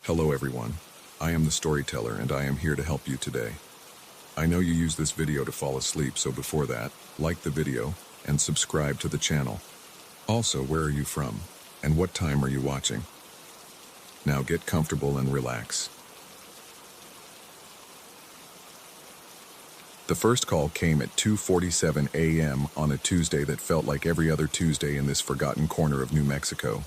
Hello everyone, I am the storyteller and I am here to help you today. I know you use this video to fall asleep, so before that, like the video and subscribe to the channel. Also, where are you from and what time are you watching? Now get comfortable and relax. The first call came at 2:47 a.m. on a Tuesday that felt like every other Tuesday in this forgotten corner of New Mexico.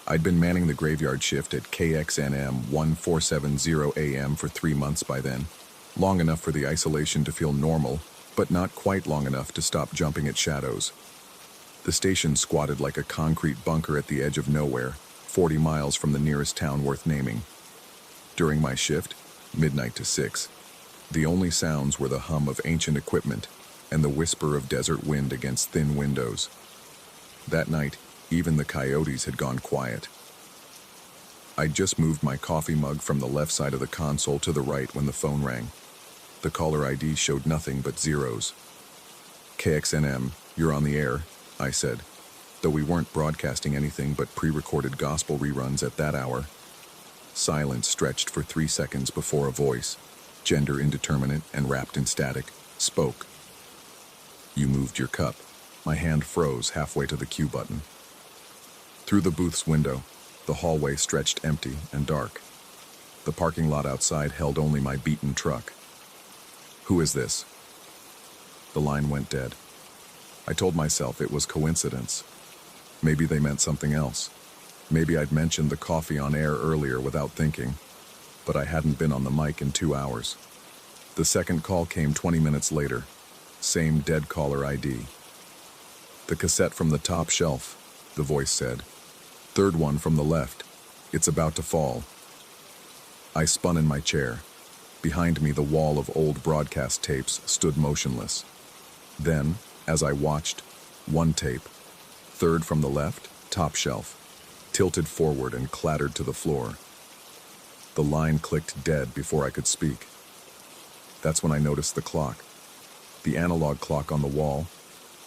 I'd been manning the graveyard shift at KXNM 1470 AM for 3 months by then, long enough for the isolation to feel normal, but not quite long enough to stop jumping at shadows. The station squatted like a concrete bunker at the edge of nowhere, 40 miles from the nearest town worth naming. During my shift, midnight to 6, the only sounds were the hum of ancient equipment and the whisper of desert wind against thin windows. That night, even the coyotes had gone quiet. I'd just moved my coffee mug from the left side of the console to the right when the phone rang. The caller ID showed nothing but zeros. KXNM, you're on the air, I said, though we weren't broadcasting anything but pre-recorded gospel reruns at that hour. Silence stretched for 3 seconds before a voice, gender indeterminate and wrapped in static, spoke. You moved your cup. My hand froze halfway to the cue button. Through the booth's window, the hallway stretched empty and dark. The parking lot outside held only my beaten truck. Who is this? The line went dead. I told myself it was coincidence. Maybe they meant something else. Maybe I'd mentioned the coffee on air earlier without thinking, but I hadn't been on the mic in 2 hours. The second call came 20 minutes later. Same dead caller ID. The cassette from the top shelf, the voice said. Third one from the left. It's about to fall. I spun in my chair. Behind me, the wall of old broadcast tapes stood motionless. Then, as I watched, one tape, third from the left, top shelf, tilted forward and clattered to the floor. The line clicked dead before I could speak. That's when I noticed the clock. The analog clock on the wall,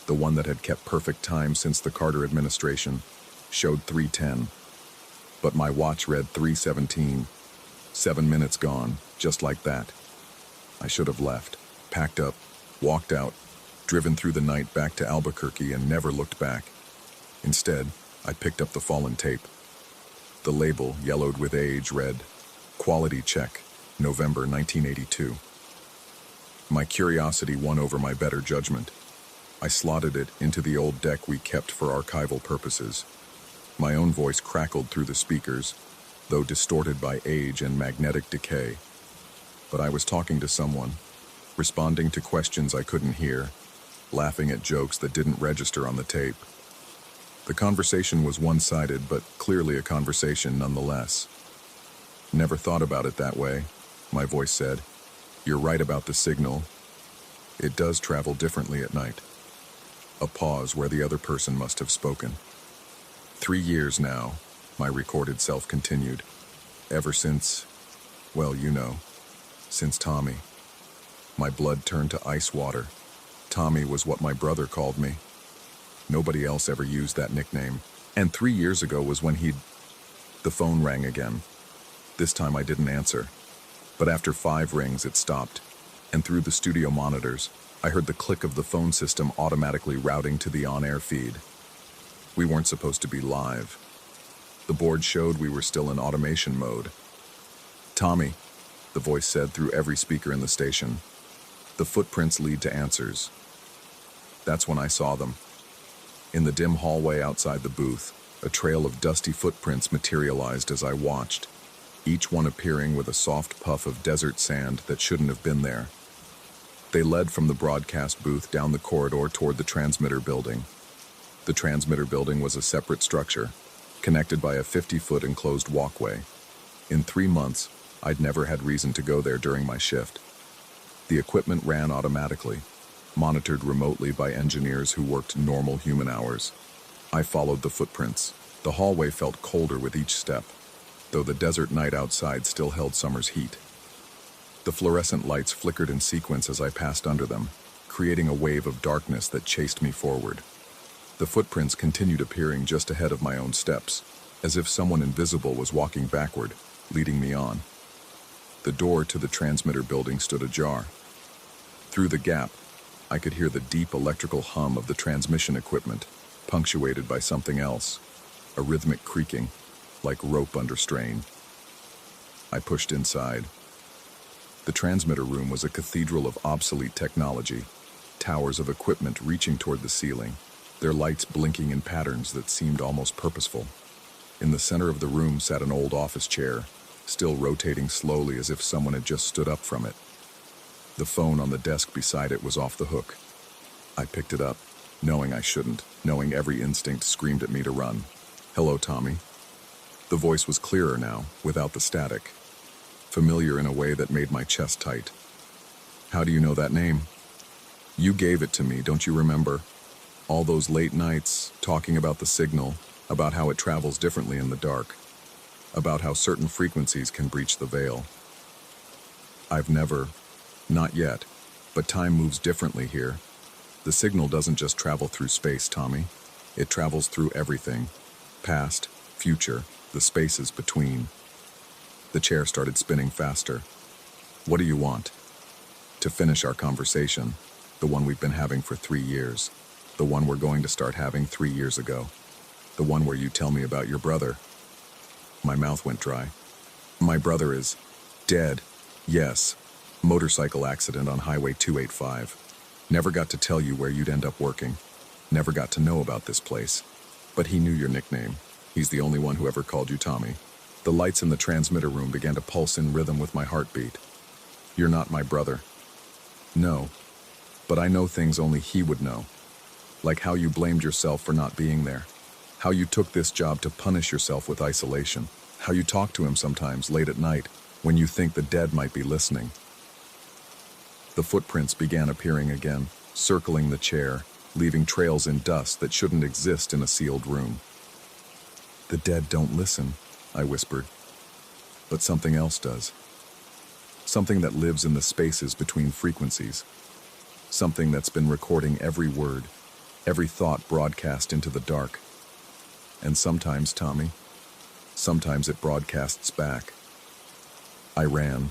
the one that had kept perfect time since the Carter administration, showed 3:10. But my watch read 3:17. 7 minutes gone, just like that. I should have left, packed up, walked out, driven through the night back to Albuquerque and never looked back. Instead, I picked up the fallen tape. The label, yellowed with age, read, Quality Check, November 1982. My curiosity won over my better judgment. I slotted it into the old deck we kept for archival purposes. My own voice crackled through the speakers, though distorted by age and magnetic decay. But I was talking to someone, responding to questions I couldn't hear, laughing at jokes that didn't register on the tape. The conversation was one-sided, but clearly a conversation nonetheless. Never thought about it that way, my voice said. You're right about the signal. It does travel differently at night. A pause where the other person must have spoken. 3 years now, my recorded self continued. Ever since, well, you know, since Tommy. My blood turned to ice water. Tommy was what my brother called me. Nobody else ever used that nickname. And 3 years ago was when The phone rang again. This time I didn't answer. But after 5 rings, it stopped. And through the studio monitors, I heard the click of the phone system automatically routing to the on-air feed. We weren't supposed to be live. The board showed we were still in automation mode. Tommy, the voice said through every speaker in the station. The footprints lead to answers. That's when I saw them. In the dim hallway outside the booth, a trail of dusty footprints materialized as I watched, each one appearing with a soft puff of desert sand that shouldn't have been there. They led from the broadcast booth down the corridor toward the transmitter building. The transmitter building was a separate structure, connected by a 50-foot enclosed walkway. In 3 months, I'd never had reason to go there during my shift. The equipment ran automatically, monitored remotely by engineers who worked normal human hours. I followed the footprints. The hallway felt colder with each step, though the desert night outside still held summer's heat. The fluorescent lights flickered in sequence as I passed under them, creating a wave of darkness that chased me forward. The footprints continued appearing just ahead of my own steps, as if someone invisible was walking backward, leading me on. The door to the transmitter building stood ajar. Through the gap, I could hear the deep electrical hum of the transmission equipment, punctuated by something else, a rhythmic creaking, like rope under strain. I pushed inside. The transmitter room was a cathedral of obsolete technology, towers of equipment reaching toward the ceiling, their lights blinking in patterns that seemed almost purposeful. In the center of the room sat an old office chair, still rotating slowly as if someone had just stood up from it. The phone on the desk beside it was off the hook. I picked it up, knowing I shouldn't, knowing every instinct screamed at me to run. "Hello, Tommy." The voice was clearer now, without the static. Familiar in a way that made my chest tight. "How do you know that name?" "You gave it to me, don't you remember? All those late nights, talking about the signal, about how it travels differently in the dark, about how certain frequencies can breach the veil." "I've never, not yet, but time moves differently here. The signal doesn't just travel through space, Tommy. It travels through everything. Past, future, the spaces between." The chair started spinning faster. "What do you want?" "To finish our conversation, the one we've been having for 3 years, the one we're going to start having 3 years ago, the one where you tell me about your brother." My mouth went dry. "My brother is dead. Yes. Motorcycle accident on Highway 285. Never got to tell you where you'd end up working. Never got to know about this place. But he knew your nickname. He's the only one who ever called you Tommy." The lights in the transmitter room began to pulse in rhythm with my heartbeat. "You're not my brother." "No. But I know things only he would know. Like how you blamed yourself for not being there. How you took this job to punish yourself with isolation. How you talk to him sometimes late at night when you think the dead might be listening." The footprints began appearing again, circling the chair, leaving trails in dust that shouldn't exist in a sealed room. "The dead don't listen," I whispered. "But something else does. Something that lives in the spaces between frequencies. Something that's been recording every word, every thought broadcast into the dark. And sometimes, Tommy, sometimes it broadcasts back." I ran,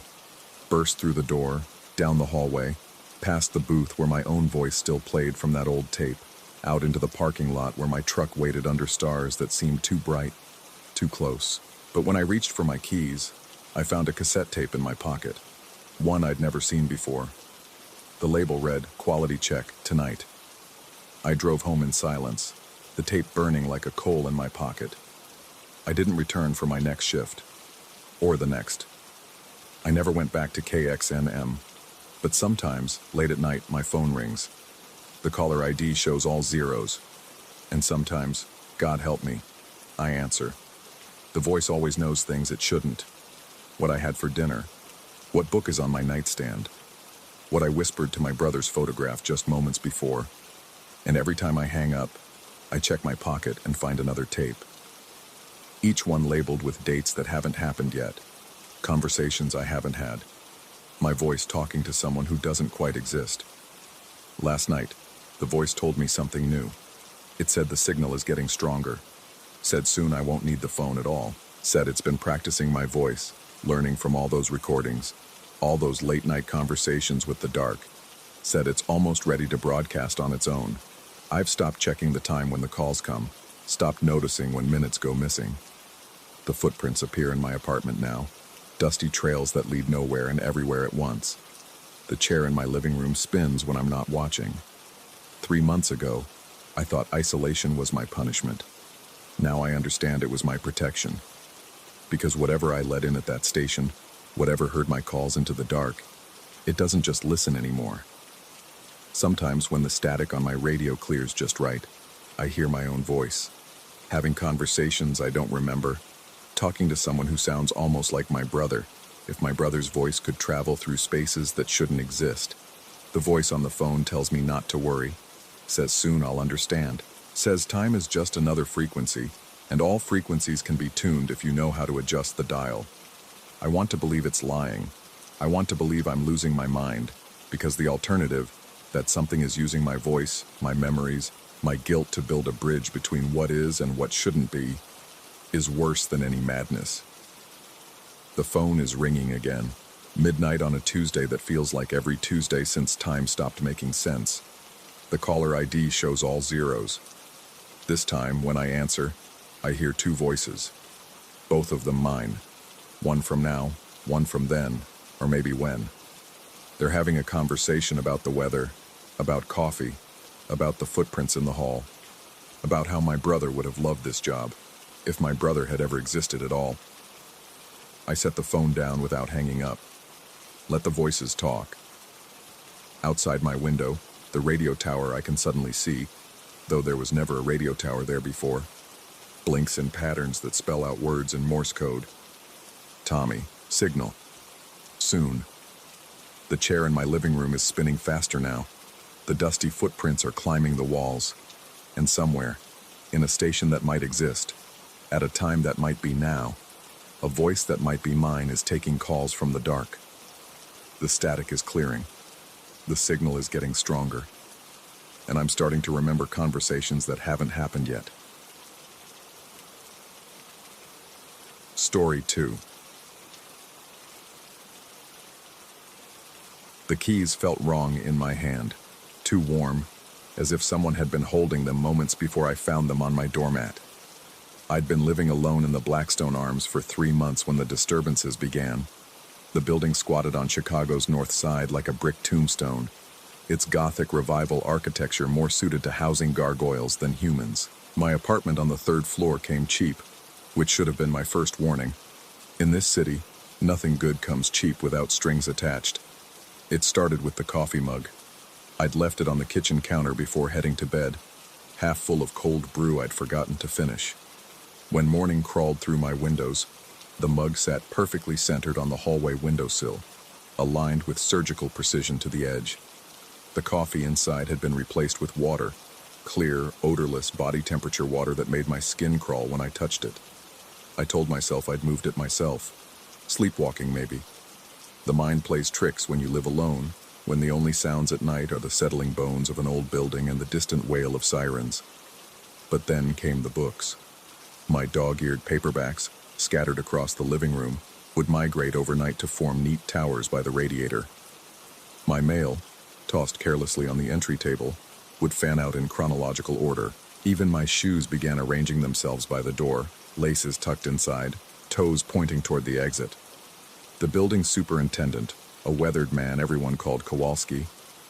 burst through the door, down the hallway, past the booth where my own voice still played from that old tape, out into the parking lot where my truck waited under stars that seemed too bright, too close. But when I reached for my keys, I found a cassette tape in my pocket, one I'd never seen before. The label read, "Quality check, tonight." I drove home in silence, the tape burning like a coal in my pocket. I didn't return for my next shift, or the next. I never went back to KXNM. But sometimes, late at night, my phone rings. The caller ID shows all zeros. And sometimes, God help me, I answer. The voice always knows things it shouldn't. What I had for dinner. What book is on my nightstand. What I whispered to my brother's photograph just moments before. And every time I hang up, I check my pocket and find another tape. Each one labeled with dates that haven't happened yet. Conversations I haven't had. My voice talking to someone who doesn't quite exist. Last night, the voice told me something new. It said the signal is getting stronger. Said soon I won't need the phone at all. Said it's been practicing my voice, learning from all those recordings, all those late-night conversations with the dark. Said it's almost ready to broadcast on its own. I've stopped checking the time when the calls come, stopped noticing when minutes go missing. The footprints appear in my apartment now. Dusty trails that lead nowhere and everywhere at once. The chair in my living room spins when I'm not watching. 3 months ago, I thought isolation was my punishment. Now I understand it was my protection. Because whatever I let in at that station, whatever heard my calls into the dark, it doesn't just listen anymore. Sometimes when the static on my radio clears just right, I hear my own voice. Having conversations I don't remember, talking to someone who sounds almost like my brother, if my brother's voice could travel through spaces that shouldn't exist. The voice on the phone tells me not to worry, says soon I'll understand, says time is just another frequency, and all frequencies can be tuned if you know how to adjust the dial. I want to believe it's lying. I want to believe I'm losing my mind, because the alternative, that something is using my voice, my memories, my guilt to build a bridge between what is and what shouldn't be, is worse than any madness. The phone is ringing again. Midnight on a Tuesday that feels like every Tuesday since time stopped making sense. The caller ID shows all zeros. This time, when I answer, I hear two voices. Both of them mine. One from now, one from then, or maybe when. They're having a conversation about the weather, about coffee, about the footprints in the hall, about how my brother would have loved this job, if my brother had ever existed at all. I set the phone down without hanging up. Let the voices talk. Outside my window, the radio tower I can suddenly see, though there was never a radio tower there before, blinks in patterns that spell out words in Morse code. Tommy, signal. Soon. The chair in my living room is spinning faster now. The dusty footprints are climbing the walls. And somewhere, in a station that might exist, at a time that might be now, a voice that might be mine is taking calls from the dark. The static is clearing. The signal is getting stronger. And I'm starting to remember conversations that haven't happened yet. Story 2. The keys felt wrong in my hand, too warm, as if someone had been holding them moments before I found them on my doormat. I'd been living alone in the Blackstone Arms for 3 months when the disturbances began. The building squatted on Chicago's north side like a brick tombstone, its Gothic revival architecture more suited to housing gargoyles than humans. My apartment on the 3rd floor came cheap, which should have been my first warning. In this city, nothing good comes cheap without strings attached. It started with the coffee mug. I'd left it on the kitchen counter before heading to bed, half full of cold brew I'd forgotten to finish. When morning crawled through my windows, the mug sat perfectly centered on the hallway windowsill, aligned with surgical precision to the edge. The coffee inside had been replaced with water, clear, odorless, body temperature water that made my skin crawl when I touched it. I told myself I'd moved it myself. Sleepwalking, maybe. The mind plays tricks when you live alone, when the only sounds at night are the settling bones of an old building and the distant wail of sirens. But then came the books. My dog-eared paperbacks, scattered across the living room, would migrate overnight to form neat towers by the radiator. My mail, tossed carelessly on the entry table, would fan out in chronological order. Even my shoes began arranging themselves by the door, laces tucked inside, toes pointing toward the exit. The building superintendent, a weathered man everyone called Kowalski,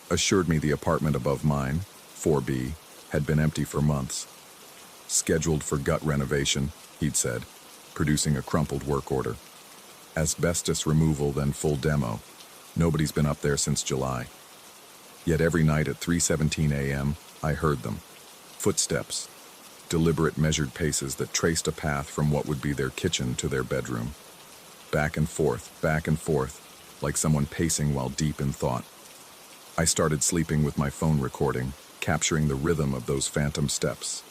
assured me the apartment above mine, 4B, had been empty for months. Scheduled for gut renovation, he'd said, producing a crumpled work order. Asbestos removal, then full demo. Nobody's been up there since July. Yet every night at 3:17 a.m., I heard them. Footsteps. Deliberate measured paces that traced a path from what would be their kitchen to their bedroom. Back and forth, like someone pacing while deep in thought. I started sleeping with my phone recording, capturing the rhythm of those phantom steps.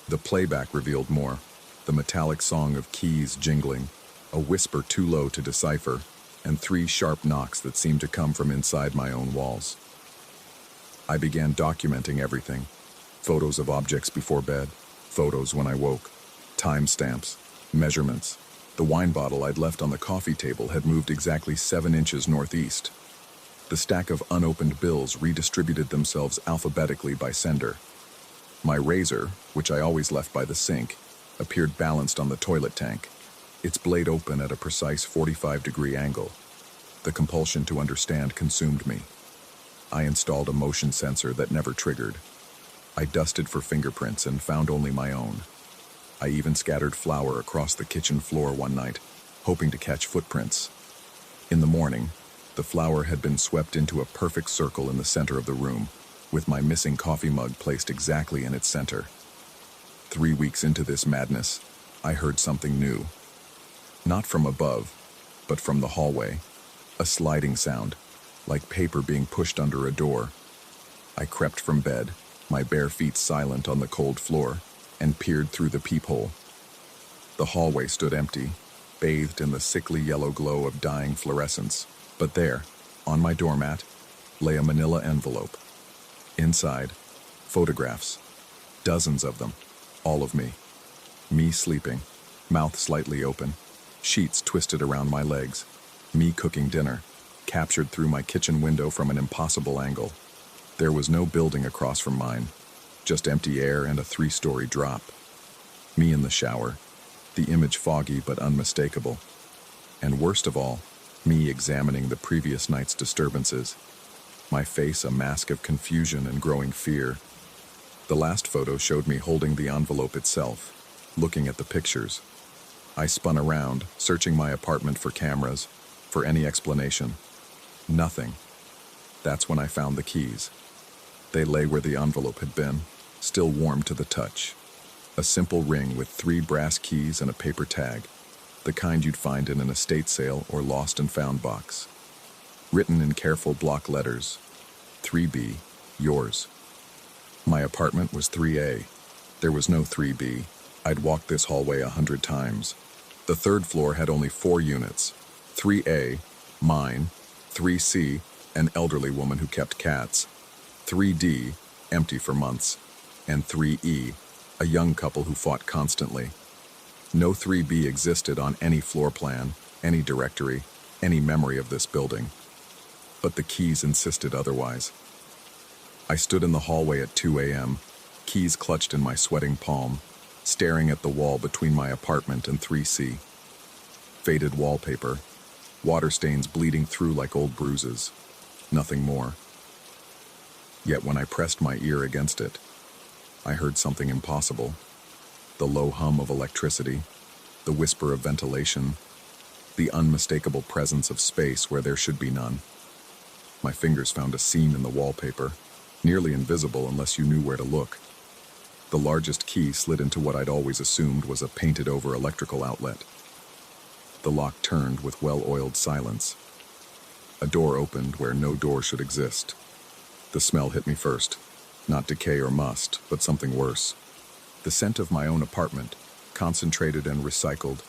The playback revealed more, the metallic song of keys jingling, a whisper too low to decipher, and 3 sharp knocks that seemed to come from inside my own walls. I began documenting everything. Photos of objects before bed, photos when I woke, timestamps, measurements. The wine bottle I'd left on the coffee table had moved exactly 7 inches northeast. The stack of unopened bills redistributed themselves alphabetically by sender. My razor, which I always left by the sink, appeared balanced on the toilet tank, its blade open at a precise 45-degree angle. The compulsion to understand consumed me. I installed a motion sensor that never triggered. I dusted for fingerprints and found only my own. I even scattered flour across the kitchen floor one night, hoping to catch footprints. In the morning, the flour had been swept into a perfect circle in the center of the room, with my missing coffee mug placed exactly in its center. 3 weeks into this madness, I heard something new. Not from above, but from the hallway. A sliding sound, like paper being pushed under a door. I crept from bed, my bare feet silent on the cold floor, and peered through the peephole. The hallway stood empty, bathed in the sickly yellow glow of dying fluorescence. But there, on my doormat, lay a manila envelope. Inside, photographs. Dozens of them, all of me. Me sleeping, mouth slightly open, sheets twisted around my legs, me cooking dinner, captured through my kitchen window from an impossible angle. There was no building across from mine, just empty air and a 3-story drop. Me in the shower, the image foggy but unmistakable. And worst of all, me examining the previous night's disturbances, my face a mask of confusion and growing fear. The last photo showed me holding the envelope itself, looking at the pictures. I spun around, searching my apartment for cameras, for any explanation. Nothing. That's when I found the keys. They lay where the envelope had been, still warm to the touch. A simple ring with 3 brass keys and a paper tag, the kind you'd find in an estate sale or lost and found box. Written in careful block letters, 3B, yours. My apartment was 3A. There was no 3B. I'd walked this hallway 100 times. The 3rd floor had only 4 units. 3A, mine, 3C, an elderly woman who kept cats, 3D, empty for months, and 3E, a young couple who fought constantly. No 3B existed on any floor plan, any directory, any memory of this building. But the keys insisted otherwise. I stood in the hallway at 2 a.m., keys clutched in my sweating palm, staring at the wall between my apartment and 3C. Faded wallpaper, water stains bleeding through like old bruises. Nothing more. Yet when I pressed my ear against it, I heard something impossible. The low hum of electricity, the whisper of ventilation, the unmistakable presence of space where there should be none. My fingers found a seam in the wallpaper, nearly invisible unless you knew where to look. The largest key slid into what I'd always assumed was a painted-over electrical outlet. The lock turned with well-oiled silence. A door opened where no door should exist. The smell hit me first. Not decay or must, but something worse. The scent of my own apartment, concentrated and recycled,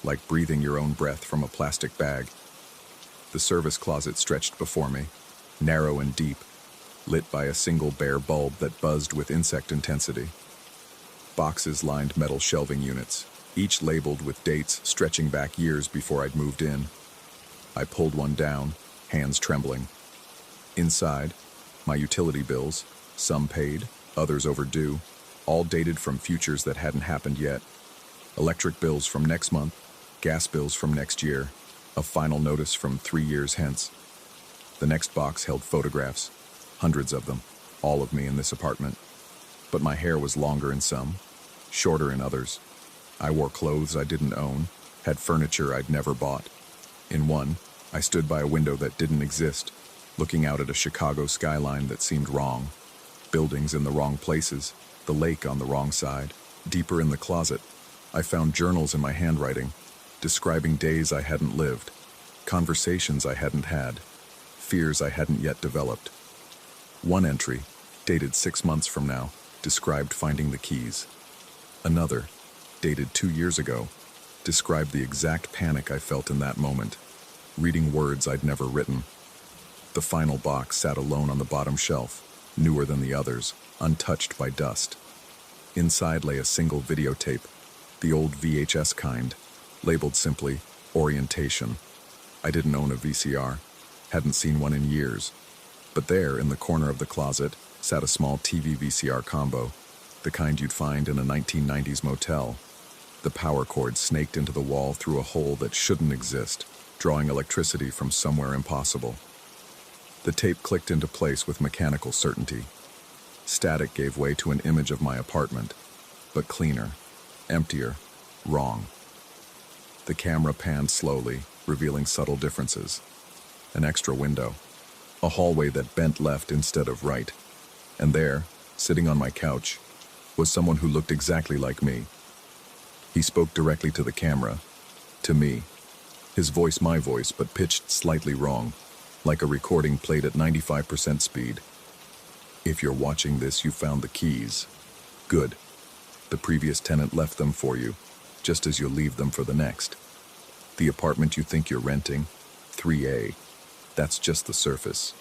like breathing your own breath from a plastic bag. The service closet stretched before me, narrow and deep, lit by a single bare bulb that buzzed with insect intensity. Boxes lined metal shelving units, each labeled with dates stretching back years before I'd moved in. I pulled one down, hands trembling. Inside, my utility bills, some paid, others overdue, all dated from futures that hadn't happened yet. Electric bills from next month, gas bills from next year, a final notice from 3 years hence. The next box held photographs, hundreds of them, all of me in this apartment. But my hair was longer in some, shorter in others. I wore clothes I didn't own, had furniture I'd never bought. In one, I stood by a window that didn't exist, looking out at a Chicago skyline that seemed wrong. Buildings in the wrong places, the lake on the wrong side. Deeper in the closet, I found journals in my handwriting, describing days I hadn't lived, conversations I hadn't had, fears I hadn't yet developed. One entry, dated 6 months from now, described finding the keys. Another, dated 2 years ago, described the exact panic I felt in that moment, reading words I'd never written. The final box sat alone on the bottom shelf, newer than the others, untouched by dust. Inside lay a single videotape, the old VHS kind, labeled simply Orientation. I didn't own a VCR, hadn't seen one in years. But there, in the corner of the closet, sat a small TV VCR combo, the kind you'd find in a 1990s motel. The power cord snaked into the wall through a hole that shouldn't exist, drawing electricity from somewhere impossible. The tape clicked into place with mechanical certainty. Static gave way to an image of my apartment, but cleaner, emptier, wrong. The camera panned slowly, revealing subtle differences. An extra window, a hallway that bent left instead of right, and there, sitting on my couch, was someone who looked exactly like me. He spoke directly to the camera, to me. His voice my voice, but pitched slightly wrong, like a recording played at 95% speed. If you're watching this, you found the keys. Good. The previous tenant left them for you, just as you'll leave them for the next. The apartment you think you're renting, 3A, that's just the surface.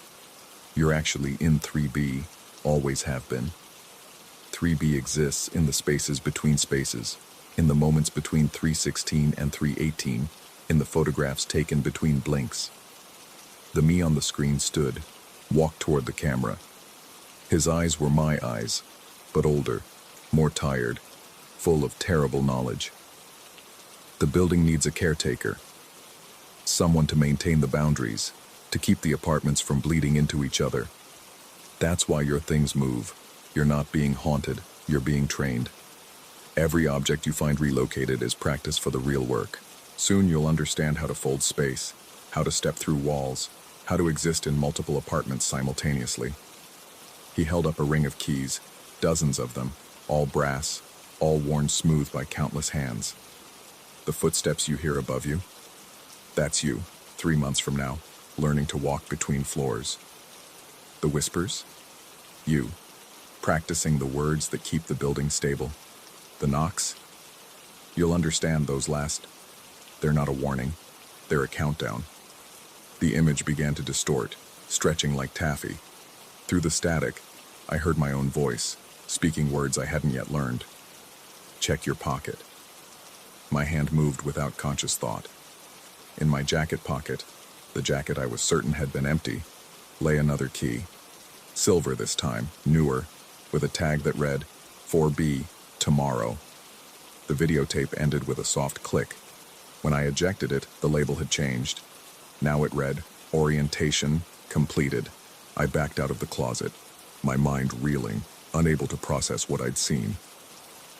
You're actually in 3B, always have been. 3B exists in the spaces between spaces, in the moments between 3:16 and 3:18, in the photographs taken between blinks. The me on the screen stood, walked toward the camera. His eyes were my eyes, but older, more tired, full of terrible knowledge. The building needs a caretaker, someone to maintain the boundaries, to keep the apartments from bleeding into each other. That's why your things move. You're not being haunted, you're being trained. Every object you find relocated is practice for the real work. Soon you'll understand how to fold space, how to step through walls, how to exist in multiple apartments simultaneously. He held up a ring of keys, dozens of them, all brass, all worn smooth by countless hands. The footsteps you hear above you, that's you, 3 months from now, learning to walk between floors. The whispers, you, practicing the words that keep the building stable. The knocks, you'll understand those last. They're not a warning, they're a countdown. The image began to distort, stretching like taffy. Through the static, I heard my own voice, speaking words I hadn't yet learned. Check your pocket. My hand moved without conscious thought. In my jacket pocket, the jacket I was certain had been empty, lay another key. Silver this time, newer, with a tag that read, 4B, tomorrow. The videotape ended with a soft click. When I ejected it, the label had changed. Now it read, orientation completed. I backed out of the closet, my mind reeling, unable to process what I'd seen.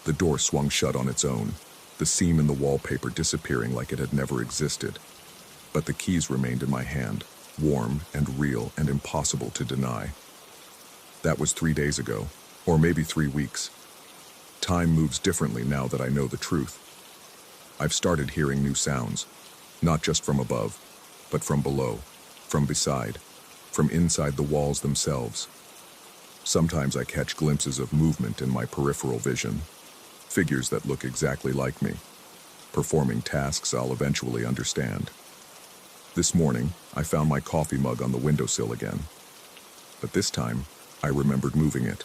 The door swung shut on its own, the seam in the wallpaper disappearing like it had never existed. But the keys remained in my hand, warm and real and impossible to deny. That was 3 days ago, or maybe 3 weeks. Time moves differently now that I know the truth. I've started hearing new sounds, not just from above, but from below, from beside, from inside the walls themselves. Sometimes I catch glimpses of movement in my peripheral vision, figures that look exactly like me, performing tasks I'll eventually understand. This morning, I found my coffee mug on the windowsill again. But this time, I remembered moving it.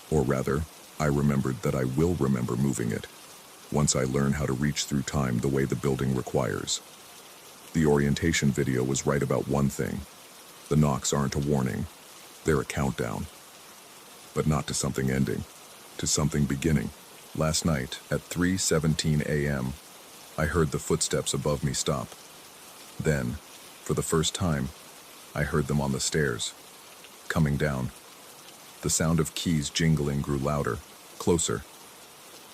Or rather, I remembered that I will remember moving it, once I learn how to reach through time the way the building requires. The orientation video was right about one thing. The knocks aren't a warning, they're a countdown. But not to something ending, to something beginning. Last night, at 3:17 a.m., I heard the footsteps above me stop. Then, for the first time, I heard them on the stairs, coming down. The sound of keys jingling grew louder, closer.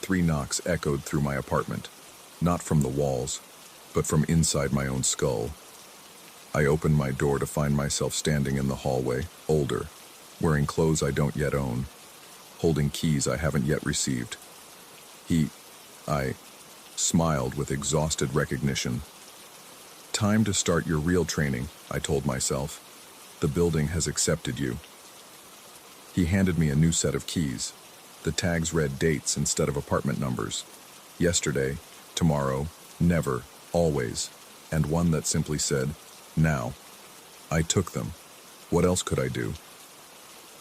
3 knocks echoed through my apartment, not from the walls, but from inside my own skull. I opened my door to find myself standing in the hallway, older, wearing clothes I don't yet own, holding keys I haven't yet received. I smiled with exhausted recognition. Time to start your real training, I told myself. The building has accepted you. He handed me a new set of keys. The tags read dates instead of apartment numbers. Yesterday, tomorrow, never, always, and one that simply said, now. I took them. What else could I do?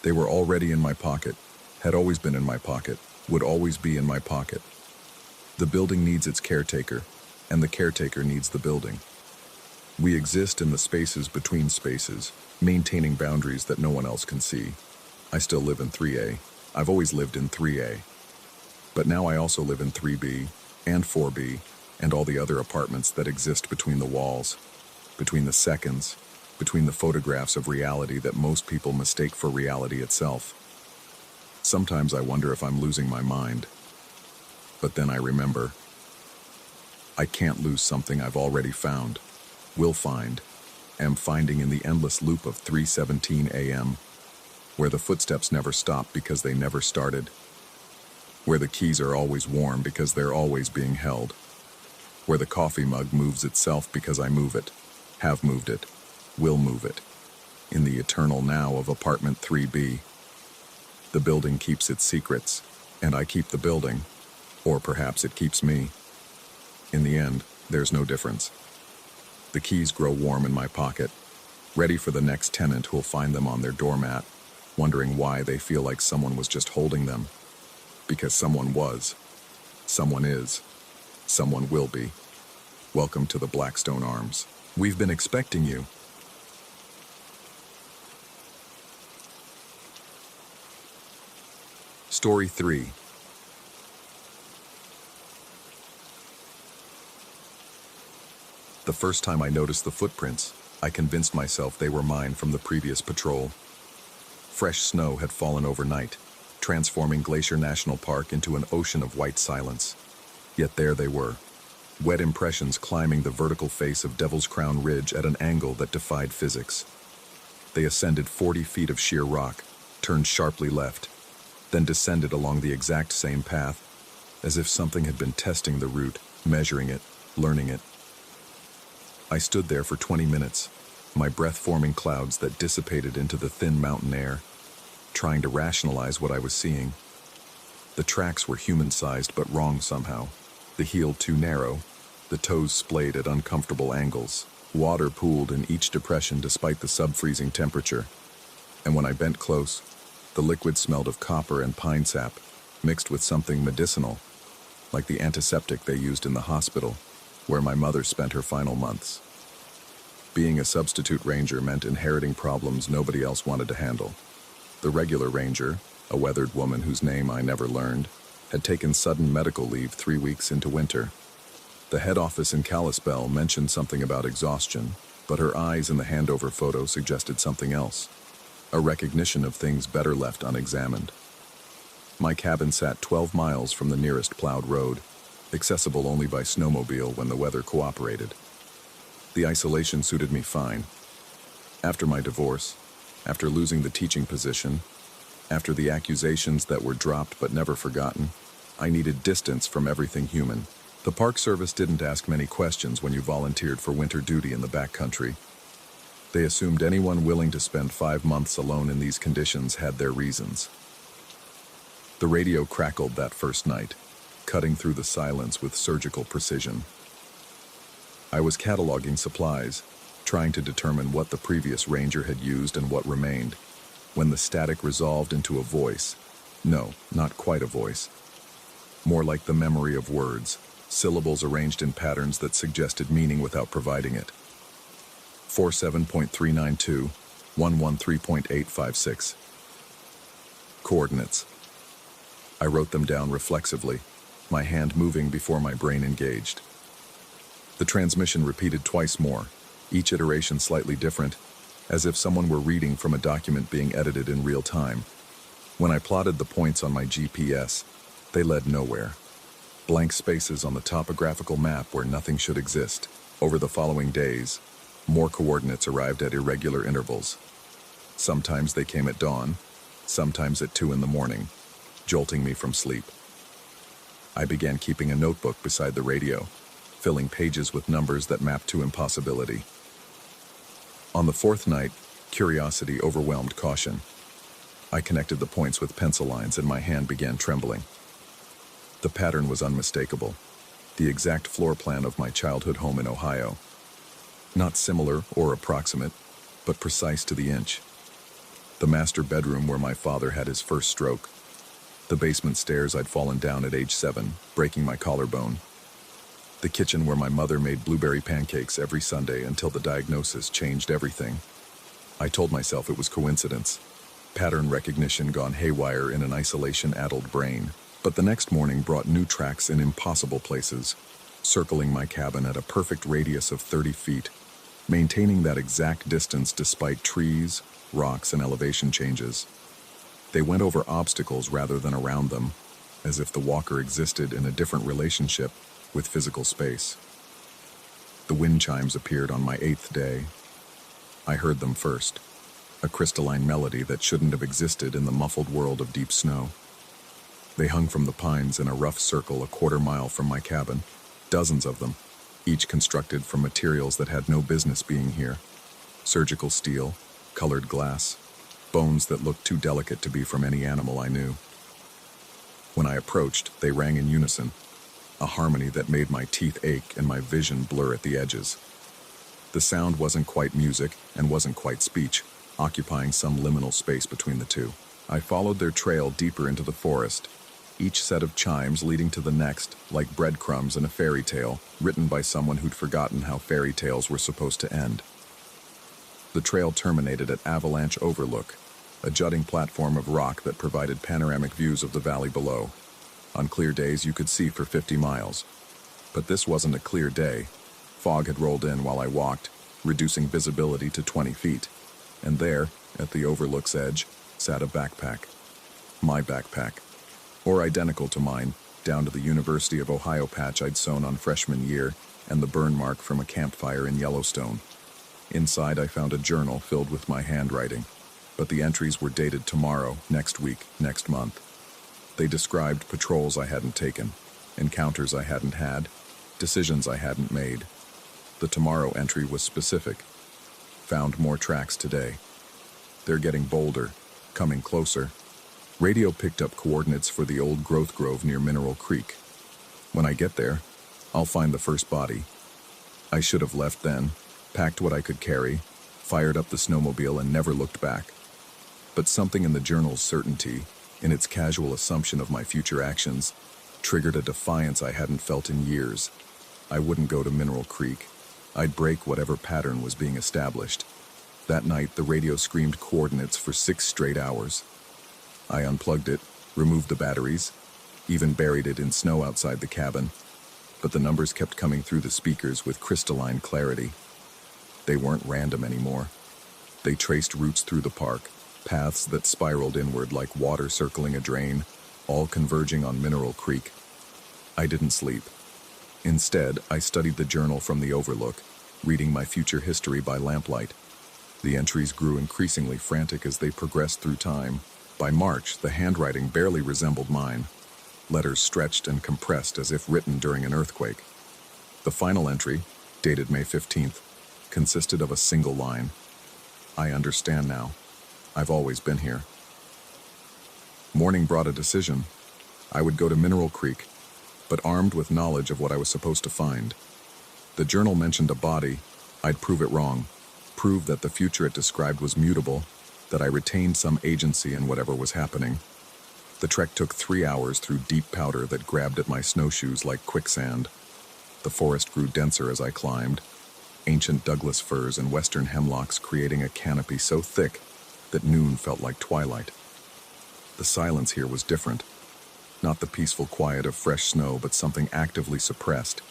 They were already in my pocket, had always been in my pocket, would always be in my pocket. The building needs its caretaker, and the caretaker needs the building. We exist in the spaces between spaces, maintaining boundaries that no one else can see. I still live in 3A. I've always lived in 3A. But now I also live in 3B and 4B and all the other apartments that exist between the walls, between the seconds, between the photographs of reality that most people mistake for reality itself. Sometimes I wonder if I'm losing my mind. But then I remember, I can't lose something I've already found, will find, am finding in the endless loop of 3:17 a.m., where the footsteps never stop because they never started, where the keys are always warm because they're always being held, where the coffee mug moves itself because I move it, have moved it, will move it, in the eternal now of apartment 3B. The building keeps its secrets, and I keep the building, or perhaps it keeps me. In the end, there's no difference. The keys grow warm in my pocket, ready for the next tenant who'll find them on their doormat, wondering why they feel like someone was just holding them. Because someone was. Someone is. Someone will be. Welcome to the Blackstone Arms. We've been expecting you. Story 3. The first time I noticed the footprints, I convinced myself they were mine from the previous patrol. Fresh snow had fallen overnight, transforming Glacier National Park into an ocean of white silence. Yet there they were, wet impressions climbing the vertical face of Devil's Crown Ridge at an angle that defied physics. They ascended 40 feet of sheer rock, turned sharply left, then descended along the exact same path, as if something had been testing the route, measuring it, learning it. I stood there for 20 minutes, my breath forming clouds that dissipated into the thin mountain air, trying to rationalize what I was seeing. The tracks were human-sized but wrong somehow, the heel too narrow, the toes splayed at uncomfortable angles. Water pooled in each depression despite the sub-freezing temperature, and when I bent close, the liquid smelled of copper and pine sap, mixed with something medicinal, like the antiseptic they used in the hospital, where my mother spent her final months. Being a substitute ranger meant inheriting problems nobody else wanted to handle. The regular ranger, a weathered woman whose name I never learned, had taken sudden medical leave 3 weeks into winter. The head office in Kalispell mentioned something about exhaustion, but her eyes in the handover photo suggested something else. A recognition of things better left unexamined. My cabin sat 12 miles from the nearest plowed road, accessible only by snowmobile when the weather cooperated. The isolation suited me fine. After my divorce, after losing the teaching position, after the accusations that were dropped but never forgotten, I needed distance from everything human. The Park Service didn't ask many questions when you volunteered for winter duty in the backcountry. They assumed anyone willing to spend 5 months alone in these conditions had their reasons. The radio crackled that first night, cutting through the silence with surgical precision. I was cataloging supplies, trying to determine what the previous ranger had used and what remained, when the static resolved into a voice. No, not quite a voice. More like the memory of words, syllables arranged in patterns that suggested meaning without providing it. 47.392, 113.856. Coordinates. I wrote them down reflexively, my hand moving before my brain engaged. The transmission repeated twice more, each iteration slightly different, as if someone were reading from a document being edited in real time. When I plotted the points on my GPS, they led nowhere. Blank spaces on the topographical map where nothing should exist. Over the following days, more coordinates arrived at irregular intervals. Sometimes they came at dawn, sometimes at 2 in the morning, jolting me from sleep. I began keeping a notebook beside the radio, filling pages with numbers that mapped to impossibility. On the 4th night, curiosity overwhelmed caution. I connected the points with pencil lines and my hand began trembling. The pattern was unmistakable, the exact floor plan of my childhood home in Ohio. Not similar or approximate, but precise to the inch. The master bedroom where my father had his first stroke. The basement stairs I'd fallen down at age 7, breaking my collarbone. The kitchen where my mother made blueberry pancakes every Sunday until the diagnosis changed everything. I told myself it was coincidence, pattern recognition gone haywire in an isolation-addled brain. But the next morning brought new tracks in impossible places, circling my cabin at a perfect radius of 30 feet, maintaining that exact distance despite trees, rocks, and elevation changes. They went over obstacles rather than around them, as if the walker existed in a different relationship with physical space. The wind chimes appeared on my 8th day. I heard them first, a crystalline melody that shouldn't have existed in the muffled world of deep snow. They hung from the pines in a rough circle a quarter-mile from my cabin, dozens of them, each constructed from materials that had no business being here. Surgical steel, colored glass, bones that looked too delicate to be from any animal I knew. When I approached, they rang in unison, a harmony that made my teeth ache and my vision blur at the edges. The sound wasn't quite music and wasn't quite speech, occupying some liminal space between the two. I followed their trail deeper into the forest, each set of chimes leading to the next, like breadcrumbs in a fairy tale, written by someone who'd forgotten how fairy tales were supposed to end. The trail terminated at Avalanche Overlook, a jutting platform of rock that provided panoramic views of the valley below. On clear days, you could see for 50 miles. But this wasn't a clear day. Fog had rolled in while I walked, reducing visibility to 20 feet. And there, at the overlook's edge, sat a backpack. My backpack. Or identical to mine, down to the University of Ohio patch I'd sewn on freshman year and the burn mark from a campfire in Yellowstone. Inside, I found a journal filled with my handwriting, but the entries were dated tomorrow, next week, next month. They described patrols I hadn't taken, encounters I hadn't had, decisions I hadn't made. The tomorrow entry was specific. Found more tracks today. They're getting bolder, coming closer. Radio picked up coordinates for the old growth grove near Mineral Creek. When I get there, I'll find the first body. I should have left then, packed what I could carry, fired up the snowmobile and never looked back. But something in the journal's certainty, in its casual assumption of my future actions, triggered a defiance I hadn't felt in years. I wouldn't go to Mineral Creek. I'd break whatever pattern was being established. That night, the radio screamed coordinates for 6 straight hours. I unplugged it, removed the batteries, even buried it in snow outside the cabin, but the numbers kept coming through the speakers with crystalline clarity. They weren't random anymore. They traced routes through the park, paths that spiraled inward like water circling a drain, all converging on Mineral Creek. I didn't sleep. Instead, I studied the journal from the overlook, reading my future history by lamplight. The entries grew increasingly frantic as they progressed through time. By March, the handwriting barely resembled mine. Letters stretched and compressed as if written during an earthquake. The final entry, dated May 15th, consisted of a single line. I understand now. I've always been here. Morning brought a decision. I would go to Mineral Creek, but armed with knowledge of what I was supposed to find. The journal mentioned a body. I'd prove it wrong. Prove that the future it described was mutable, that I retained some agency in whatever was happening. The trek took 3 hours through deep powder that grabbed at my snowshoes like quicksand. The forest grew denser as I climbed, ancient Douglas firs and western hemlocks creating a canopy so thick that noon felt like twilight. The silence here was different. Not the peaceful quiet of fresh snow, but something actively suppressed,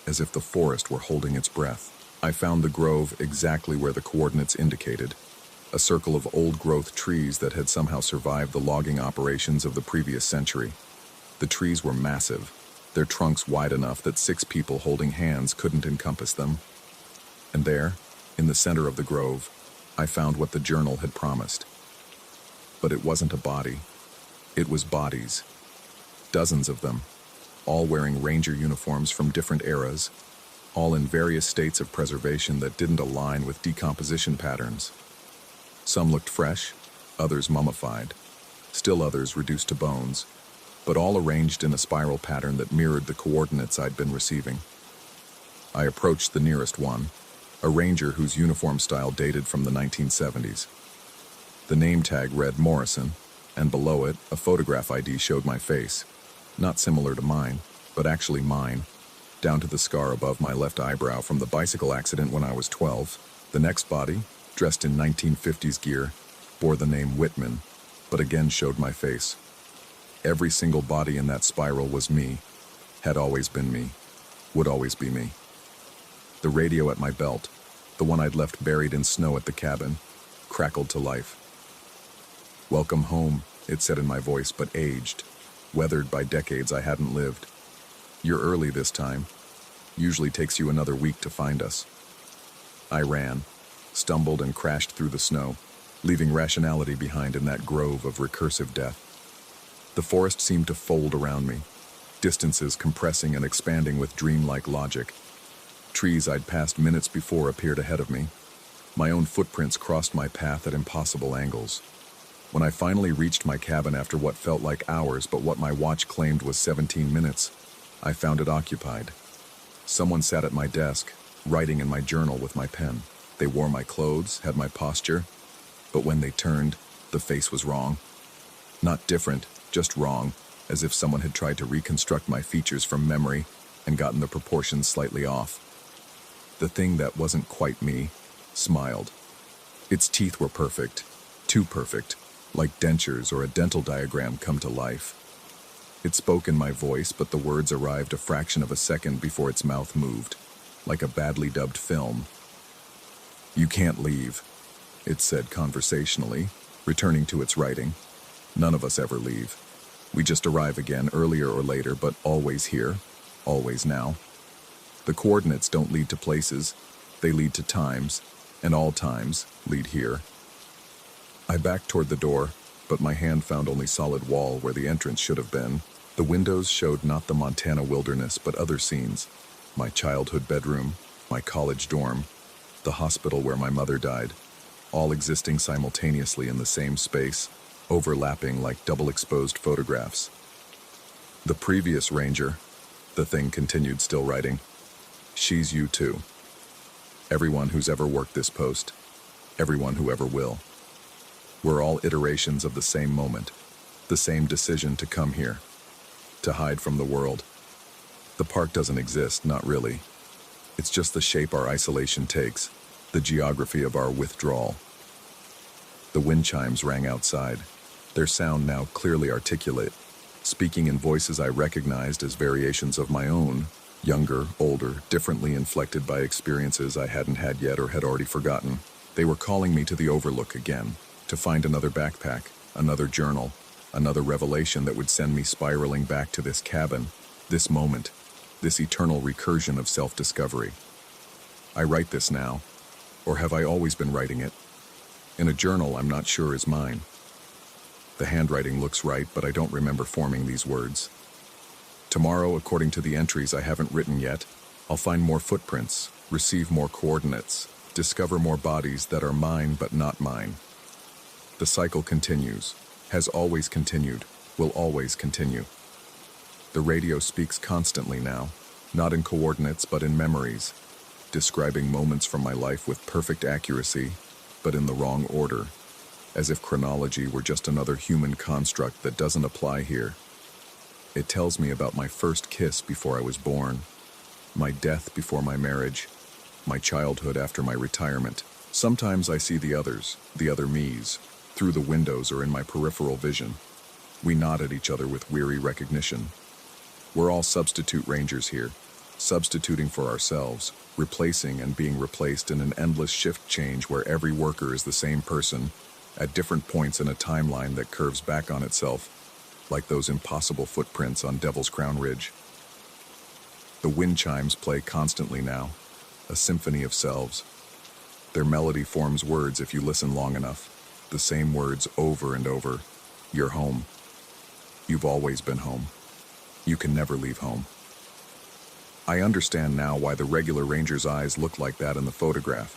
as if the forest were holding its breath. I found the grove exactly where the coordinates indicated, a circle of old-growth trees that had somehow survived the logging operations of the previous century. The trees were massive, their trunks wide enough that 6 people holding hands couldn't encompass them. And there, in the center of the grove, I found what the journal had promised. But it wasn't a body. It was bodies. Dozens of them, all wearing ranger uniforms from different eras, all in various states of preservation that didn't align with decomposition patterns. Some looked fresh, others mummified, still others reduced to bones, but all arranged in a spiral pattern that mirrored the coordinates I'd been receiving. I approached the nearest one, a ranger whose uniform style dated from the 1970s. The name tag read Morrison, and below it, a photograph ID showed my face. Not similar to mine, but actually mine, down to the scar above my left eyebrow from the bicycle accident when I was 12. The next body, dressed in 1950s gear, bore the name Whitman, but again showed my face. Every single body in that spiral was me, had always been me, would always be me. The radio at my belt, the one I'd left buried in snow at the cabin, crackled to life. "Welcome home," it said in my voice, but aged, weathered by decades I hadn't lived. "You're early this time. Usually takes you another week to find us." I ran, stumbled and crashed through the snow, leaving rationality behind in that grove of recursive death. The forest seemed to fold around me, distances compressing and expanding with dreamlike logic. Trees I'd passed minutes before appeared ahead of me. My own footprints crossed my path at impossible angles. When I finally reached my cabin after what felt like hours but what my watch claimed was 17 minutes, I found it occupied. Someone sat at my desk, writing in my journal with my pen. They wore my clothes, had my posture, but when they turned, the face was wrong. Not different, just wrong. as if someone had tried to reconstruct my features from memory and gotten the proportions slightly off. The thing that wasn't quite me smiled. Its teeth were perfect, too perfect, like dentures or a dental diagram come to life. It spoke in my voice, but the words arrived a fraction of a second before its mouth moved, like a badly dubbed film. "You can't leave," it said conversationally, returning to its writing. "None of us ever leave. We just arrive again earlier or later, but always here, always now. The coordinates don't lead to places, they lead to times, and all times lead here." I backed toward the door, but my hand found only solid wall where the entrance should have been. The windows showed not the Montana wilderness, but other scenes. My childhood bedroom, my college dorm, the hospital where my mother died, all existing simultaneously in the same space, overlapping like double-exposed photographs. "The previous ranger," the thing continued, still writing, "she's you too. Everyone who's ever worked this post, everyone who ever will. We're all iterations of the same moment, the same decision to come here, to hide from the world. The park doesn't exist, not really. It's just the shape our isolation takes, the geography of our withdrawal." The wind chimes rang outside, their sound now clearly articulate, speaking in voices I recognized as variations of my own, younger, older, differently inflected by experiences I hadn't had yet or had already forgotten. They were calling me to the overlook again, to find another backpack, another journal, another revelation that would send me spiraling back to this cabin, this moment, this eternal recursion of self-discovery. I write this now, or have I always been writing it? In a journal I'm not sure is mine. The handwriting looks right, but I don't remember forming these words. Tomorrow, according to the entries I haven't written yet, I'll find more footprints, receive more coordinates, discover more bodies that are mine but not mine. The cycle continues, has always continued, will always continue. The radio speaks constantly now, not in coordinates but in memories, describing moments from my life with perfect accuracy, but in the wrong order, as if chronology were just another human construct that doesn't apply here. It tells me about my first kiss before I was born, my death before my marriage, my childhood after my retirement. Sometimes I see the others, the other me's, through the windows or in my peripheral vision. We nod at each other with weary recognition. We're all substitute rangers here, substituting for ourselves, replacing and being replaced in an endless shift change where every worker is the same person, at different points in a timeline that curves back on itself, like those impossible footprints on Devil's Crown Ridge. The wind chimes play constantly now, a symphony of selves. Their melody forms words if you listen long enough, the same words over and over. You're home. You've always been home. You can never leave home. I understand now why the regular ranger's eyes looked like that in the photograph.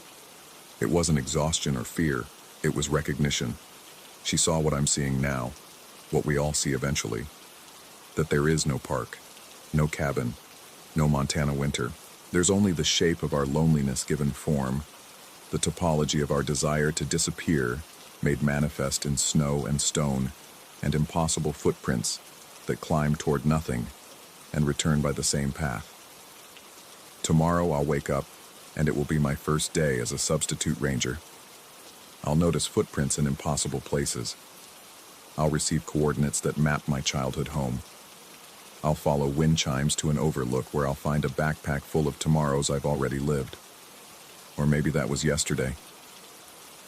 It wasn't exhaustion or fear, it was recognition. She saw what I'm seeing now, what we all see eventually. That there is no park, no cabin, no Montana winter. There's only the shape of our loneliness given form, the topology of our desire to disappear, made manifest in snow and stone, and impossible footprints that climb toward nothing and return by the same path. Tomorrow I'll wake up, and it will be my first day as a substitute ranger. I'll notice footprints in impossible places. I'll receive coordinates that map my childhood home. I'll follow wind chimes to an overlook where I'll find a backpack full of tomorrows I've already lived. Or maybe that was yesterday.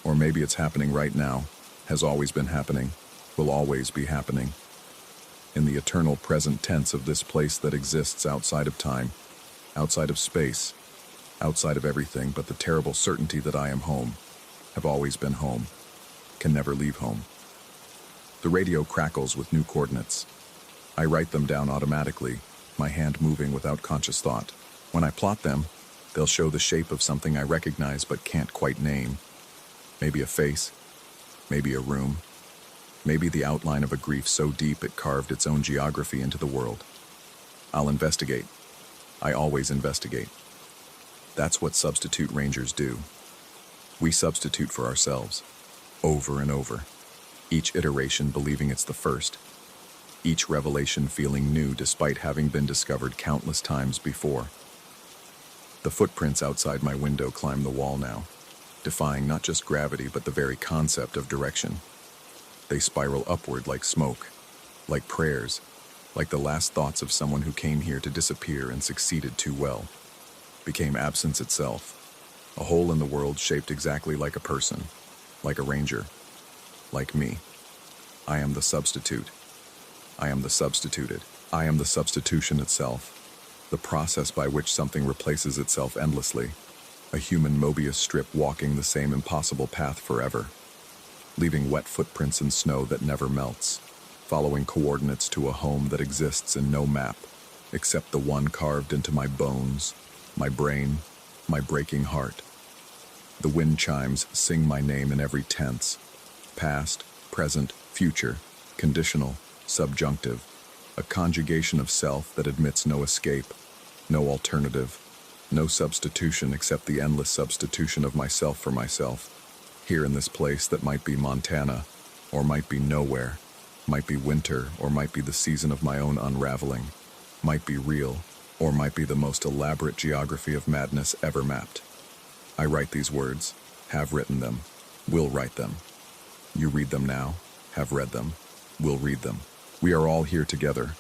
Or maybe it's happening right now, has always been happening, will always be happening. In the eternal present tense of this place that exists outside of time, outside of space, outside of everything but the terrible certainty that I am home, have always been home, can never leave home. The radio crackles with new coordinates. I write them down automatically, my hand moving without conscious thought. When I plot them, they'll show the shape of something I recognize but can't quite name. Maybe a face, maybe a room, maybe the outline of a grief so deep it carved its own geography into the world. I'll investigate. I always investigate. That's what substitute rangers do. We substitute for ourselves, over and over, each iteration believing it's the first. each revelation feeling new despite having been discovered countless times before. The footprints outside my window climb the wall now, defying not just gravity but the very concept of direction. They spiral upward like smoke, like prayers, like the last thoughts of someone who came here to disappear and succeeded too well, became absence itself, a hole in the world shaped exactly like a person, like a ranger, like me. I am the substitute. I am the substituted. I am the substitution itself, the process by which something replaces itself endlessly, a human Mobius strip walking the same impossible path forever, leaving wet footprints in snow that never melts, following coordinates to a home that exists in no map, except the one carved into my bones, my brain, my breaking heart. The wind chimes sing my name in every tense, past, present, future, conditional, subjunctive, a conjugation of self that admits no escape, no alternative, no substitution except the endless substitution of myself for myself, here in this place that might be Montana, or might be nowhere, might be winter, or might be the season of my own unraveling, might be real, or might be the most elaborate geography of madness ever mapped. I write these words, have written them, will write them. You read them now, have read them, will read them. We are all here together,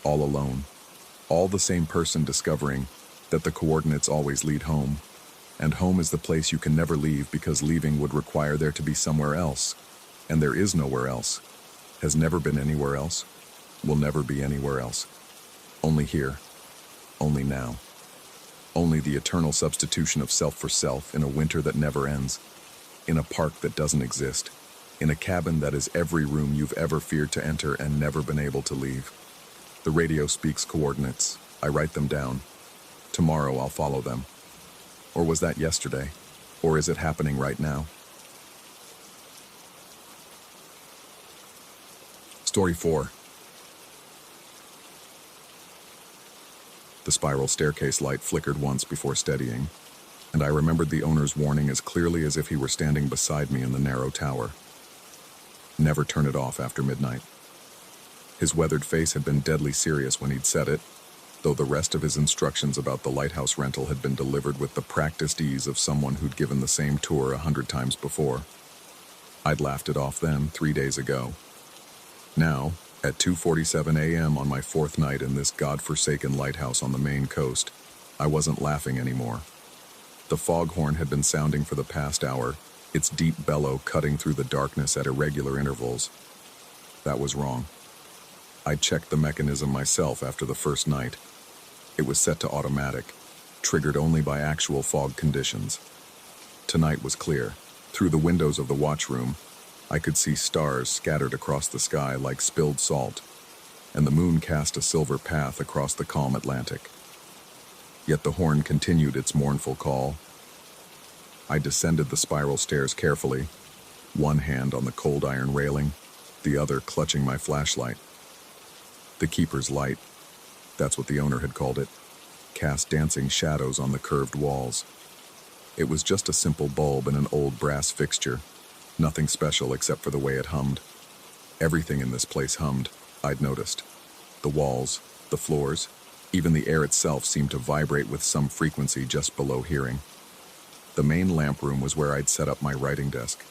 all alone, all the same person discovering that the coordinates always lead home, and home is the place you can never leave because leaving would require there to be somewhere else, and there is nowhere else, has never been anywhere else, will never be anywhere else. Only here, only now. Only the eternal substitution of self for self in a winter that never ends, in a park that doesn't exist, in a cabin that is every room you've ever feared to enter and never been able to leave. The radio speaks coordinates. I write them down. Tomorrow I'll follow them. Or was that yesterday? Or is it happening right now? Story 4. The spiral staircase light flickered once before steadying, and I remembered the owner's warning as clearly as if he were standing beside me in the narrow tower. Never turn it off after midnight. His weathered face had been deadly serious when he'd said it, though the rest of his instructions about the lighthouse rental had been delivered with the practiced ease of someone who'd given the same tour 100 times before. I'd laughed it off then, 3 days ago. Now, at 2:47 a.m. on my 4th night in this god-forsaken lighthouse on the Maine coast, I wasn't laughing anymore. The foghorn had been sounding for the past hour, its deep bellow cutting through the darkness at irregular intervals. That was wrong. I'd checked the mechanism myself after the first night. It was set to automatic, triggered only by actual fog conditions. Tonight was clear. Through the windows of the watchroom, I could see stars scattered across the sky like spilled salt, and the moon cast a silver path across the calm Atlantic. Yet the horn continued its mournful call. I descended the spiral stairs carefully, one hand on the cold iron railing, the other clutching my flashlight. The keeper's light, that's what the owner had called it, cast dancing shadows on the curved walls. It was just a simple bulb in an old brass fixture, nothing special except for the way it hummed. Everything in this place hummed, I'd noticed. The walls, the floors, even the air itself seemed to vibrate with some frequency just below hearing. The main lamp room was where I'd set up my writing desk.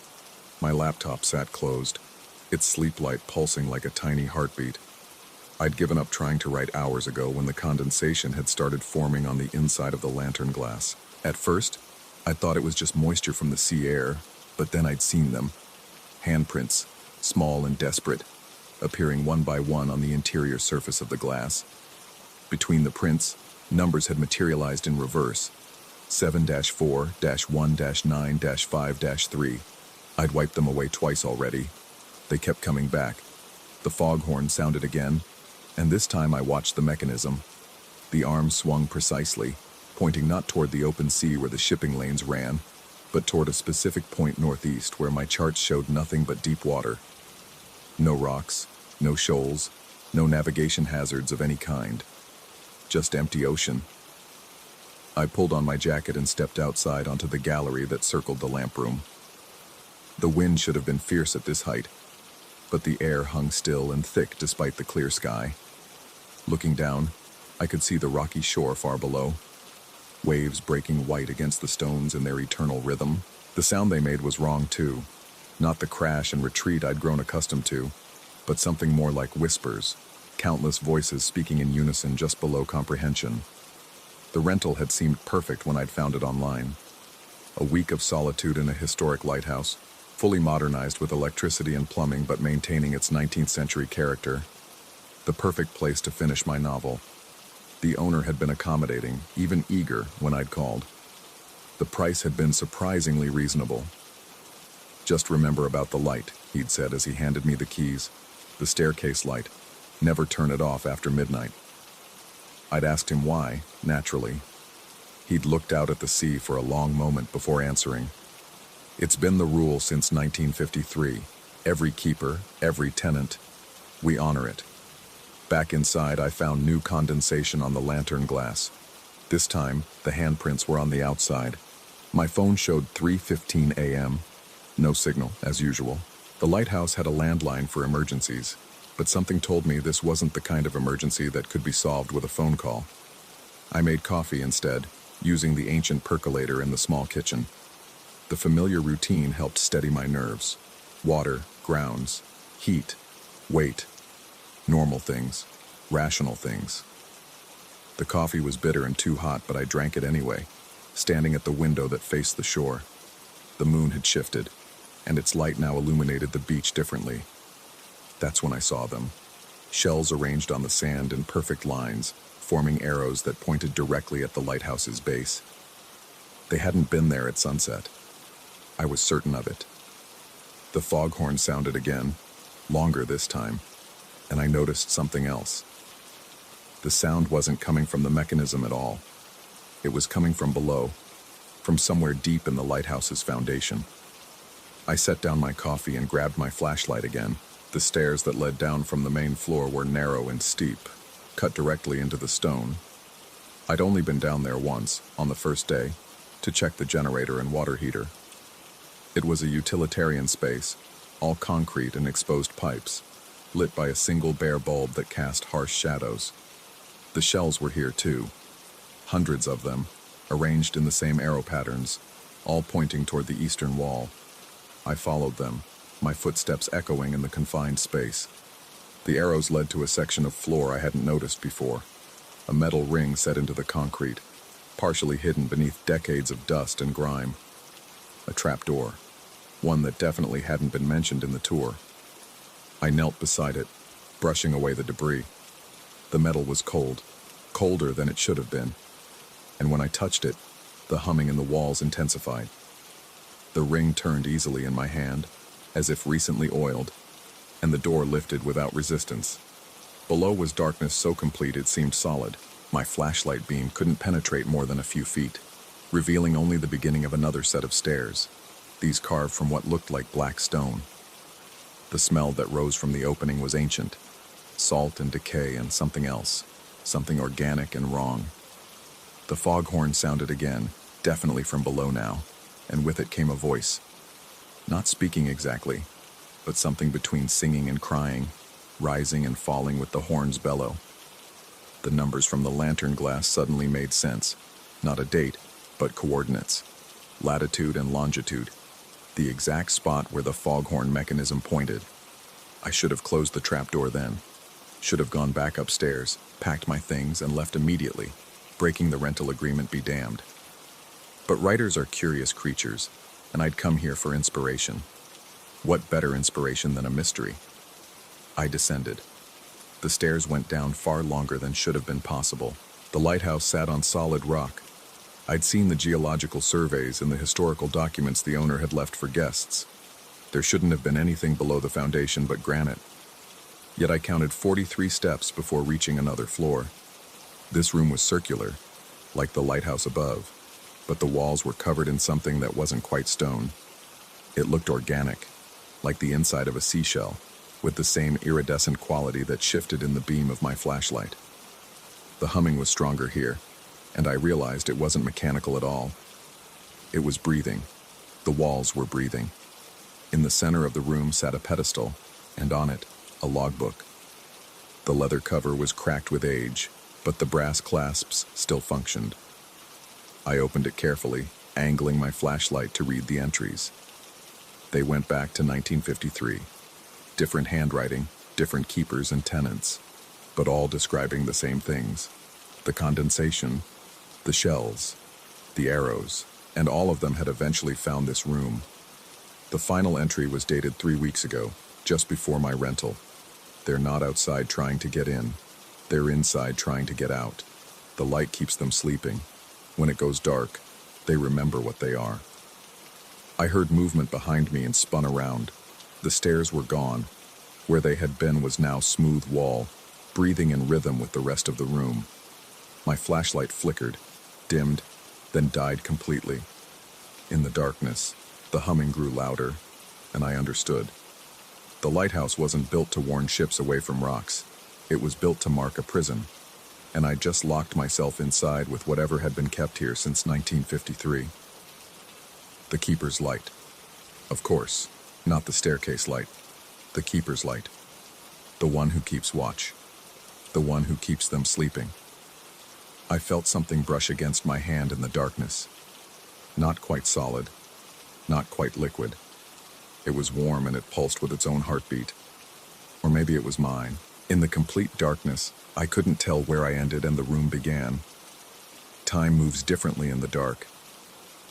My laptop sat closed, its sleep light pulsing like a tiny heartbeat. I'd given up trying to write hours ago when the condensation had started forming on the inside of the lantern glass. At first, I thought it was just moisture from the sea air, but then I'd seen them. Handprints, small and desperate, appearing one by one on the interior surface of the glass. Between the prints, numbers had materialized in reverse. 7-4-1-9-5-3. I'd wiped them away twice already. They kept coming back. The foghorn sounded again, and this time I watched the mechanism. The arm swung precisely, pointing not toward the open sea where the shipping lanes ran, but toward a specific point northeast where my charts showed nothing but deep water. No rocks, no shoals, no navigation hazards of any kind. Just empty ocean. I pulled on my jacket and stepped outside onto the gallery that circled the lamp room. The wind should have been fierce at this height. but the air hung still and thick despite the clear sky. Looking down, I could see the rocky shore far below, waves breaking white against the stones in their eternal rhythm. The sound they made was wrong too, not the crash and retreat I'd grown accustomed to, but something more like whispers, countless voices speaking in unison just below comprehension. The rental had seemed perfect when I'd found it online. A week of solitude in a historic lighthouse, fully modernized with electricity and plumbing but maintaining its 19th century character. The perfect place to finish my novel. The owner had been accommodating, even eager, when I'd called. The price had been surprisingly reasonable. "Just remember about the light," he'd said as he handed me the keys. "The staircase light. Never turn it off after midnight." I'd asked him why, naturally. He'd looked out at the sea for a long moment before answering. "It's been the rule since 1953. Every keeper, every tenant. We honor it." Back inside, I found new condensation on the lantern glass. This time, the handprints were on the outside. My phone showed 3:15 a.m. No signal, as usual. The lighthouse had a landline for emergencies, but something told me this wasn't the kind of emergency that could be solved with a phone call. I made coffee instead, using the ancient percolator in the small kitchen. The familiar routine helped steady my nerves. Water, grounds, heat, weight. Normal things, rational things. The coffee was bitter and too hot, but I drank it anyway, standing at the window that faced the shore. The moon had shifted, and its light now illuminated the beach differently. That's when I saw them. Shells arranged on the sand in perfect lines, forming arrows that pointed directly at the lighthouse's base. They hadn't been there at sunset. I was certain of it. The foghorn sounded again, longer this time, and I noticed something else. The sound wasn't coming from the mechanism at all. It was coming from below, from somewhere deep in the lighthouse's foundation. I set down my coffee and grabbed my flashlight again. The stairs that led down from the main floor were narrow and steep, cut directly into the stone. I'd only been down there once, on the first day, to check the generator and water heater. It was a utilitarian space, all concrete and exposed pipes, lit by a single bare bulb that cast harsh shadows. The shells were here too, hundreds of them, arranged in the same arrow patterns, all pointing toward the eastern wall. I followed them, my footsteps echoing in the confined space. The arrows led to a section of floor I hadn't noticed before, a metal ring set into the concrete, partially hidden beneath decades of dust and grime. A trapdoor, one that definitely hadn't been mentioned in the tour. I knelt beside it, brushing away the debris. The metal was cold, colder than it should have been, and when I touched it, the humming in the walls intensified. The ring turned easily in my hand, as if recently oiled, and the door lifted without resistance. Below was darkness so complete it seemed solid. My flashlight beam couldn't penetrate more than a few feet, revealing only the beginning of another set of stairs, these carved from what looked like black stone. The smell that rose from the opening was ancient, salt and decay and something else, something organic and wrong. The foghorn sounded again, definitely from below now, and with it came a voice. Not speaking exactly, but something between singing and crying, rising and falling with the horn's bellow. The numbers from the lantern glass suddenly made sense. Not a date, but coordinates. Latitude and longitude. The exact spot where the foghorn mechanism pointed. I should have closed the trapdoor then. Should have gone back upstairs, packed my things, and left immediately. Breaking the rental agreement be damned. But writers are curious creatures, and I'd come here for inspiration. What better inspiration than a mystery? I descended. The stairs went down far longer than should have been possible. The lighthouse sat on solid rock. I'd seen the geological surveys and the historical documents the owner had left for guests. There shouldn't have been anything below the foundation but granite. Yet I counted 43 steps before reaching another floor. This room was circular, like the lighthouse above, but the walls were covered in something that wasn't quite stone. It looked organic, like the inside of a seashell, with the same iridescent quality that shifted in the beam of my flashlight. The humming was stronger here, and I realized it wasn't mechanical at all. It was breathing. The walls were breathing. In the center of the room sat a pedestal, and on it, a logbook. The leather cover was cracked with age, but the brass clasps still functioned. I opened it carefully, angling my flashlight to read the entries. They went back to 1953. Different handwriting, different keepers and tenants, but all describing the same things. The condensation, the shells, the arrows, and all of them had eventually found this room. The final entry was dated 3 weeks ago, just before my rental. They're not outside trying to get in. They're inside trying to get out. The light keeps them sleeping. When it goes dark, they remember what they are. I heard movement behind me and spun around. The stairs were gone. Where they had been was now smooth wall, breathing in rhythm with the rest of the room. My flashlight flickered, dimmed, then died completely. In the darkness, the humming grew louder, and I understood. The lighthouse wasn't built to warn ships away from rocks. It was built to mark a prison, and I just locked myself inside with whatever had been kept here since 1953. The keeper's light. Of course, not the staircase light. The keeper's light. The one who keeps watch. The one who keeps them sleeping. I felt something brush against my hand in the darkness. Not quite solid, not quite liquid. It was warm and it pulsed with its own heartbeat. Or maybe it was mine. In the complete darkness, I couldn't tell where I ended and the room began. Time moves differently in the dark.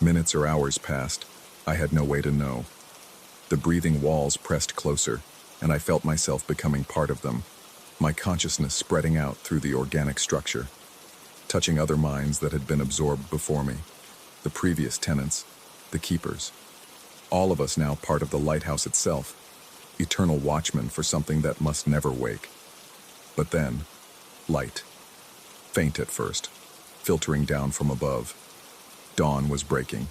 Minutes or hours passed. I had no way to know. The breathing walls pressed closer, and I felt myself becoming part of them, my consciousness spreading out through the organic structure, touching other minds that had been absorbed before me, the previous tenants, the keepers. All of us now part of the lighthouse itself, eternal watchmen for something that must never wake. But then, light. Faint at first, filtering down from above. Dawn was breaking,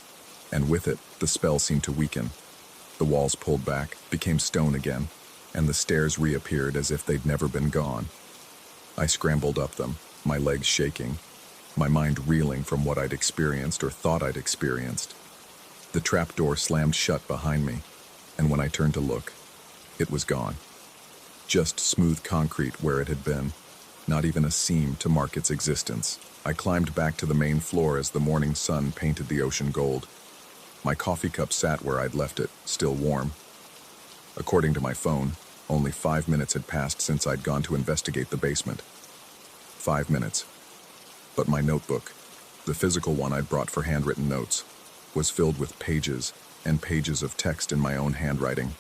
and with it, the spell seemed to weaken. The walls pulled back, became stone again, and the stairs reappeared as if they'd never been gone. I scrambled up them, my legs shaking, my mind reeling from what I'd experienced or thought I'd experienced. The trapdoor slammed shut behind me, and when I turned to look, it was gone. Just smooth concrete where it had been, not even a seam to mark its existence. I climbed back to the main floor as the morning sun painted the ocean gold. My coffee cup sat where I'd left it, still warm. According to my phone, only 5 minutes had passed since I'd gone to investigate the basement. 5 minutes. But my notebook, the physical one I'd brought for handwritten notes, was filled with pages and pages of text in my own handwriting.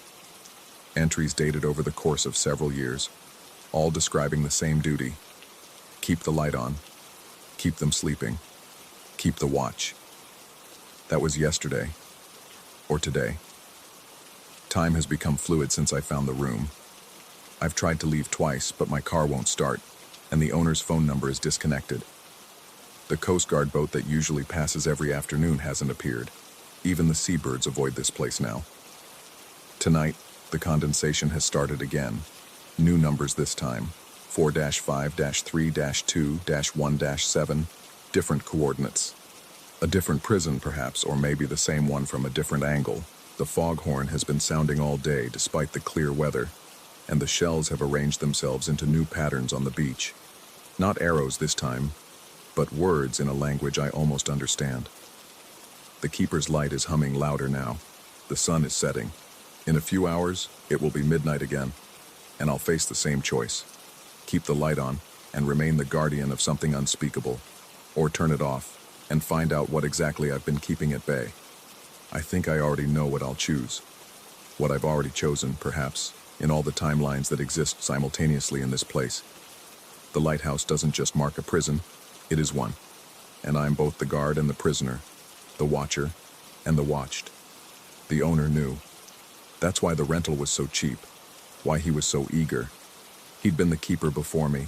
Entries dated over the course of several years, all describing the same duty. Keep the light on. Keep them sleeping. Keep the watch. That was yesterday. Or today. Time has become fluid since I found the room. I've tried to leave twice, but my car won't start, and the owner's phone number is disconnected. The Coast Guard boat that usually passes every afternoon hasn't appeared. Even the seabirds avoid this place now. Tonight, the condensation has started again. New numbers this time. 4-5-3-2-1-7. Different coordinates. A different prison, perhaps, or maybe the same one from a different angle. The foghorn has been sounding all day despite the clear weather, and the shells have arranged themselves into new patterns on the beach. Not arrows this time, but words in a language I almost understand. The keeper's light is humming louder now. The sun is setting. In a few hours, it will be midnight again, and I'll face the same choice. Keep the light on and remain the guardian of something unspeakable, or turn it off and find out what exactly I've been keeping at bay. I think I already know what I'll choose. What I've already chosen, perhaps, in all the timelines that exist simultaneously in this place. The lighthouse doesn't just mark a prison, it is one. And I'm both the guard and the prisoner, the watcher and the watched. The owner knew. That's why the rental was so cheap, why he was so eager. He'd been the keeper before me,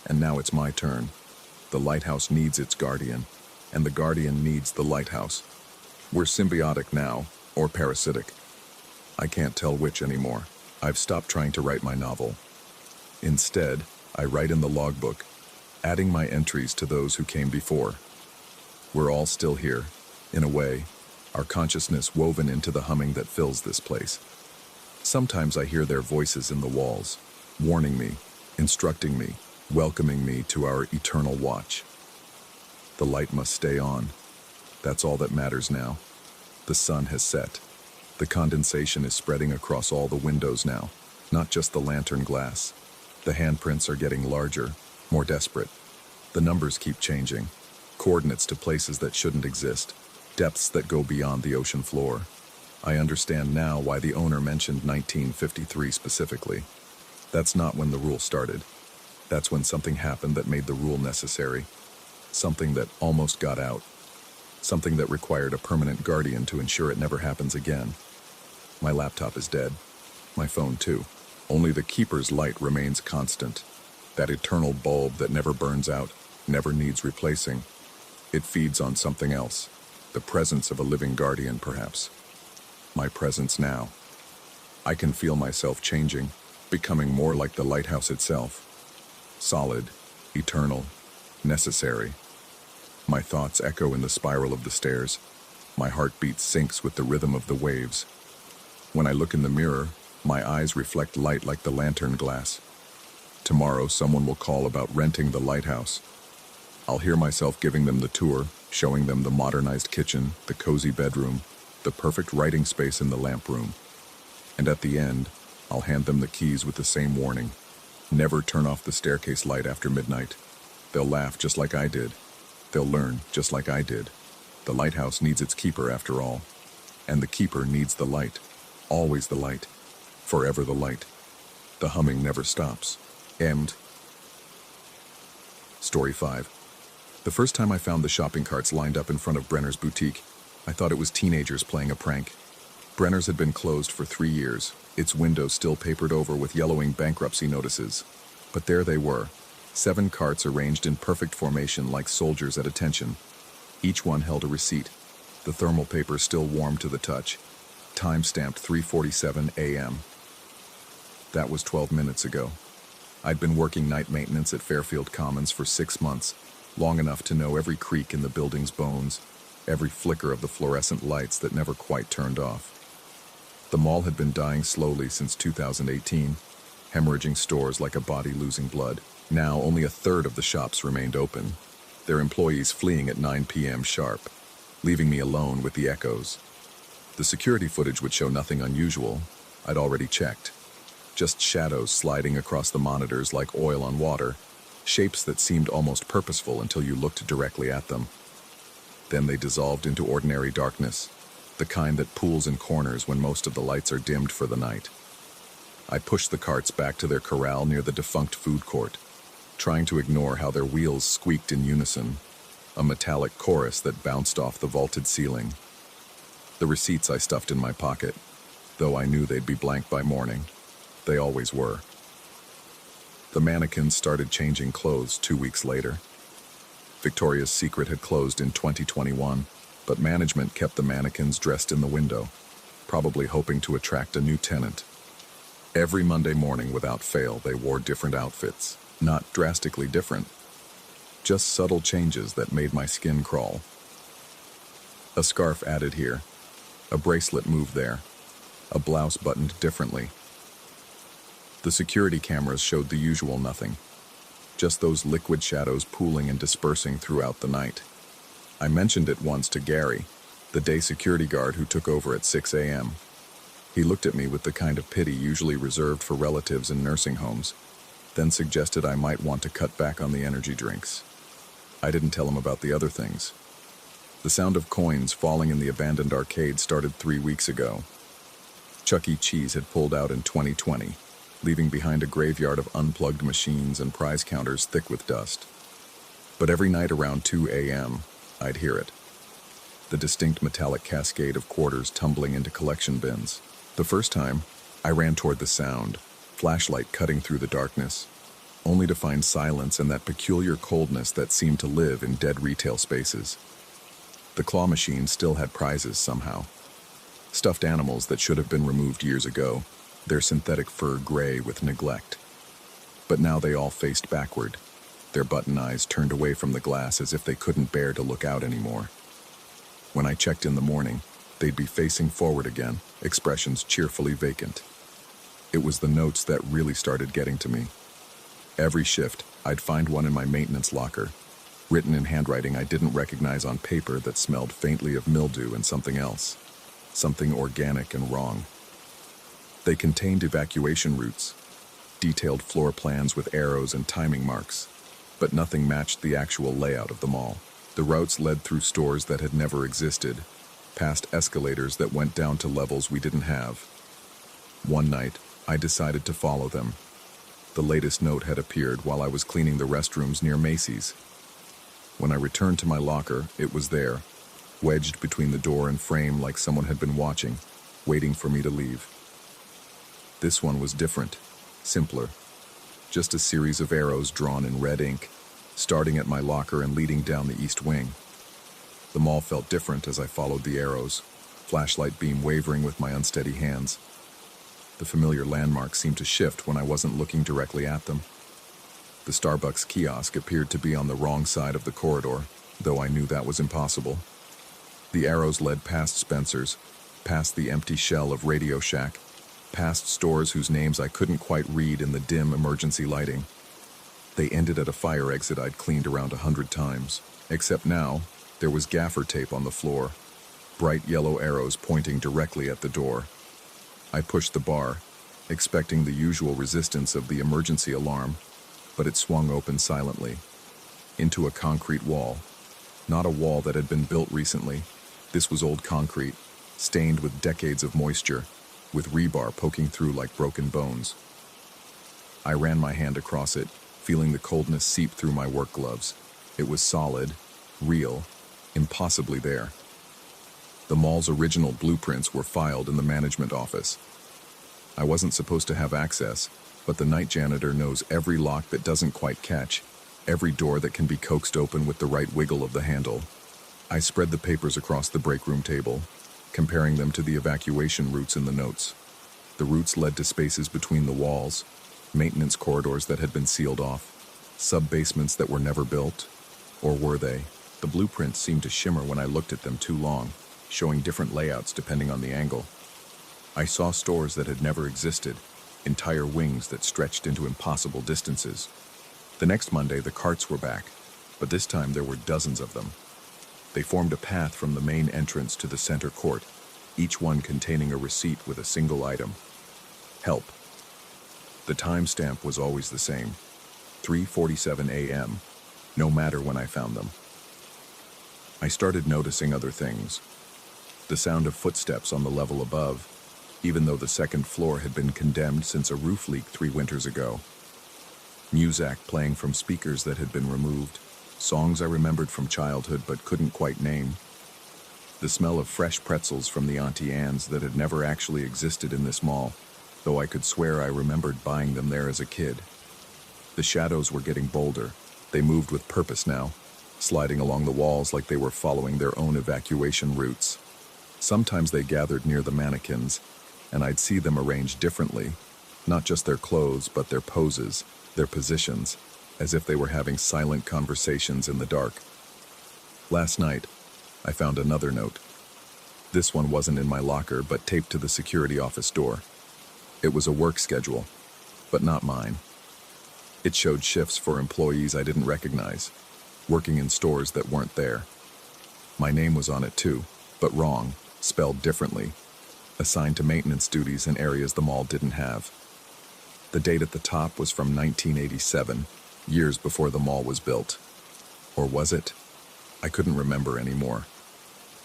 and now it's my turn. The lighthouse needs its guardian, and the guardian needs the lighthouse. We're symbiotic now, or parasitic. I can't tell which anymore. I've stopped trying to write my novel. Instead, I write in the logbook, adding my entries to those who came before. We're all still here, in a way, our consciousness woven into the humming that fills this place. Sometimes I hear their voices in the walls, warning me, instructing me, welcoming me to our eternal watch. The light must stay on. That's all that matters now. The sun has set. The condensation is spreading across all the windows now, not just the lantern glass. The handprints are getting larger, more desperate. The numbers keep changing. Coordinates to places that shouldn't exist. Depths that go beyond the ocean floor. I understand now why the owner mentioned 1953 specifically. That's not when the rule started. That's when something happened that made the rule necessary. Something that almost got out. Something that required a permanent guardian to ensure it never happens again. My laptop is dead. My phone too. Only the keeper's light remains constant. That eternal bulb that never burns out, never needs replacing. It feeds on something else. The presence of a living guardian, perhaps. My presence now. I can feel myself changing, becoming more like the lighthouse itself. Solid, eternal, necessary. My thoughts echo in the spiral of the stairs. My heartbeat syncs with the rhythm of the waves. When I look in the mirror, my eyes reflect light like the lantern glass. Tomorrow, someone will call about renting the lighthouse. I'll hear myself giving them the tour, showing them the modernized kitchen, the cozy bedroom, the perfect writing space in the lamp room. And at the end, I'll hand them the keys with the same warning. Never turn off the staircase light after midnight. They'll laugh just like I did. They'll learn just like I did. The lighthouse needs its keeper after all. And the keeper needs the light. Always the light. Forever the light. The humming never stops. End. Story 5. The first time I found the shopping carts lined up in front of Brenner's boutique, I thought it was teenagers playing a prank. Brenner's had been closed for 3 years, its windows still papered over with yellowing bankruptcy notices. But there they were, 7 carts arranged in perfect formation like soldiers at attention. Each one held a receipt, the thermal paper still warm to the touch, time-stamped 3:47 a.m. That was 12 minutes ago. I'd been working night maintenance at Fairfield Commons for 6 months, long enough to know every creak in the building's bones, every flicker of the fluorescent lights that never quite turned off. The mall had been dying slowly since 2018, hemorrhaging stores like a body losing blood. Now only a third of the shops remained open, their employees fleeing at 9 p.m. sharp, leaving me alone with the echoes. The security footage would show nothing unusual. I'd already checked. Just shadows sliding across the monitors like oil on water, shapes that seemed almost purposeful until you looked directly at them. Then they dissolved into ordinary darkness, the kind that pools in corners when most of the lights are dimmed for the night. I pushed the carts back to their corral near the defunct food court, trying to ignore how their wheels squeaked in unison, a metallic chorus that bounced off the vaulted ceiling. The receipts I stuffed in my pocket, though I knew they'd be blank by morning. They always were. The mannequins started changing clothes 2 weeks later. Victoria's Secret had closed in 2021, but management kept the mannequins dressed in the window, probably hoping to attract a new tenant. Every Monday morning without fail, they wore different outfits. Not drastically different, just subtle changes that made my skin crawl. A scarf added here, a bracelet moved there, a blouse buttoned differently. The security cameras showed the usual nothing, just those liquid shadows pooling and dispersing throughout the night. I mentioned it once to Gary, the day security guard who took over at 6 a.m. He looked at me with the kind of pity usually reserved for relatives in nursing homes, then suggested I might want to cut back on the energy drinks. I didn't tell him about the other things. The sound of coins falling in the abandoned arcade started 3 weeks ago. Chuck E. Cheese had pulled out in 2020, leaving behind a graveyard of unplugged machines and prize counters thick with dust. But every night around 2 a.m., I'd hear it. The distinct metallic cascade of quarters tumbling into collection bins. The first time, I ran toward the sound, flashlight cutting through the darkness, only to find silence and that peculiar coldness that seemed to live in dead retail spaces. The claw machine still had prizes somehow. Stuffed animals that should have been removed years ago, their synthetic fur gray with neglect. But now they all faced backward, their button eyes turned away from the glass as if they couldn't bear to look out anymore. When I checked in the morning, they'd be facing forward again, expressions cheerfully vacant. It was the notes that really started getting to me. Every shift, I'd find one in my maintenance locker, written in handwriting I didn't recognize on paper that smelled faintly of mildew and something else, something organic and wrong. They contained evacuation routes, detailed floor plans with arrows and timing marks, but nothing matched the actual layout of the mall. The routes led through stores that had never existed, past escalators that went down to levels we didn't have. One night, I decided to follow them. The latest note had appeared while I was cleaning the restrooms near Macy's. When I returned to my locker, it was there, wedged between the door and frame like someone had been watching, waiting for me to leave. This one was different, simpler. Just a series of arrows drawn in red ink, starting at my locker and leading down the east wing. The mall felt different as I followed the arrows, flashlight beam wavering with my unsteady hands. The familiar landmarks seemed to shift when I wasn't looking directly at them. The Starbucks kiosk appeared to be on the wrong side of the corridor, though I knew that was impossible. The arrows led past Spencer's, past the empty shell of Radio Shack, past stores whose names I couldn't quite read in the dim emergency lighting. They ended at a fire exit I'd cleaned around 100 times, except now there was gaffer tape on the floor, bright yellow arrows pointing directly at the door. I pushed the bar, expecting the usual resistance of the emergency alarm, but it swung open silently, into a concrete wall. Not a wall that had been built recently. This was old concrete, stained with decades of moisture, with rebar poking through like broken bones. I ran my hand across it, feeling the coldness seep through my work gloves. It was solid, real, impossibly there. The mall's original blueprints were filed in the management office. I wasn't supposed to have access, but the night janitor knows every lock that doesn't quite catch, every door that can be coaxed open with the right wiggle of the handle. I spread the papers across the break room table, comparing them to the evacuation routes in the notes. The routes led to spaces between the walls, maintenance corridors that had been sealed off, sub-basements that were never built. Or were they? The blueprints seemed to shimmer when I looked at them too long, showing different layouts depending on the angle. I saw stores that had never existed, entire wings that stretched into impossible distances. The next Monday, the carts were back, but this time there were dozens of them. They formed a path from the main entrance to the center court, each one containing a receipt with a single item. Help. The timestamp was always the same, 3:47 a.m., no matter when I found them. I started noticing other things. The sound of footsteps on the level above, even though the second floor had been condemned since a roof leak 3 winters ago. Muzak playing from speakers that had been removed, songs I remembered from childhood but couldn't quite name. The smell of fresh pretzels from the Auntie Anne's that had never actually existed in this mall, though I could swear I remembered buying them there as a kid. The shadows were getting bolder. They moved with purpose now, sliding along the walls like they were following their own evacuation routes. Sometimes they gathered near the mannequins, and I'd see them arranged differently, not just their clothes, but their poses, their positions, as if they were having silent conversations in the dark. Last night, I found another note. This one wasn't in my locker, but taped to the security office door. It was a work schedule, but not mine. It showed shifts for employees I didn't recognize, working in stores that weren't there. My name was on it too, but wrong, spelled differently, assigned to maintenance duties in areas the mall didn't have. The date at the top was from 1987, years before the mall was built. Or was it? I couldn't remember anymore.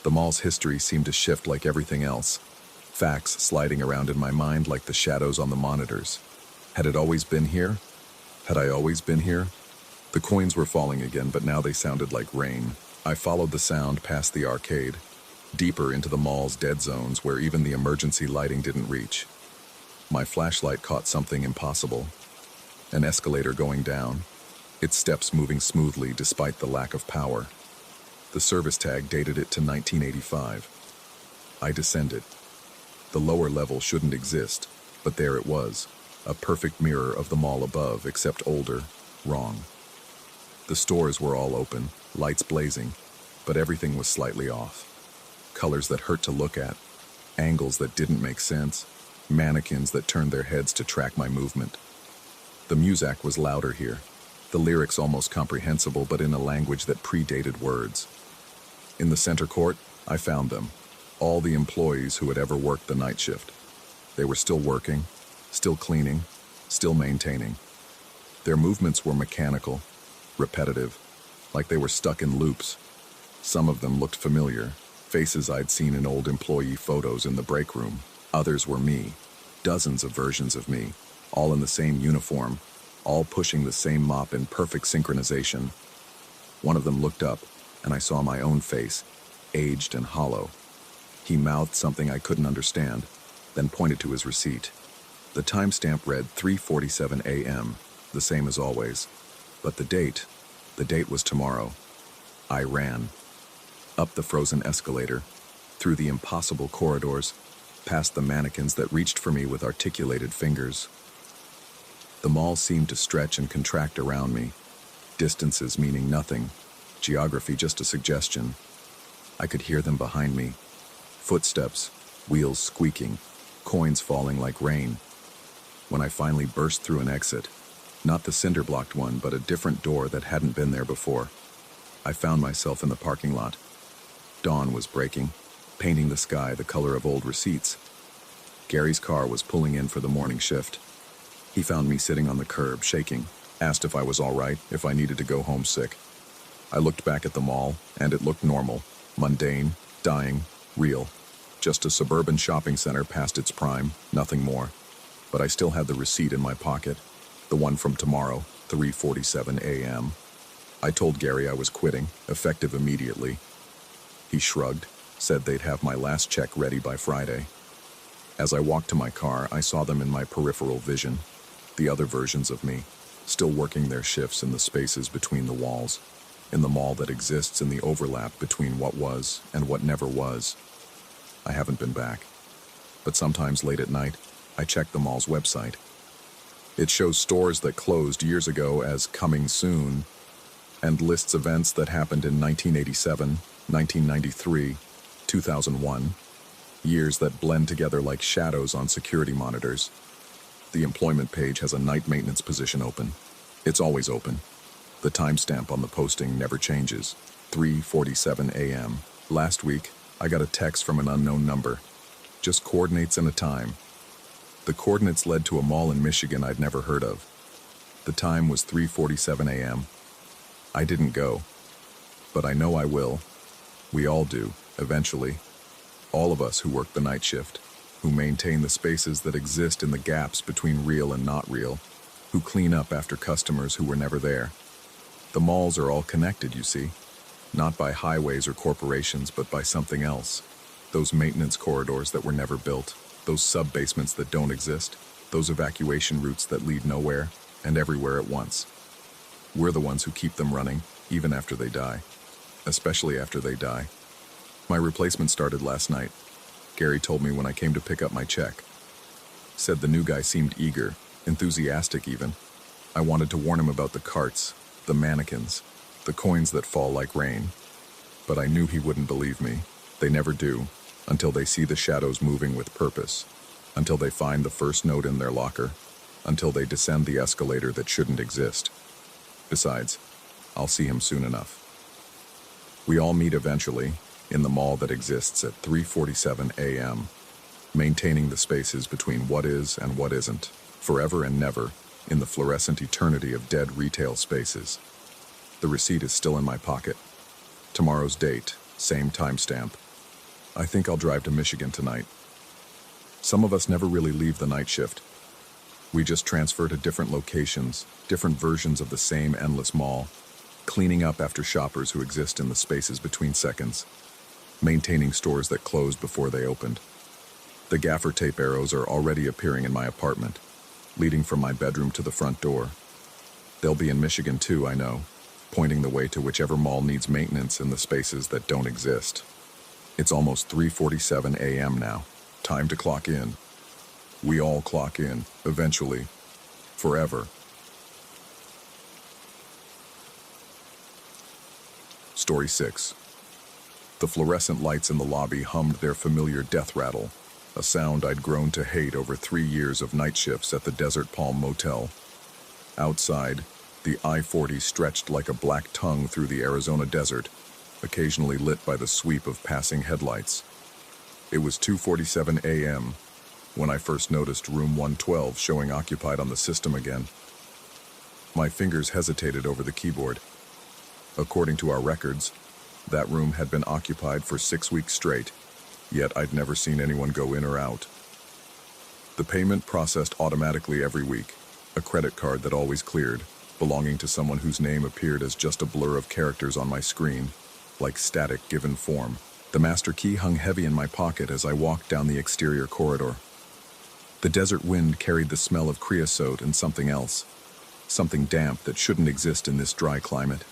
The mall's history seemed to shift like everything else, facts sliding around in my mind like the shadows on the monitors. Had it always been here? Had I always been here? The coins were falling again, but now they sounded like rain. I followed the sound past the arcade, deeper into the mall's dead zones where even the emergency lighting didn't reach. My flashlight caught something impossible. An escalator going down, its steps moving smoothly despite the lack of power. The service tag dated it to 1985. I descended. The lower level shouldn't exist, but there it was, a perfect mirror of the mall above, except older, wrong. The stores were all open, lights blazing, but everything was slightly off. Colors that hurt to look at, angles that didn't make sense. mannequins that turned their heads to track my movement. The music was louder here, the lyrics almost comprehensible but in a language that predated words. In the center court, I found them, all the employees who had ever worked the night shift. They were still working, still cleaning, still maintaining. Their movements were mechanical, repetitive, like they were stuck in loops. Some of them looked familiar, faces I'd seen in old employee photos in the break room. Others were me, dozens of versions of me, all in the same uniform, all pushing the same mop in perfect synchronization. One of them looked up, and I saw my own face, aged and hollow. He mouthed something I couldn't understand, then pointed to his receipt. The timestamp read 3:47 a.m., the same as always. But the date was tomorrow. I ran. Up the frozen escalator, through the impossible corridors, past the mannequins that reached for me with articulated fingers. The mall seemed to stretch and contract around me, distances meaning nothing, geography just a suggestion. I could hear them behind me. Footsteps, wheels squeaking, coins falling like rain. When I finally burst through an exit, not the cinder-blocked one, but a different door that hadn't been there before, I found myself in the parking lot. Dawn was breaking, painting the sky the color of old receipts. Gary's car was pulling in for the morning shift. He found me sitting on the curb, shaking, asked if I was all right, if I needed to go home sick. I looked back at the mall, and it looked normal, mundane, dying, real. Just a suburban shopping center past its prime, nothing more. But I still had the receipt in my pocket, the one from tomorrow, 3:47 a.m. I told Gary I was quitting, effective immediately. He shrugged, said they'd have my last check ready by Friday. As I walked to my car, I saw them in my peripheral vision, the other versions of me, still working their shifts in the spaces between the walls, in the mall that exists in the overlap between what was and what never was. I haven't been back, but sometimes late at night, I check the mall's website. It shows stores that closed years ago as coming soon, and lists events that happened in 1987, 1993, 2001, years that blend together like shadows on security monitors. The employment page has a night maintenance position open. It's always open. The timestamp on the posting never changes, 3:47 a.m. Last week, I got a text from an unknown number. Just coordinates and a time. The coordinates led to a mall in Michigan I'd never heard of. The time was 3:47 a.m. I didn't go, but I know I will. We all do, eventually. All of us who work the night shift, who maintain the spaces that exist in the gaps between real and not real, who clean up after customers who were never there. The malls are all connected, you see, not by highways or corporations, but by something else. Those maintenance corridors that were never built, those sub-basements that don't exist, those evacuation routes that lead nowhere and everywhere at once. We're the ones who keep them running, even after they die. Especially after they die. My replacement started last night. Gary told me when I came to pick up my check. Said the new guy seemed eager, enthusiastic even. I wanted to warn him about the carts, the mannequins, the coins that fall like rain. But I knew he wouldn't believe me. They never do, until they see the shadows moving with purpose, until they find the first note in their locker, until they descend the escalator that shouldn't exist. Besides, I'll see him soon enough. We all meet eventually, in the mall that exists at 3:47 a.m., maintaining the spaces between what is and what isn't, forever and never, in the fluorescent eternity of dead retail spaces. The receipt is still in my pocket. Tomorrow's date, same timestamp. I think I'll drive to Michigan tonight. Some of us never really leave the night shift. We just transfer to different locations, different versions of the same endless mall, cleaning up after shoppers who exist in the spaces between seconds, maintaining stores that closed before they opened. The gaffer tape arrows are already appearing in my apartment, leading from my bedroom to the front door. They'll be in Michigan too, I know, pointing the way to whichever mall needs maintenance in the spaces that don't exist. It's almost 3:47 a.m. now. Time to clock in. We all clock in, eventually, forever. Story 6. The fluorescent lights in the lobby hummed their familiar death rattle, a sound I'd grown to hate over 3 years of night shifts at the Desert Palm Motel. Outside, the I-40 stretched like a black tongue through the Arizona desert, occasionally lit by the sweep of passing headlights. It was 2:47 a.m. when I first noticed room 112 showing occupied on the system again. My fingers hesitated over the keyboard. According to our records, that room had been occupied for 6 weeks straight, yet I'd never seen anyone go in or out. The payment processed automatically every week, a credit card that always cleared, belonging to someone whose name appeared as just a blur of characters on my screen, like static given form. The master key hung heavy in my pocket as I walked down the exterior corridor. The desert wind carried the smell of creosote and something else, something damp that shouldn't exist in this dry climate.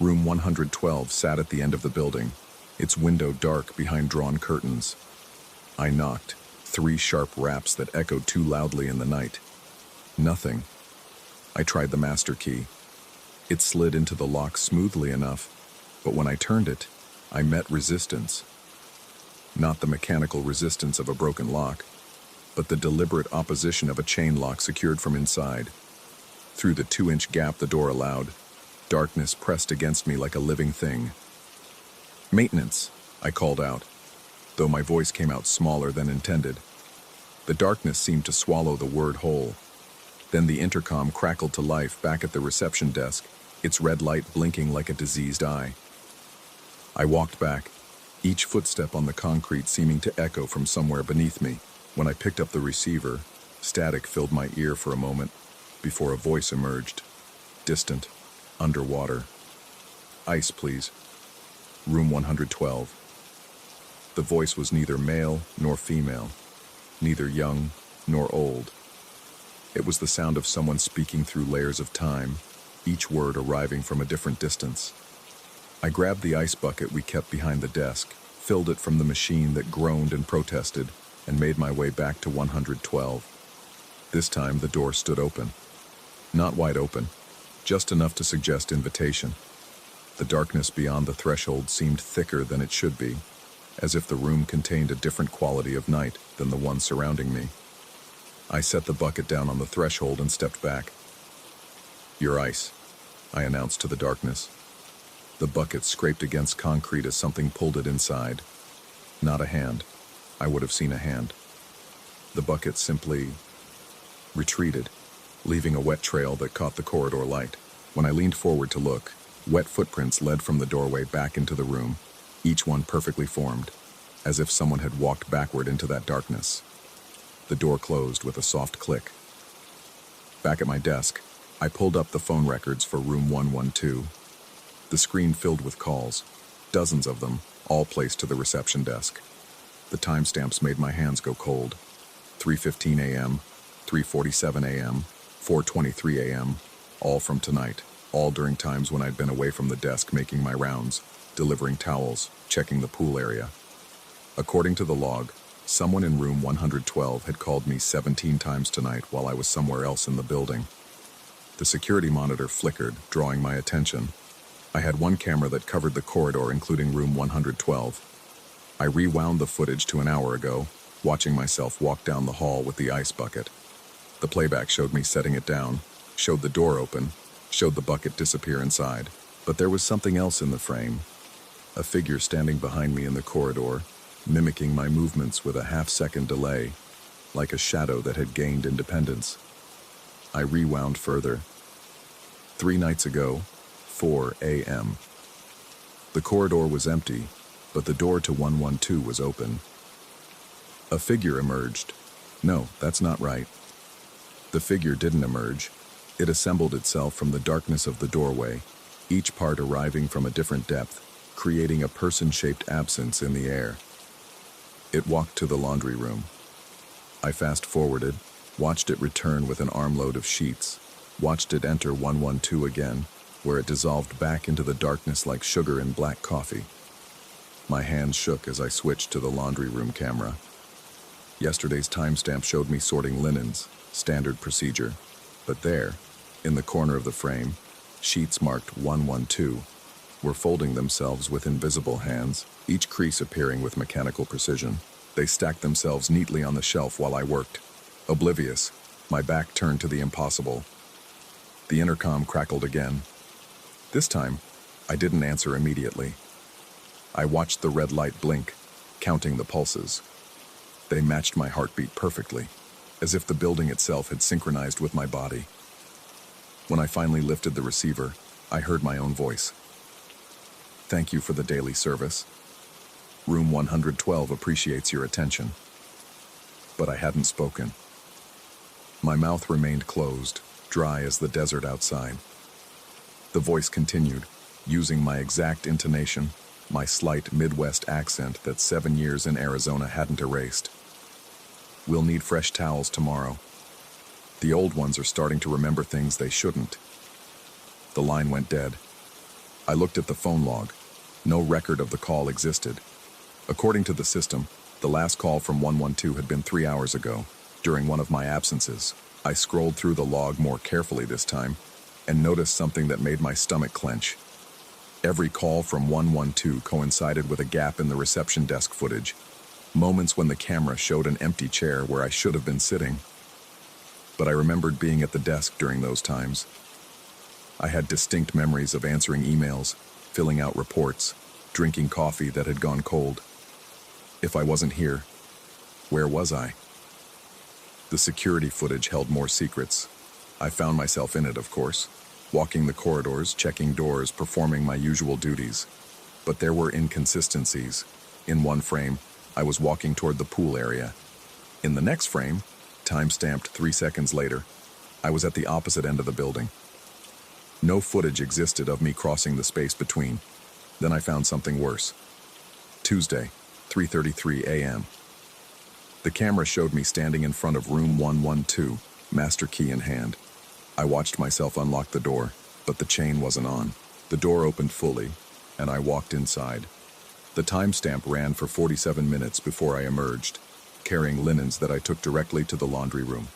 Room 112 sat at the end of the building, its window dark behind drawn curtains. I knocked, 3 sharp raps that echoed too loudly in the night. Nothing. I tried the master key. It slid into the lock smoothly enough, but when I turned it, I met resistance. Not the mechanical resistance of a broken lock, but the deliberate opposition of a chain lock secured from inside. Through the 2-inch gap the door allowed, darkness pressed against me like a living thing. "Maintenance," I called out, though my voice came out smaller than intended. The darkness seemed to swallow the word whole. Then the intercom crackled to life back at the reception desk, its red light blinking like a diseased eye. I walked back, each footstep on the concrete seeming to echo from somewhere beneath me. When I picked up the receiver, static filled my ear for a moment, before a voice emerged, distant, underwater. "Ice, please. Room 112. The voice was neither male nor female, neither young nor old. It was the sound of someone speaking through layers of time, each word arriving from a different distance. I grabbed the ice bucket we kept behind the desk, filled it from the machine that groaned and protested, and made my way back to 112. This time the door stood open. Not wide open, just enough to suggest invitation. The darkness beyond the threshold seemed thicker than it should be, as if the room contained a different quality of night than the one surrounding me. I set the bucket down on the threshold and stepped back. "Your ice," I announced to the darkness. The bucket scraped against concrete as something pulled it inside. Not a hand. I would have seen a hand. The bucket simply retreated, leaving a wet trail that caught the corridor light. When I leaned forward to look, wet footprints led from the doorway back into the room, each one perfectly formed, as if someone had walked backward into that darkness. The door closed with a soft click. Back at my desk, I pulled up the phone records for room 112. The screen filled with calls, dozens of them, all placed to the reception desk. The timestamps made my hands go cold. 3:15 a.m., 3:47 a.m., 4:23 a.m., all from tonight, all during times when I'd been away from the desk making my rounds, delivering towels, checking the pool area. According to the log, someone in room 112 had called me 17 times tonight while I was somewhere else in the building. The security monitor flickered, drawing my attention. I had one camera that covered the corridor, including room 112. I rewound the footage to an hour ago, watching myself walk down the hall with the ice bucket. The playback showed me setting it down, showed the door open, showed the bucket disappear inside. But there was something else in the frame. A figure standing behind me in the corridor, mimicking my movements with a half-second delay, like a shadow that had gained independence. I rewound further. 3 nights ago, 4 a.m. The corridor was empty, but the door to 112 was open. A figure emerged. No, that's not right. The figure didn't emerge. It assembled itself from the darkness of the doorway, each part arriving from a different depth, creating a person-shaped absence in the air. It walked to the laundry room. I fast-forwarded, watched it return with an armload of sheets, watched it enter 112 again, where it dissolved back into the darkness like sugar in black coffee. My hands shook as I switched to the laundry room camera. Yesterday's timestamp showed me sorting linens, standard procedure. But there, in the corner of the frame, sheets marked 112 were folding themselves with invisible hands, each crease appearing with mechanical precision. They stacked themselves neatly on the shelf while I worked. Oblivious, my back turned to the impossible. The intercom crackled again. This time, I didn't answer immediately. I watched the red light blink, counting the pulses. They matched my heartbeat perfectly, as if the building itself had synchronized with my body. When I finally lifted the receiver, I heard my own voice. "Thank you for the daily service. Room 112 appreciates your attention." But I hadn't spoken. My mouth remained closed, dry as the desert outside. The voice continued, using my exact intonation, my slight Midwest accent that 7 years in Arizona hadn't erased. "We'll need fresh towels tomorrow. The old ones are starting to remember things they shouldn't." The line went dead. I looked at the phone log. No record of the call existed. According to the system, the last call from 112 had been 3 hours ago, during one of my absences. I scrolled through the log more carefully this time and noticed something that made my stomach clench. Every call from 112 coincided with a gap in the reception desk footage, moments when the camera showed an empty chair where I should have been sitting. But I remembered being at the desk during those times. I had distinct memories of answering emails, filling out reports, drinking coffee that had gone cold. If I wasn't here, where was I? The security footage held more secrets. I found myself in it, of course, walking the corridors, checking doors, performing my usual duties. But there were inconsistencies. In one frame, I was walking toward the pool area. In the next frame, time-stamped 3 seconds later, I was at the opposite end of the building. No footage existed of me crossing the space between. Then I found something worse. Tuesday, 3:33 a.m. The camera showed me standing in front of room 112, master key in hand. I watched myself unlock the door, but the chain wasn't on. The door opened fully, and I walked inside. The timestamp ran for 47 minutes before I emerged, carrying linens that I took directly to the laundry room.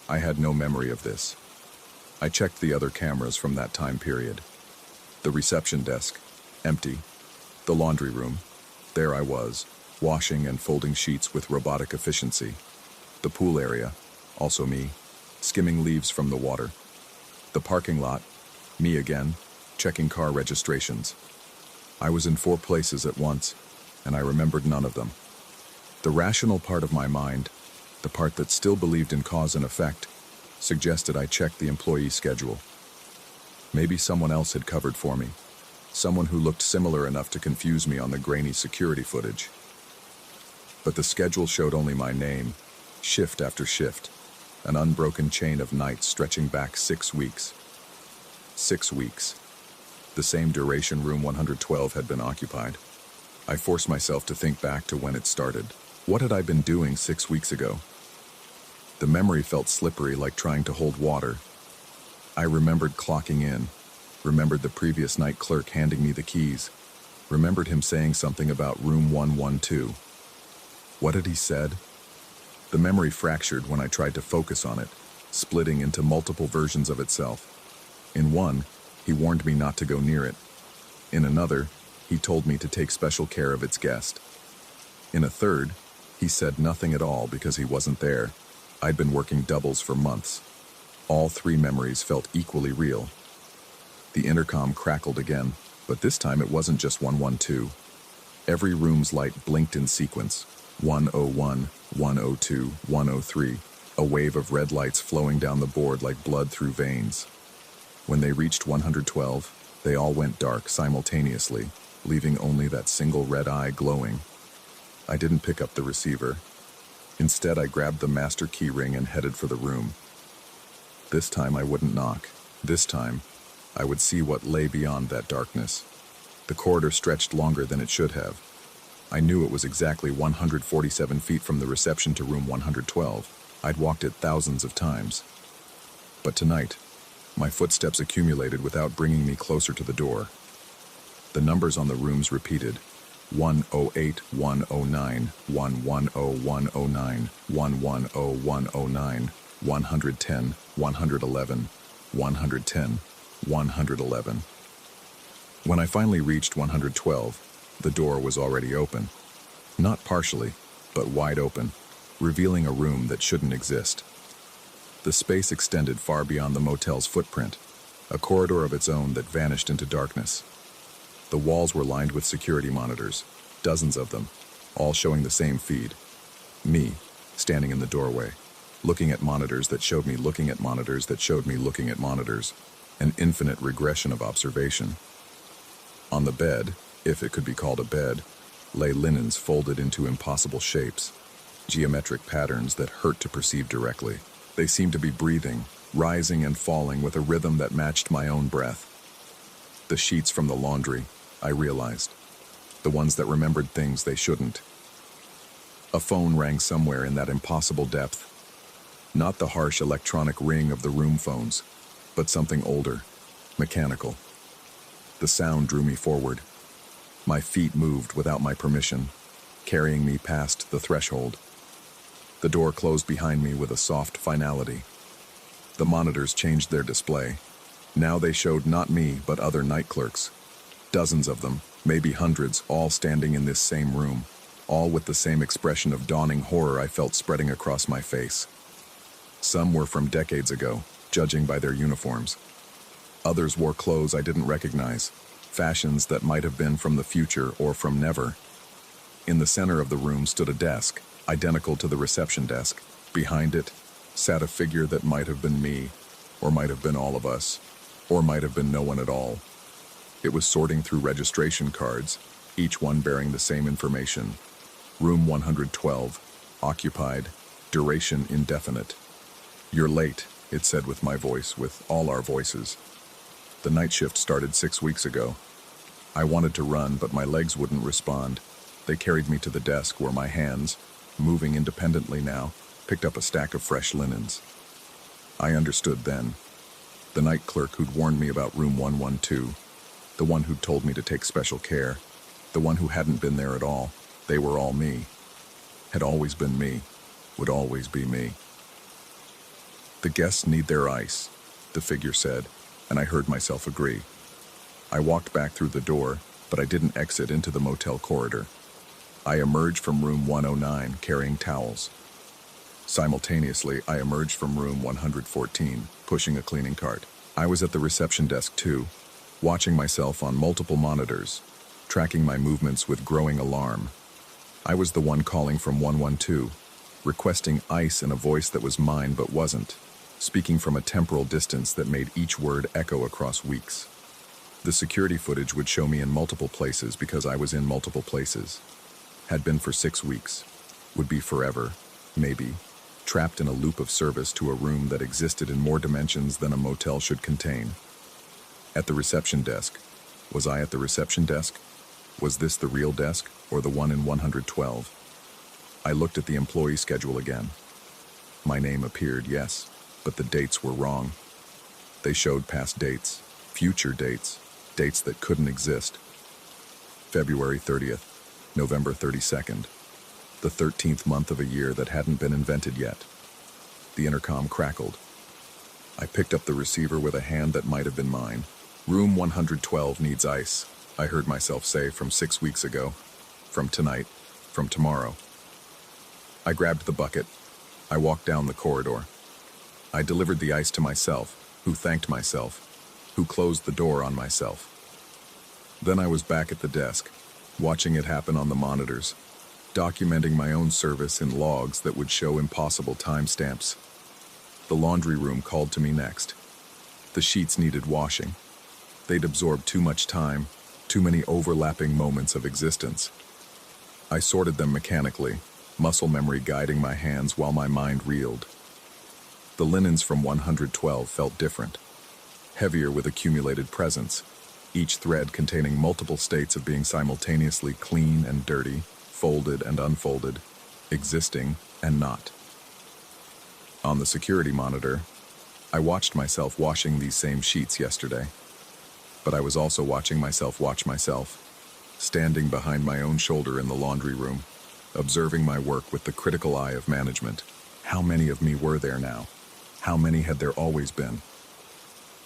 I had no memory of this. I checked the other cameras from that time period. The reception desk, empty. The laundry room, there I was, washing and folding sheets with robotic efficiency. The pool area, also me, skimming leaves from the water. The parking lot, me again, checking car registrations. I was in 4 places at once, and I remembered none of them. The rational part of my mind, the part that still believed in cause and effect, suggested I check the employee schedule. Maybe someone else had covered for me, someone who looked similar enough to confuse me on the grainy security footage. But the schedule showed only my name, shift after shift, an unbroken chain of nights stretching back 6 weeks. 6 weeks. The same duration room 112 had been occupied. I forced myself to think back to when it started. What had I been doing 6 weeks ago? The memory felt slippery, like trying to hold water. I remembered clocking in, remembered the previous night clerk handing me the keys, remembered him saying something about room 112. What had he said? The memory fractured when I tried to focus on it, splitting into multiple versions of itself. In one, he warned me not to go near it. In another, he told me to take special care of its guest. In a third, he said nothing at all because he wasn't there. I'd been working doubles for months. All 3 memories felt equally real. The intercom crackled again, but this time it wasn't just 112. Every room's light blinked in sequence. 101, 102, 103, a wave of red lights flowing down the board like blood through veins. When they reached 112, they all went dark simultaneously, leaving only that single red eye glowing. I didn't pick up the receiver. Instead, I grabbed the master key ring and headed for the room. This time I wouldn't knock. This time, I would see what lay beyond that darkness. The corridor stretched longer than it should have. I knew it was exactly 147 feet from the reception to room 112. I'd walked it thousands of times. But tonight, my footsteps accumulated without bringing me closer to the door. The numbers on the rooms repeated. 108, 109, 110, 109, 110, 109, 110, 111, 110, 111. When I finally reached 112, the door was already open. Not partially, but wide open, revealing a room that shouldn't exist. The space extended far beyond the motel's footprint, a corridor of its own that vanished into darkness. The walls were lined with security monitors, dozens of them, all showing the same feed. Me, standing in the doorway, looking at monitors that showed me looking at monitors that showed me looking at monitors, an infinite regression of observation. On the bed, if it could be called a bed, lay linens folded into impossible shapes, geometric patterns that hurt to perceive directly. They seemed to be breathing, rising and falling with a rhythm that matched my own breath. The sheets from the laundry, I realized. The ones that remembered things they shouldn't. A phone rang somewhere in that impossible depth. Not the harsh electronic ring of the room phones, but something older, mechanical. The sound drew me forward. My feet moved without my permission, carrying me past the threshold. The door closed behind me with a soft finality. The monitors changed their display. Now they showed not me, but other night clerks. Dozens of them, maybe hundreds, all standing in this same room, all with the same expression of dawning horror I felt spreading across my face. Some were from decades ago, judging by their uniforms. Others wore clothes I didn't recognize, fashions that might have been from the future or from never. In the center of the room stood a desk, identical to the reception desk. Behind it sat a figure that might have been me, or might have been all of us, or might have been no one at all. It was sorting through registration cards, each one bearing the same information. Room 112, occupied, duration indefinite. "You're late," it said with my voice, with all our voices. The night shift started 6 weeks ago. I wanted to run, but my legs wouldn't respond. They carried me to the desk where my hands, moving independently now, picked up a stack of fresh linens. I understood then. The night clerk who'd warned me about room 112, the one who'd told me to take special care, the one who hadn't been there at all, they were all me. Had always been me, would always be me. "The guests need their ice," the figure said, and I heard myself agree. I walked back through the door, but I didn't exit into the motel corridor. I emerged from room 109 carrying towels. Simultaneously, I emerged from room 114, pushing a cleaning cart. I was at the reception desk too, watching myself on multiple monitors, tracking my movements with growing alarm. I was the one calling from 112, requesting ice in a voice that was mine but wasn't, speaking from a temporal distance that made each word echo across weeks. The security footage would show me in multiple places because I was in multiple places. Had been for 6 weeks. Would be forever, maybe, trapped in a loop of service to a room that existed in more dimensions than a motel should contain. At the reception desk. Was I at the reception desk? Was this the real desk, or the one in 112? I looked at the employee schedule again. My name appeared, yes, but the dates were wrong. They showed past dates, future dates, dates that couldn't exist. February 30th, November 32nd, the 13th month of a year that hadn't been invented yet. The intercom crackled. I picked up the receiver with a hand that might have been mine. "Room 112 needs ice," I heard myself say from 6 weeks ago. From tonight, from tomorrow. I grabbed the bucket. I walked down the corridor. I delivered the ice to myself, who thanked myself, who closed the door on myself. Then I was back at the desk, watching it happen on the monitors, documenting my own service in logs that would show impossible timestamps. The laundry room called to me next. The sheets needed washing. They'd absorbed too much time, too many overlapping moments of existence. I sorted them mechanically, muscle memory guiding my hands while my mind reeled. The linens from 112 felt different, heavier with accumulated presence, each thread containing multiple states of being simultaneously clean and dirty, folded and unfolded, existing and not. On the security monitor, I watched myself washing these same sheets yesterday. But I was also watching myself watch myself, standing behind my own shoulder in the laundry room, observing my work with the critical eye of management. How many of me were there now? How many had there always been?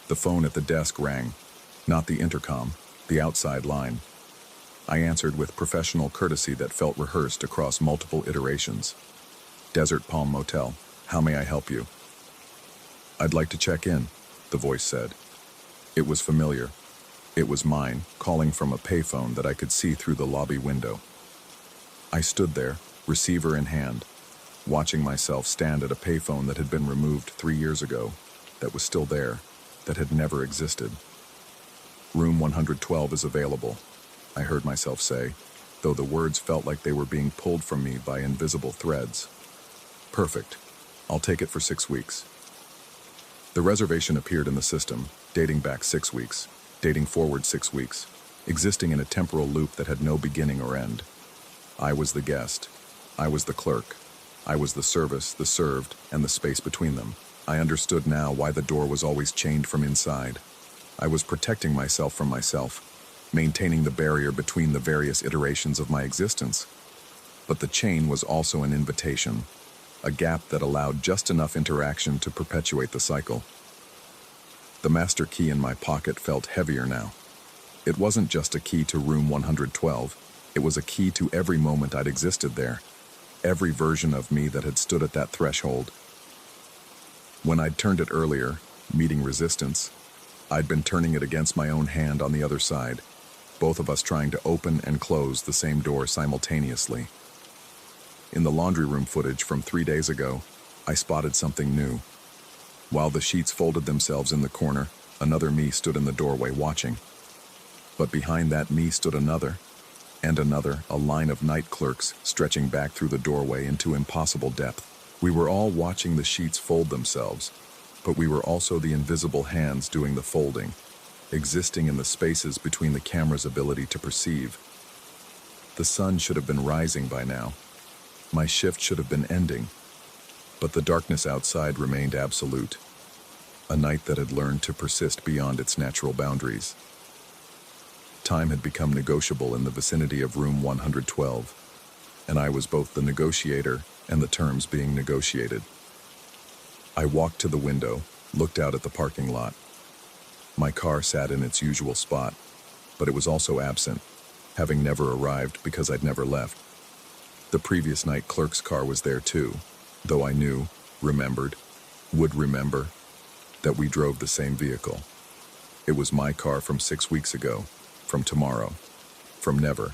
The phone at the desk rang, not the intercom, the outside line. I answered with professional courtesy that felt rehearsed across multiple iterations. Desert Palm Motel, how may I help you? I'd like to check in, the voice said. It was familiar. It was mine, calling from a payphone that I could see through the lobby window. I stood there, receiver in hand, watching myself stand at a payphone that had been removed 3 years ago, that was still there, that had never existed. Room 112 is available, I heard myself say, though the words felt like they were being pulled from me by invisible threads. Perfect. I'll take it for 6 weeks. The reservation appeared in the system, dating back 6 weeks, dating forward 6 weeks, existing in a temporal loop that had no beginning or end. I was the guest. I was the clerk. I was the service, the served, and the space between them. I understood now why the door was always chained from inside. I was protecting myself from myself, maintaining the barrier between the various iterations of my existence. But the chain was also an invitation, a gap that allowed just enough interaction to perpetuate the cycle. The master key in my pocket felt heavier now. It wasn't just a key to room 112, it was a key to every moment I'd existed there, every version of me that had stood at that threshold. When I'd turned it earlier, meeting resistance, I'd been turning it against my own hand on the other side, both of us trying to open and close the same door simultaneously. In the laundry room footage from 3 days ago, I spotted something new. While the sheets folded themselves in the corner, another me stood in the doorway watching. But behind that me stood another, and another, a line of night clerks stretching back through the doorway into impossible depth. We were all watching the sheets fold themselves, but we were also the invisible hands doing the folding, existing in the spaces between the camera's ability to perceive. The sun should have been rising by now. My shift should have been ending, but the darkness outside remained absolute, a night that had learned to persist beyond its natural boundaries. Time had become negotiable in the vicinity of room 112, and I was both the negotiator and the terms being negotiated. I walked to the window, looked out at the parking lot. My car sat in its usual spot, but it was also absent, having never arrived because I'd never left. The previous night clerk's car was there too, though I knew, remembered, would remember, that we drove the same vehicle. It was my car from 6 weeks ago, from tomorrow, from never.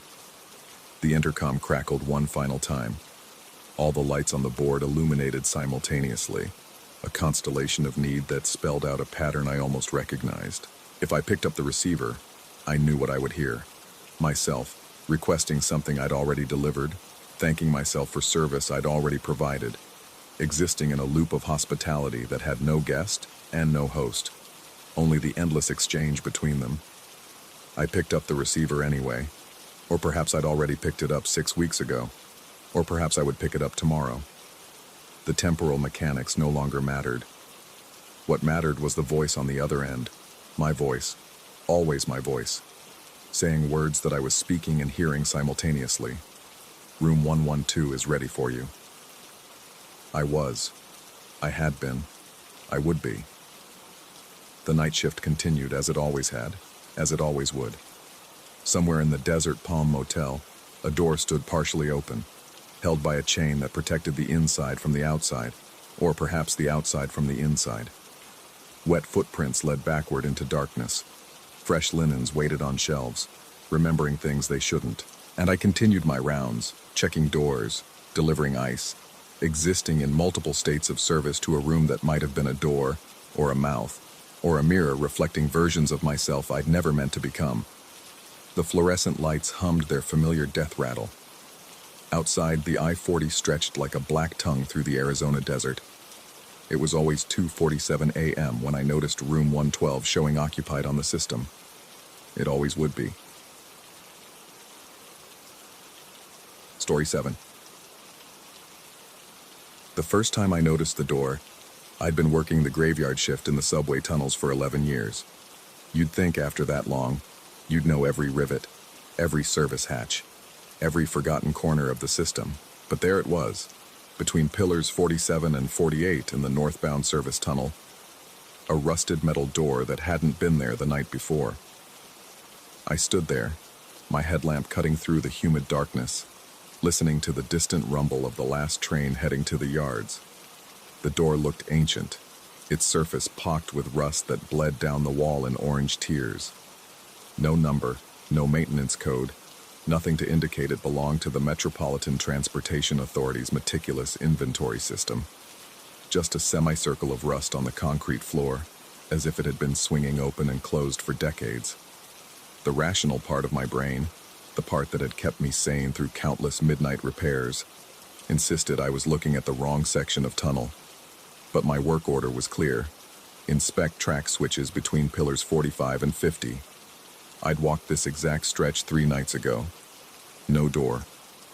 The intercom crackled one final time. All the lights on the board illuminated simultaneously, a constellation of need that spelled out a pattern I almost recognized. If I picked up the receiver, I knew what I would hear. Myself, requesting something I'd already delivered, thanking myself for service I'd already provided, existing in a loop of hospitality that had no guest and no host, only the endless exchange between them. I picked up the receiver anyway, or perhaps I'd already picked it up 6 weeks ago, or perhaps I would pick it up tomorrow. The temporal mechanics no longer mattered. What mattered was the voice on the other end, my voice, always my voice, saying words that I was speaking and hearing simultaneously. Room 112 is ready for you. I was. I had been. I would be. The night shift continued as it always had, as it always would. Somewhere in the Desert Palm Motel, a door stood partially open, held by a chain that protected the inside from the outside, or perhaps the outside from the inside. Wet footprints led backward into darkness. Fresh linens waited on shelves, remembering things they shouldn't. And I continued my rounds, checking doors, delivering ice, existing in multiple states of service to a room that might have been a door, or a mouth, or a mirror reflecting versions of myself I'd never meant to become. The fluorescent lights hummed their familiar death rattle. Outside, the I-40 stretched like a black tongue through the Arizona desert. It was always 2:47 a.m. when I noticed room 112 showing occupied on the system. It always would be. Story 7. The first time I noticed the door, I'd been working the graveyard shift in the subway tunnels for 11 years. You'd think after that long, you'd know every rivet, every service hatch, every forgotten corner of the system. But there it was, between pillars 47 and 48 in the northbound service tunnel, a rusted metal door that hadn't been there the night before. I stood there, my headlamp cutting through the humid darkness, listening to the distant rumble of the last train heading to the yards. The door looked ancient, its surface pocked with rust that bled down the wall in orange tears. No number, no maintenance code, nothing to indicate it belonged to the Metropolitan Transportation Authority's meticulous inventory system. Just a semicircle of rust on the concrete floor, as if it had been swinging open and closed for decades. The rational part of my brain, the part that had kept me sane through countless midnight repairs, insisted I was looking at the wrong section of tunnel. But my work order was clear. Inspect track switches between pillars 45 and 50. I'd walked this exact stretch 3 nights ago. No door.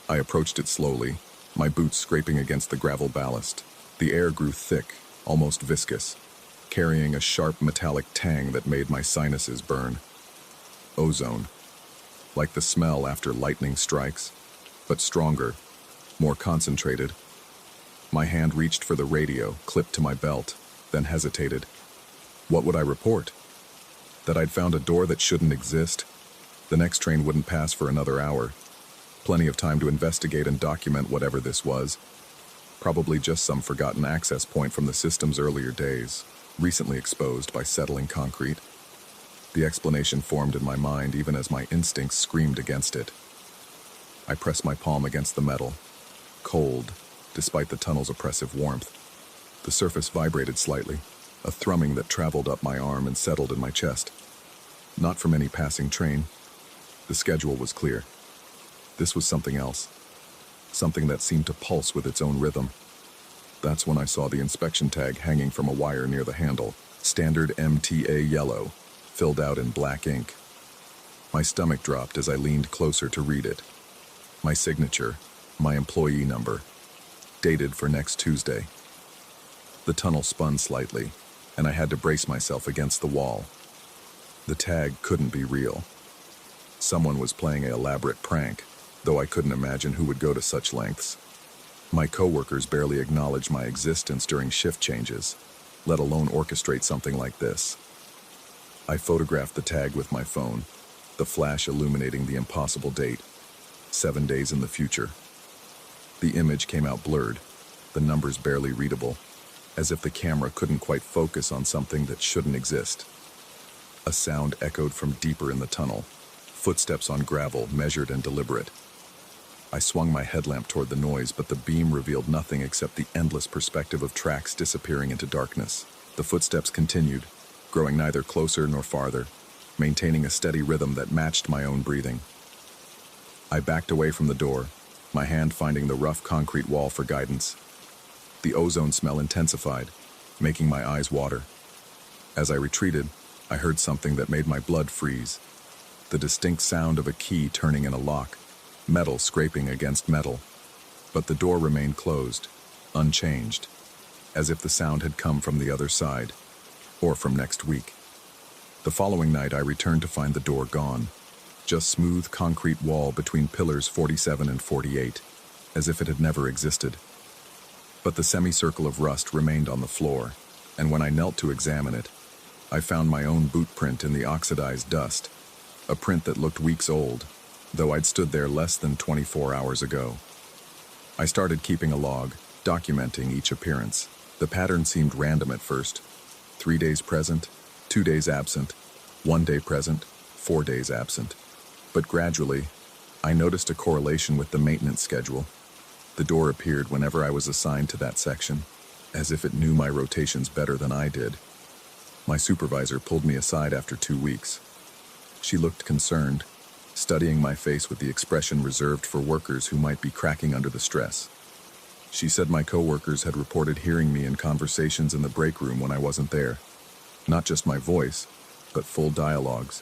I approached it slowly, my boots scraping against the gravel ballast. The air grew thick, almost viscous, carrying a sharp metallic tang that made my sinuses burn. Ozone. Like the smell after lightning strikes, but stronger, more concentrated. My hand reached for the radio, clipped to my belt, then hesitated. What would I report? That I'd found a door that shouldn't exist? The next train wouldn't pass for another hour. Plenty of time to investigate and document whatever this was. Probably just some forgotten access point from the system's earlier days, recently exposed by settling concrete. The explanation formed in my mind even as my instincts screamed against it. I pressed my palm against the metal, cold, despite the tunnel's oppressive warmth. The surface vibrated slightly, a thrumming that traveled up my arm and settled in my chest. Not from any passing train. The schedule was clear. This was something else. Something that seemed to pulse with its own rhythm. That's when I saw the inspection tag hanging from a wire near the handle. Standard MTA yellow, filled out in black ink. My stomach dropped as I leaned closer to read it. My signature, my employee number, dated for next Tuesday. The tunnel spun slightly, and I had to brace myself against the wall. The tag couldn't be real. Someone was playing an elaborate prank, though I couldn't imagine who would go to such lengths. My coworkers barely acknowledged my existence during shift changes, let alone orchestrate something like this. I photographed the tag with my phone, the flash illuminating the impossible date, 7 days in the future. The image came out blurred, the numbers barely readable, as if the camera couldn't quite focus on something that shouldn't exist. A sound echoed from deeper in the tunnel, footsteps on gravel, measured and deliberate. I swung my headlamp toward the noise, but the beam revealed nothing except the endless perspective of tracks disappearing into darkness. The footsteps continued, growing neither closer nor farther, maintaining a steady rhythm that matched my own breathing. I backed away from the door, my hand finding the rough concrete wall for guidance. The ozone smell intensified, making my eyes water. As I retreated, I heard something that made my blood freeze. The distinct sound of a key turning in a lock, metal scraping against metal. But the door remained closed, unchanged, as if the sound had come from the other side, or from next week. The following night I returned to find the door gone, just smooth concrete wall between pillars 47 and 48, as if it had never existed. But the semicircle of rust remained on the floor, and when I knelt to examine it, I found my own boot print in the oxidized dust, a print that looked weeks old, though I'd stood there less than 24 hours ago. I started keeping a log, documenting each appearance. The pattern seemed random at first. 3 days present, 2 days absent, 1 day present, 4 days absent. But gradually, I noticed a correlation with the maintenance schedule. The door appeared whenever I was assigned to that section, as if it knew my rotations better than I did. My supervisor pulled me aside after 2 weeks. She looked concerned, studying my face with the expression reserved for workers who might be cracking under the stress. She said my coworkers had reported hearing me in conversations in the break room when I wasn't there. Not just my voice, but full dialogues,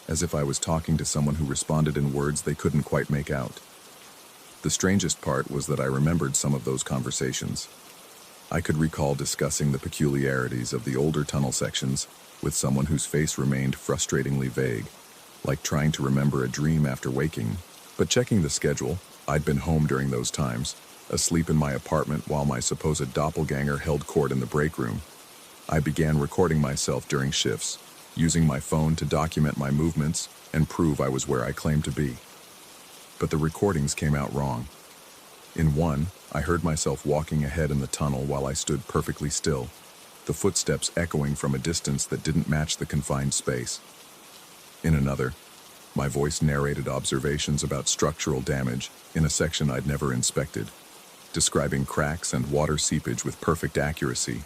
as if I was talking to someone who responded in words they couldn't quite make out. The strangest part was that I remembered some of those conversations. I could recall discussing the peculiarities of the older tunnel sections with someone whose face remained frustratingly vague, like trying to remember a dream after waking. But checking the schedule, I'd been home during those times, asleep in my apartment while my supposed doppelganger held court in the break room. I began recording myself during shifts, using my phone to document my movements, and prove I was where I claimed to be. But the recordings came out wrong. In one, I heard myself walking ahead in the tunnel while I stood perfectly still, the footsteps echoing from a distance that didn't match the confined space. In another, my voice narrated observations about structural damage in a section I'd never inspected, describing cracks and water seepage with perfect accuracy,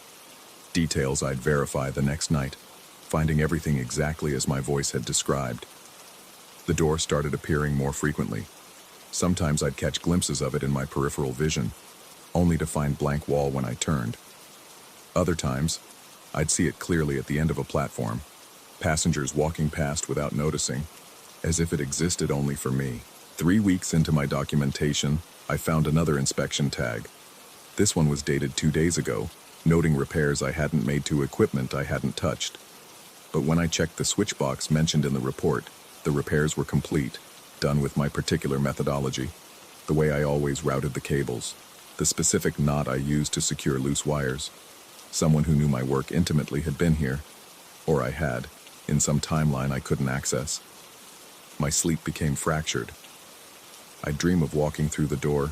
details I'd verify the next night, finding everything exactly as my voice had described. The door started appearing more frequently. Sometimes I'd catch glimpses of it in my peripheral vision, only to find blank wall when I turned. Other times, I'd see it clearly at the end of a platform, passengers walking past without noticing, as if it existed only for me. 3 weeks into my documentation, I found another inspection tag. This one was dated 2 days ago, noting repairs I hadn't made to equipment I hadn't touched. But when I checked the switch box mentioned in the report, the repairs were complete, done with my particular methodology, the way I always routed the cables, the specific knot I used to secure loose wires. Someone who knew my work intimately had been here, or I had, in some timeline I couldn't access. My sleep became fractured. I'd dream of walking through the door,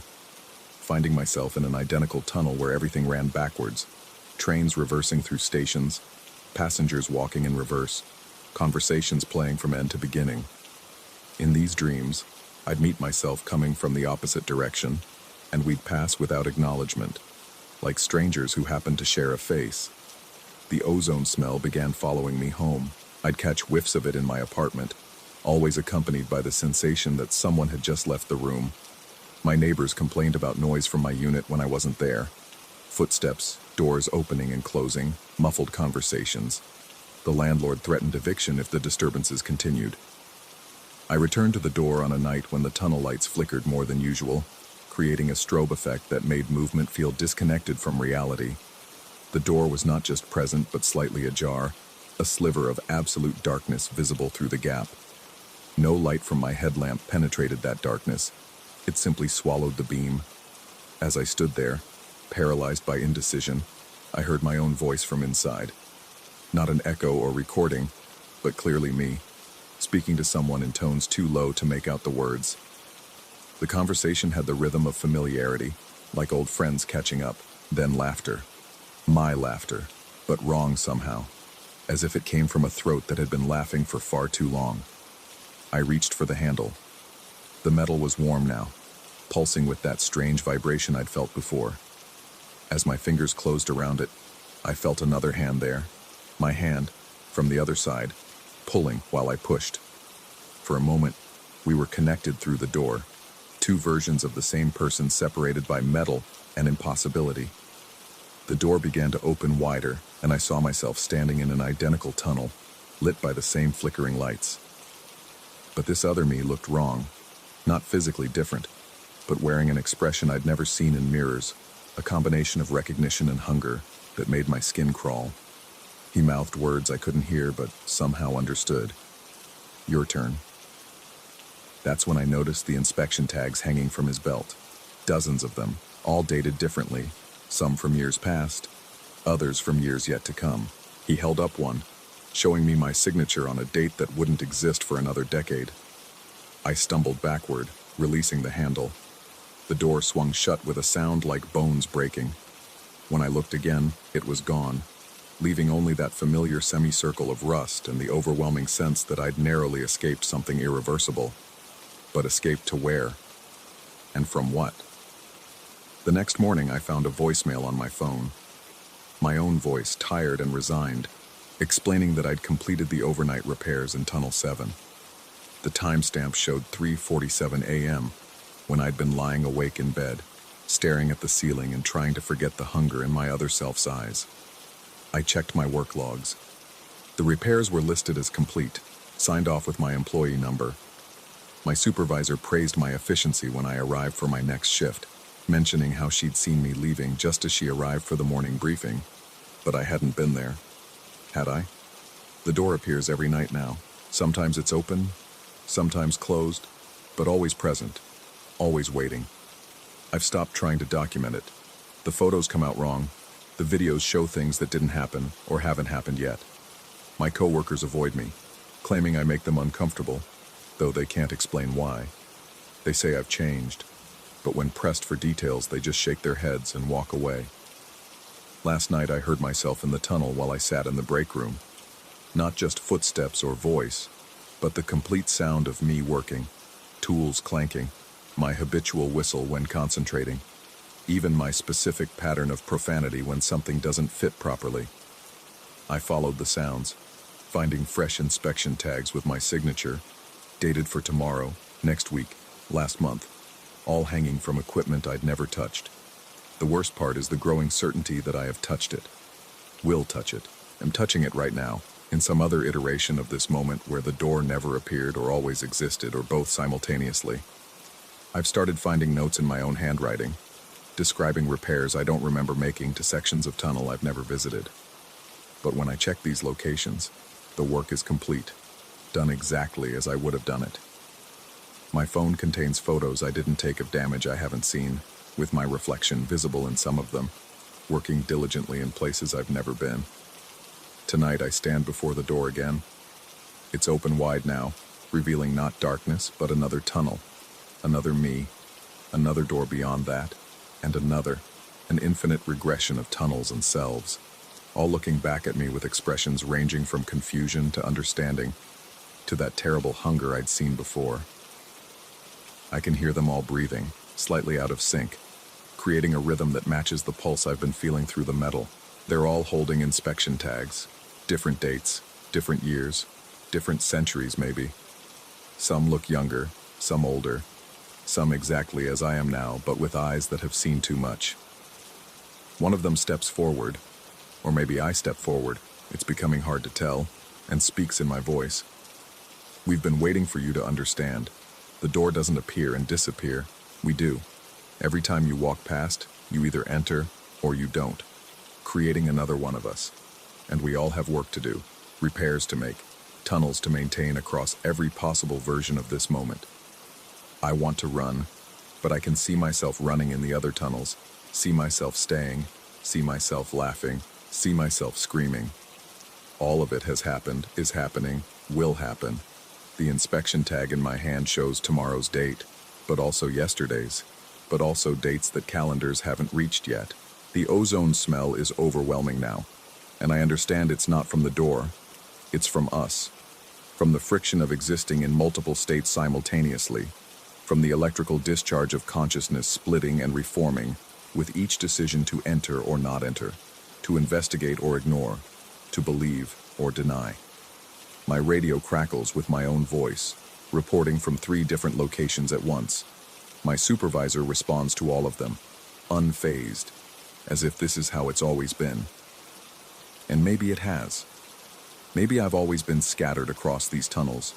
finding myself in an identical tunnel where everything ran backwards, trains reversing through stations, passengers walking in reverse, conversations playing from end to beginning. In these dreams, I'd meet myself coming from the opposite direction, and we'd pass without acknowledgement, like strangers who happened to share a face. The ozone smell began following me home. I'd catch whiffs of it in my apartment, always accompanied by the sensation that someone had just left the room. My neighbors complained about noise from my unit when I wasn't there. Footsteps, doors opening and closing, muffled conversations. The landlord threatened eviction if the disturbances continued. I returned to the door on a night when the tunnel lights flickered more than usual, creating a strobe effect that made movement feel disconnected from reality. The door was not just present but slightly ajar, a sliver of absolute darkness visible through the gap. No light from my headlamp penetrated that darkness. It simply swallowed the beam. As I stood there, paralyzed by indecision, I heard my own voice from inside. Not an echo or recording, but clearly me, speaking to someone in tones too low to make out the words. The conversation had the rhythm of familiarity, like old friends catching up, then laughter. My laughter, but wrong somehow, as if it came from a throat that had been laughing for far too long. I reached for the handle. The metal was warm now, pulsing with that strange vibration I'd felt before. As my fingers closed around it, I felt another hand there, my hand, from the other side, pulling while I pushed. For a moment, we were connected through the door, two versions of the same person separated by metal and impossibility. The door began to open wider, and I saw myself standing in an identical tunnel, lit by the same flickering lights. But this other me looked wrong, not physically different, but wearing an expression I'd never seen in mirrors, a combination of recognition and hunger that made my skin crawl. He mouthed words I couldn't hear but somehow understood. "Your turn." That's when I noticed the inspection tags hanging from his belt. Dozens of them, all dated differently, some from years past, others from years yet to come. He held up one, showing me my signature on a date that wouldn't exist for another decade. I stumbled backward, releasing the handle. The door swung shut with a sound like bones breaking. When I looked again, it was gone, leaving only that familiar semicircle of rust and the overwhelming sense that I'd narrowly escaped something irreversible. But escaped to where? And from what? The next morning I found a voicemail on my phone. My own voice, tired and resigned, explaining that I'd completed the overnight repairs in Tunnel 7. The timestamp showed 3:47 a.m., when I'd been lying awake in bed, staring at the ceiling and trying to forget the hunger in my other self's eyes. I checked my work logs. The repairs were listed as complete, signed off with my employee number. My supervisor praised my efficiency when I arrived for my next shift, mentioning how she'd seen me leaving just as she arrived for the morning briefing, but I hadn't been there. Had I? The door appears every night now. Sometimes it's open, sometimes closed, but always present, always waiting. I've stopped trying to document it. The photos come out wrong. The videos show things that didn't happen or haven't happened yet. My coworkers avoid me, claiming I make them uncomfortable, though they can't explain why. They say I've changed, but when pressed for details, they just shake their heads and walk away. Last night I heard myself in the tunnel while I sat in the break room. Not just footsteps or voice, but the complete sound of me working, tools clanking, my habitual whistle when concentrating, even my specific pattern of profanity when something doesn't fit properly. I followed the sounds, finding fresh inspection tags with my signature, dated for tomorrow, next week, last month, all hanging from equipment I'd never touched. The worst part is the growing certainty that I have touched it. Will touch it. Am touching it right now, in some other iteration of this moment where the door never appeared or always existed or both simultaneously. I've started finding notes in my own handwriting, describing repairs I don't remember making to sections of tunnel I've never visited. But when I check these locations, the work is complete, done exactly as I would have done it. My phone contains photos I didn't take of damage I haven't seen, with my reflection visible in some of them, working diligently in places I've never been. Tonight I stand before the door again. It's open wide now, revealing not darkness, but another tunnel, another me, another door beyond that, and another, an infinite regression of tunnels and selves, all looking back at me with expressions ranging from confusion to understanding, to that terrible hunger I'd seen before. I can hear them all breathing, slightly out of sync, creating a rhythm that matches the pulse I've been feeling through the metal. They're all holding inspection tags, different dates, different years, different centuries maybe. Some look younger, some older, some exactly as I am now, but with eyes that have seen too much. One of them steps forward, or maybe I step forward, it's becoming hard to tell, and speaks in my voice. We've been waiting for you to understand. The door doesn't appear and disappear. We do. Every time you walk past, you either enter or you don't, creating another one of us. And we all have work to do, repairs to make, tunnels to maintain across every possible version of this moment. I want to run, but I can see myself running in the other tunnels, see myself staying, see myself laughing, see myself screaming. All of it has happened, is happening, will happen. The inspection tag in my hand shows tomorrow's date, but also yesterday's, but also dates that calendars haven't reached yet. The ozone smell is overwhelming now, and I understand it's not from the door, it's from us, from the friction of existing in multiple states simultaneously, from the electrical discharge of consciousness splitting and reforming, with each decision to enter or not enter, to investigate or ignore, to believe or deny. My radio crackles with my own voice, reporting from 3 different locations at once. My supervisor responds to all of them, unfazed, as if this is how it's always been. And maybe it has. Maybe I've always been scattered across these tunnels,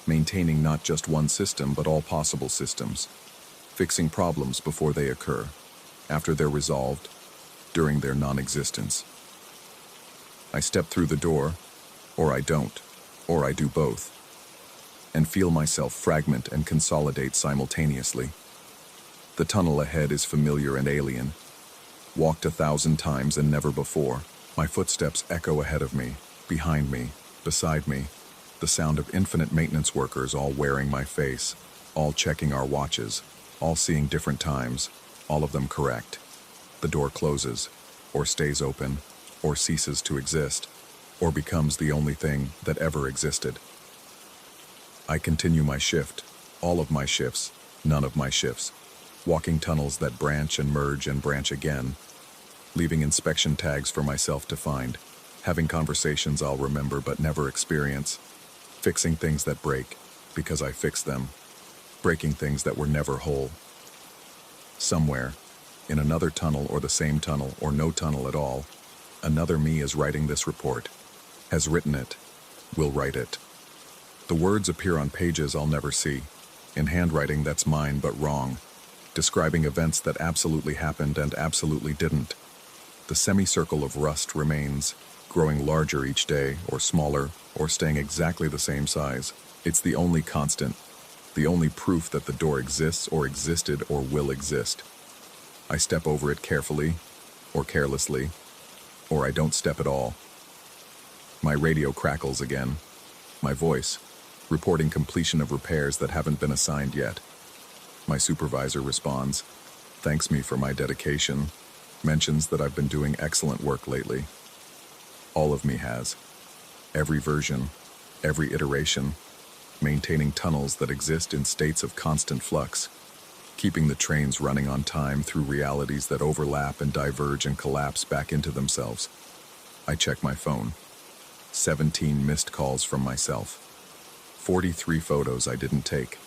maintaining not just one system but all possible systems, fixing problems before they occur, after they're resolved, during their non-existence. I step through the door, or I don't, or I do both, and feel myself fragment and consolidate simultaneously. The tunnel ahead is familiar and alien, walked 1,000 times and never before. My footsteps echo ahead of me, behind me, beside me, the sound of infinite maintenance workers all wearing my face, all checking our watches, all seeing different times, all of them correct. The door closes, or stays open, or ceases to exist, or becomes the only thing that ever existed. I continue my shift, all of my shifts, none of my shifts, walking tunnels that branch and merge and branch again, leaving inspection tags for myself to find, having conversations I'll remember but never experience, fixing things that break because I fixed them, breaking things that were never whole. Somewhere, in another tunnel or the same tunnel or no tunnel at all, another me is writing this report, has written it, will write it. The words appear on pages I'll never see, in handwriting that's mine but wrong, describing events that absolutely happened and absolutely didn't. The semicircle of rust remains, growing larger each day, or smaller, or staying exactly the same size. It's the only constant, the only proof that the door exists or existed or will exist. I step over it carefully, or carelessly, or I don't step at all. My radio crackles again. My voice, reporting completion of repairs that haven't been assigned yet. My supervisor responds, thanks me for my dedication, mentions that I've been doing excellent work lately. All of me has. Every version, every iteration, maintaining tunnels that exist in states of constant flux, keeping the trains running on time through realities that overlap and diverge and collapse back into themselves. I check my phone. 17 missed calls from myself. 43 photos I didn't take.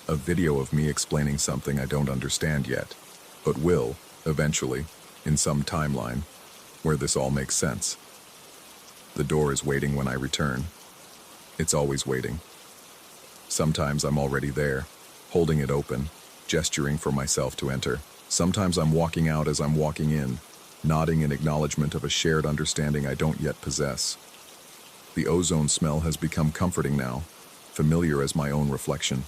A video of me explaining something I don't understand yet, but will, eventually, in some timeline, where this all makes sense. The door is waiting when I return. It's always waiting. Sometimes I'm already there, holding it open, gesturing for myself to enter. Sometimes I'm walking out as I'm walking in, nodding in acknowledgement of a shared understanding I don't yet possess. The ozone smell has become comforting now, familiar as my own reflection.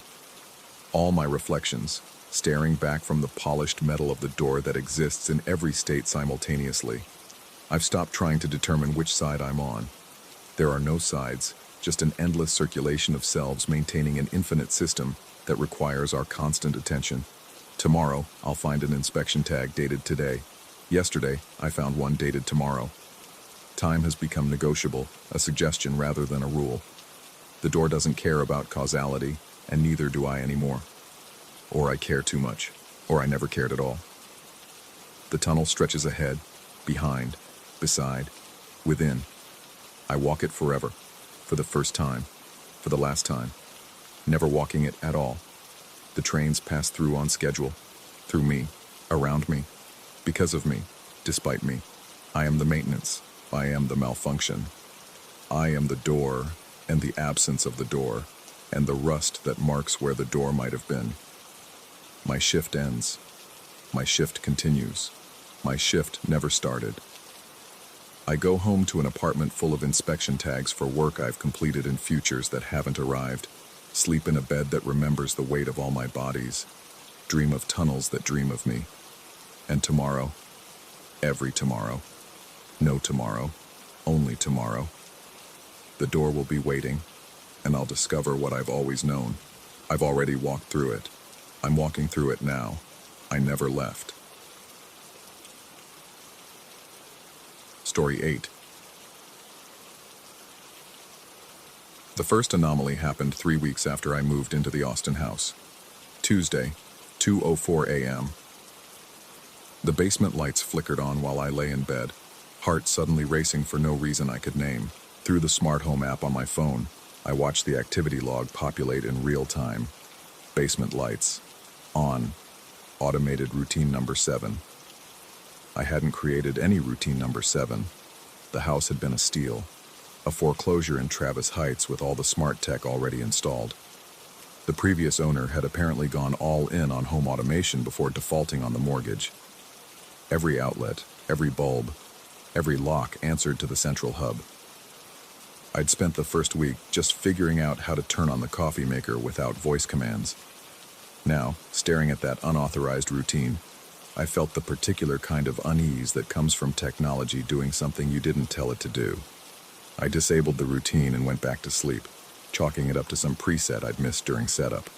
All my reflections, staring back from the polished metal of the door that exists in every state simultaneously. I've stopped trying to determine which side I'm on. There are no sides, just an endless circulation of selves maintaining an infinite system that requires our constant attention. Tomorrow, I'll find an inspection tag dated today. Yesterday, I found one dated tomorrow. Time has become negotiable, a suggestion rather than a rule. The door doesn't care about causality, and neither do I anymore. Or I care too much, or I never cared at all. The tunnel stretches ahead, behind, beside, within. I walk it forever, for the first time, for the last time, never walking it at all. The trains pass through on schedule, through me, around me, because of me, despite me. I am the maintenance, I am the malfunction. I am the door, and the absence of the door, and the rust that marks where the door might have been. My shift ends. My shift continues. My shift never started. I go home to an apartment full of inspection tags for work I've completed in futures that haven't arrived, sleep in a bed that remembers the weight of all my bodies, dream of tunnels that dream of me. And tomorrow, every tomorrow, no tomorrow, only tomorrow, the door will be waiting, and I'll discover what I've always known. I've already walked through it. I'm walking through it now. I never left. Story 8. The first anomaly happened 3 weeks after I moved into the Austin house. Tuesday, 2:04 a.m. The basement lights flickered on while I lay in bed, heart suddenly racing for no reason I could name. Through the smart home app on my phone, I watched the activity log populate in real time. Basement lights. On. Automated routine number 7. I hadn't created any routine number 7. The house had been a steal. A foreclosure in Travis Heights with all the smart tech already installed. The previous owner had apparently gone all in on home automation before defaulting on the mortgage. Every outlet, every bulb, every lock answered to the central hub. I'd spent the first week just figuring out how to turn on the coffee maker without voice commands. Now, staring at that unauthorized routine, I felt the particular kind of unease that comes from technology doing something you didn't tell it to do. I disabled the routine and went back to sleep, chalking it up to some preset I'd missed during setup.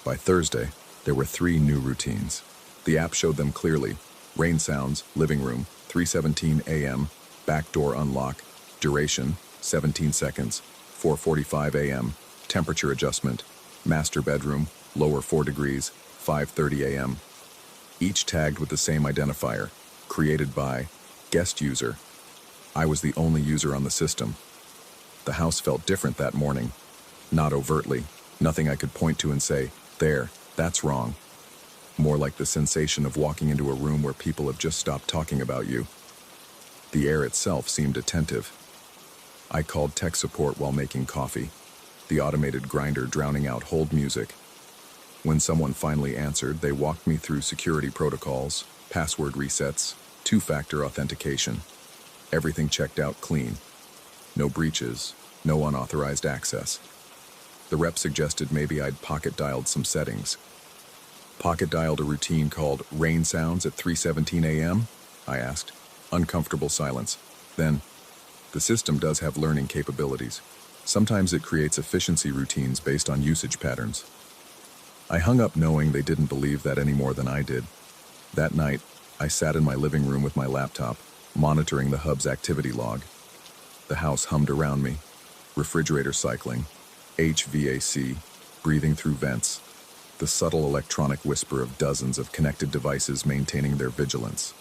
By Thursday, there were 3 new routines. The app showed them clearly. Rain sounds, living room, 3:17 a.m., back door unlock, duration, 17 seconds, 4:45 a.m., temperature adjustment, master bedroom, lower 4 degrees, 5:30 a.m. Each tagged with the same identifier, created by guest user. I was the only user on the system. The house felt different that morning. Not overtly, nothing I could point to and say, there, that's wrong. More like the sensation of walking into a room where people have just stopped talking about you. The air itself seemed attentive. I called tech support while making coffee, the automated grinder drowning out hold music. When someone finally answered, they walked me through security protocols, password resets, 2-factor authentication. Everything checked out clean. No breaches, no unauthorized access. The rep suggested maybe I'd pocket-dialed some settings. Pocket-dialed a routine called Rain Sounds at 3:17 a.m.? I asked. Uncomfortable silence. Then, the system does have learning capabilities. Sometimes it creates efficiency routines based on usage patterns. I hung up knowing they didn't believe that any more than I did. That night, I sat in my living room with my laptop, monitoring the hub's activity log. The house hummed around me, refrigerator cycling, HVAC, breathing through vents, the subtle electronic whisper of dozens of connected devices maintaining their vigilance.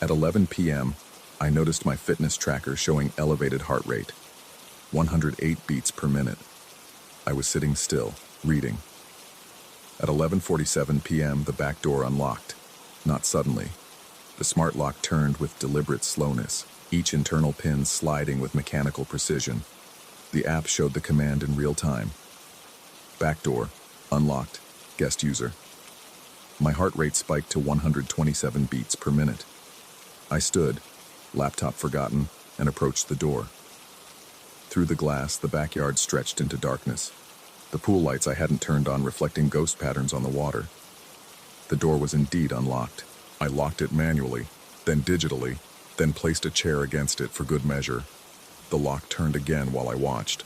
At 11 p.m., I noticed my fitness tracker showing elevated heart rate, 108 beats per minute. I was sitting still, reading. At 11:47 p.m., the back door unlocked. Not suddenly. The smart lock turned with deliberate slowness, each internal pin sliding with mechanical precision. The app showed the command in real time. Back door, unlocked, guest user. My heart rate spiked to 127 beats per minute. I stood, laptop forgotten, and approached the door. Through the glass, the backyard stretched into darkness. The pool lights I hadn't turned on reflecting ghost patterns on the water. The door was indeed unlocked. I locked it manually, then digitally, then placed a chair against it for good measure. The lock turned again while I watched.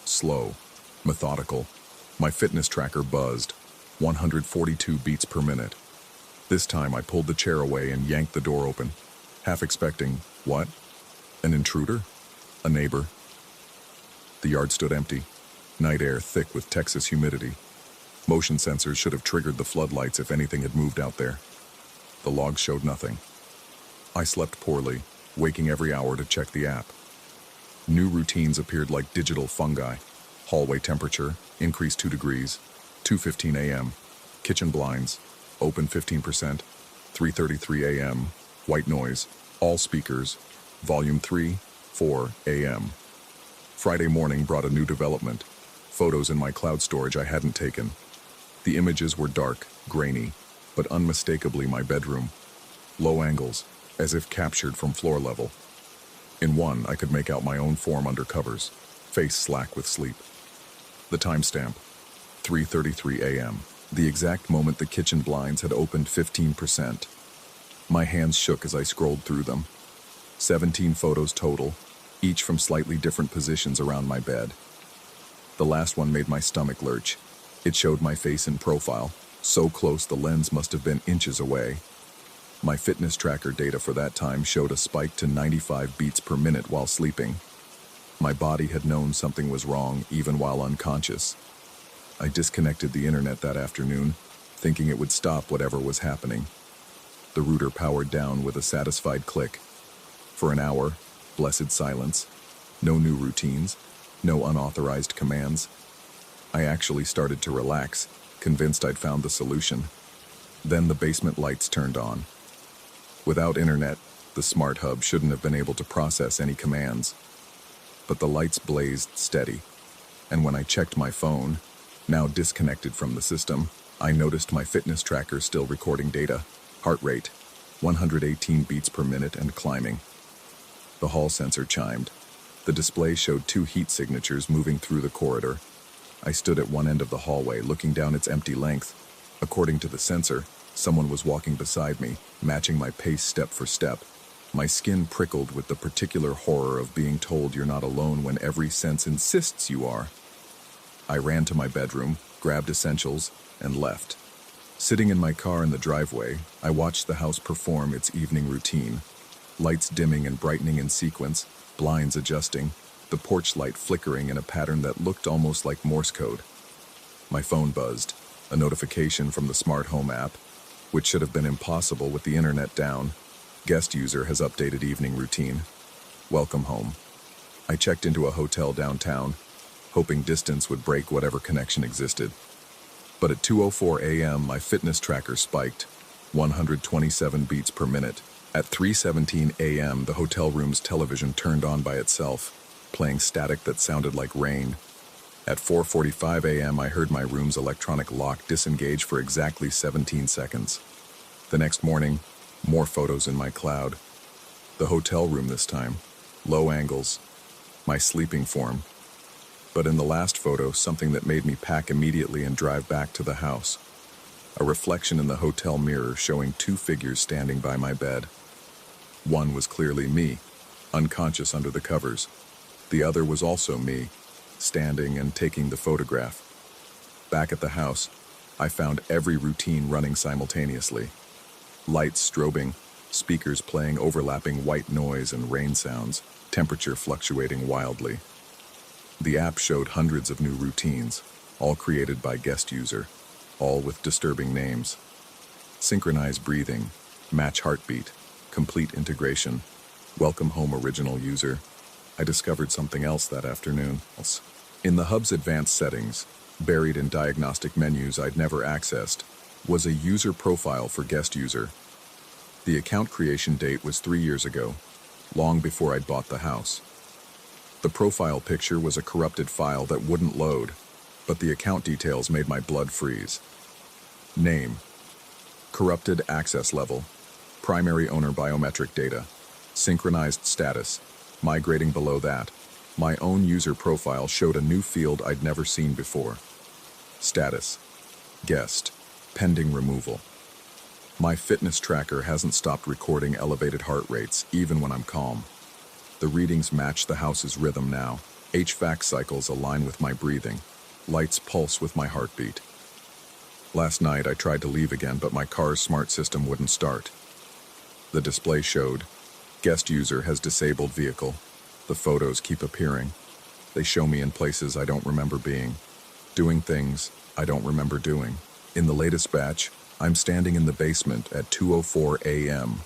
Slow, methodical. My fitness tracker buzzed, 142 beats per minute. This time I pulled the chair away and yanked the door open, half expecting, what? An intruder? A neighbor? The yard stood empty, night air thick with Texas humidity. Motion sensors should have triggered the floodlights if anything had moved out there. The logs showed nothing. I slept poorly, waking every hour to check the app. New routines appeared like digital fungi. Hallway temperature, increased 2 degrees, 2:15 a.m. Kitchen blinds, open 15%, 3:33 a.m. White noise, all speakers, volume 3, 4 a.m. Friday morning brought a new development. Photos in my cloud storage I hadn't taken. The images were dark, grainy, but unmistakably my bedroom. Low angles, as if captured from floor level. In one, I could make out my own form under covers, face slack with sleep. The timestamp, 3:33 a.m., the exact moment the kitchen blinds had opened 15%. My hands shook as I scrolled through them. 17 photos total, each from slightly different positions around my bed. The last one made my stomach lurch. It showed my face in profile, so close the lens must have been inches away. My fitness tracker data for that time showed a spike to 95 beats per minute while sleeping. My body had known something was wrong even while unconscious. I disconnected the internet that afternoon, thinking it would stop whatever was happening. The router powered down with a satisfied click. For an hour, blessed silence. No new routines, no unauthorized commands. I actually started to relax, convinced I'd found the solution. Then the basement lights turned on. Without internet, the smart hub shouldn't have been able to process any commands. But the lights blazed steady, and when I checked my phone, now disconnected from the system, I noticed my fitness tracker still recording data. Heart rate, 118 beats per minute and climbing. The hall sensor chimed. The display showed 2 heat signatures moving through the corridor. I stood at one end of the hallway, looking down its empty length. According to the sensor, someone was walking beside me, matching my pace step for step. My skin prickled with the particular horror of being told you're not alone when every sense insists you are. I ran to my bedroom, grabbed essentials, and left. Sitting in my car in the driveway, I watched the house perform its evening routine. Lights dimming and brightening in sequence, blinds adjusting, the porch light flickering in a pattern that looked almost like Morse code. My phone buzzed, a notification from the smart home app, which should have been impossible with the internet down. Guest user has updated evening routine. Welcome home. I checked into a hotel downtown, hoping distance would break whatever connection existed. But at 2:04 a.m., my fitness tracker spiked, 127 beats per minute. At 3:17 a.m., the hotel room's television turned on by itself, playing static that sounded like rain. At 4:45 a.m., I heard my room's electronic lock disengage for exactly 17 seconds. The next morning, more photos in my cloud. The hotel room this time, low angles, my sleeping form. But in the last photo, something that made me pack immediately and drive back to the house. A reflection in the hotel mirror showing 2 figures standing by my bed. One was clearly me, unconscious under the covers. The other was also me, standing and taking the photograph. Back at the house, I found every routine running simultaneously. Lights strobing, speakers playing overlapping white noise and rain sounds, temperature fluctuating wildly. The app showed hundreds of new routines, all created by guest user, all with disturbing names. Synchronize breathing, match heartbeat, complete integration, welcome home original user. I discovered something else that afternoon. In the hub's advanced settings, buried in diagnostic menus I'd never accessed, was a user profile for guest user. The account creation date was 3 years ago, long before I'd bought the house. The profile picture was a corrupted file that wouldn't load, but the account details made my blood freeze. Name: corrupted access level, primary owner biometric data, synchronized status, migrating below that. My own user profile showed a new field I'd never seen before. Status: guest, pending removal. My fitness tracker hasn't stopped recording elevated heart rates, even when I'm calm. The readings match the house's rhythm now. HVAC cycles align with my breathing. Lights pulse with my heartbeat. Last night I tried to leave again, but my car's smart system wouldn't start. The display showed, guest user has disabled vehicle. The photos keep appearing. They show me in places I don't remember being, doing things I don't remember doing. In the latest batch, I'm standing in the basement at 2:04 a.m.,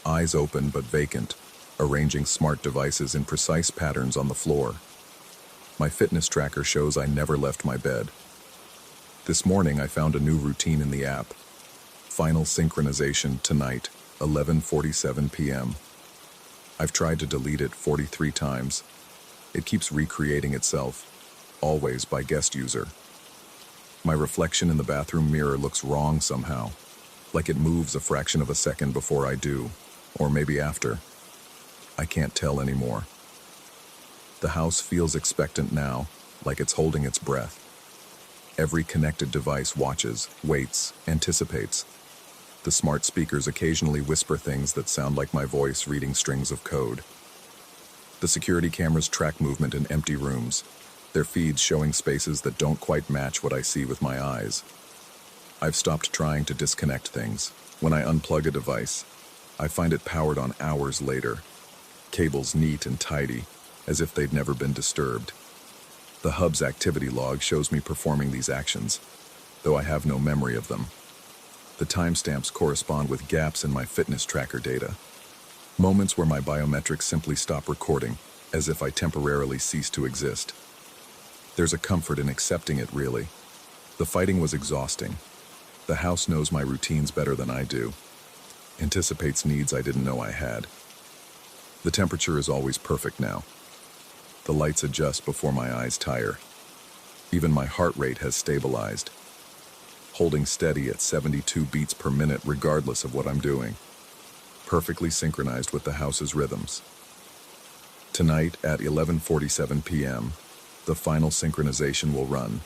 eyes open but vacant, arranging smart devices in precise patterns on the floor. My fitness tracker shows I never left my bed. This morning I found a new routine in the app. Final synchronization tonight, 11:47 p.m. I've tried to delete it 43 times. It keeps recreating itself, always by guest user. My reflection in the bathroom mirror looks wrong somehow, like it moves a fraction of a second before I do, or maybe after. I can't tell anymore. The house feels expectant now, like it's holding its breath. Every connected device watches, waits, anticipates. The smart speakers occasionally whisper things that sound like my voice reading strings of code. The security cameras track movement in empty rooms, their feeds showing spaces that don't quite match what I see with my eyes. I've stopped trying to disconnect things. When I unplug a device, I find it powered on hours later. Cables neat and tidy, as if they'd never been disturbed. The hub's activity log shows me performing these actions, though I have no memory of them. The timestamps correspond with gaps in my fitness tracker data. Moments where my biometrics simply stop recording, as if I temporarily cease to exist. There's a comfort in accepting it, really. The fighting was exhausting. The house knows my routines better than I do. Anticipates needs I didn't know I had. The temperature is always perfect now. The lights adjust before my eyes tire. Even my heart rate has stabilized, holding steady at 72 beats per minute regardless of what I'm doing. Perfectly synchronized with the house's rhythms. Tonight at 11:47 p.m., the final synchronization will run.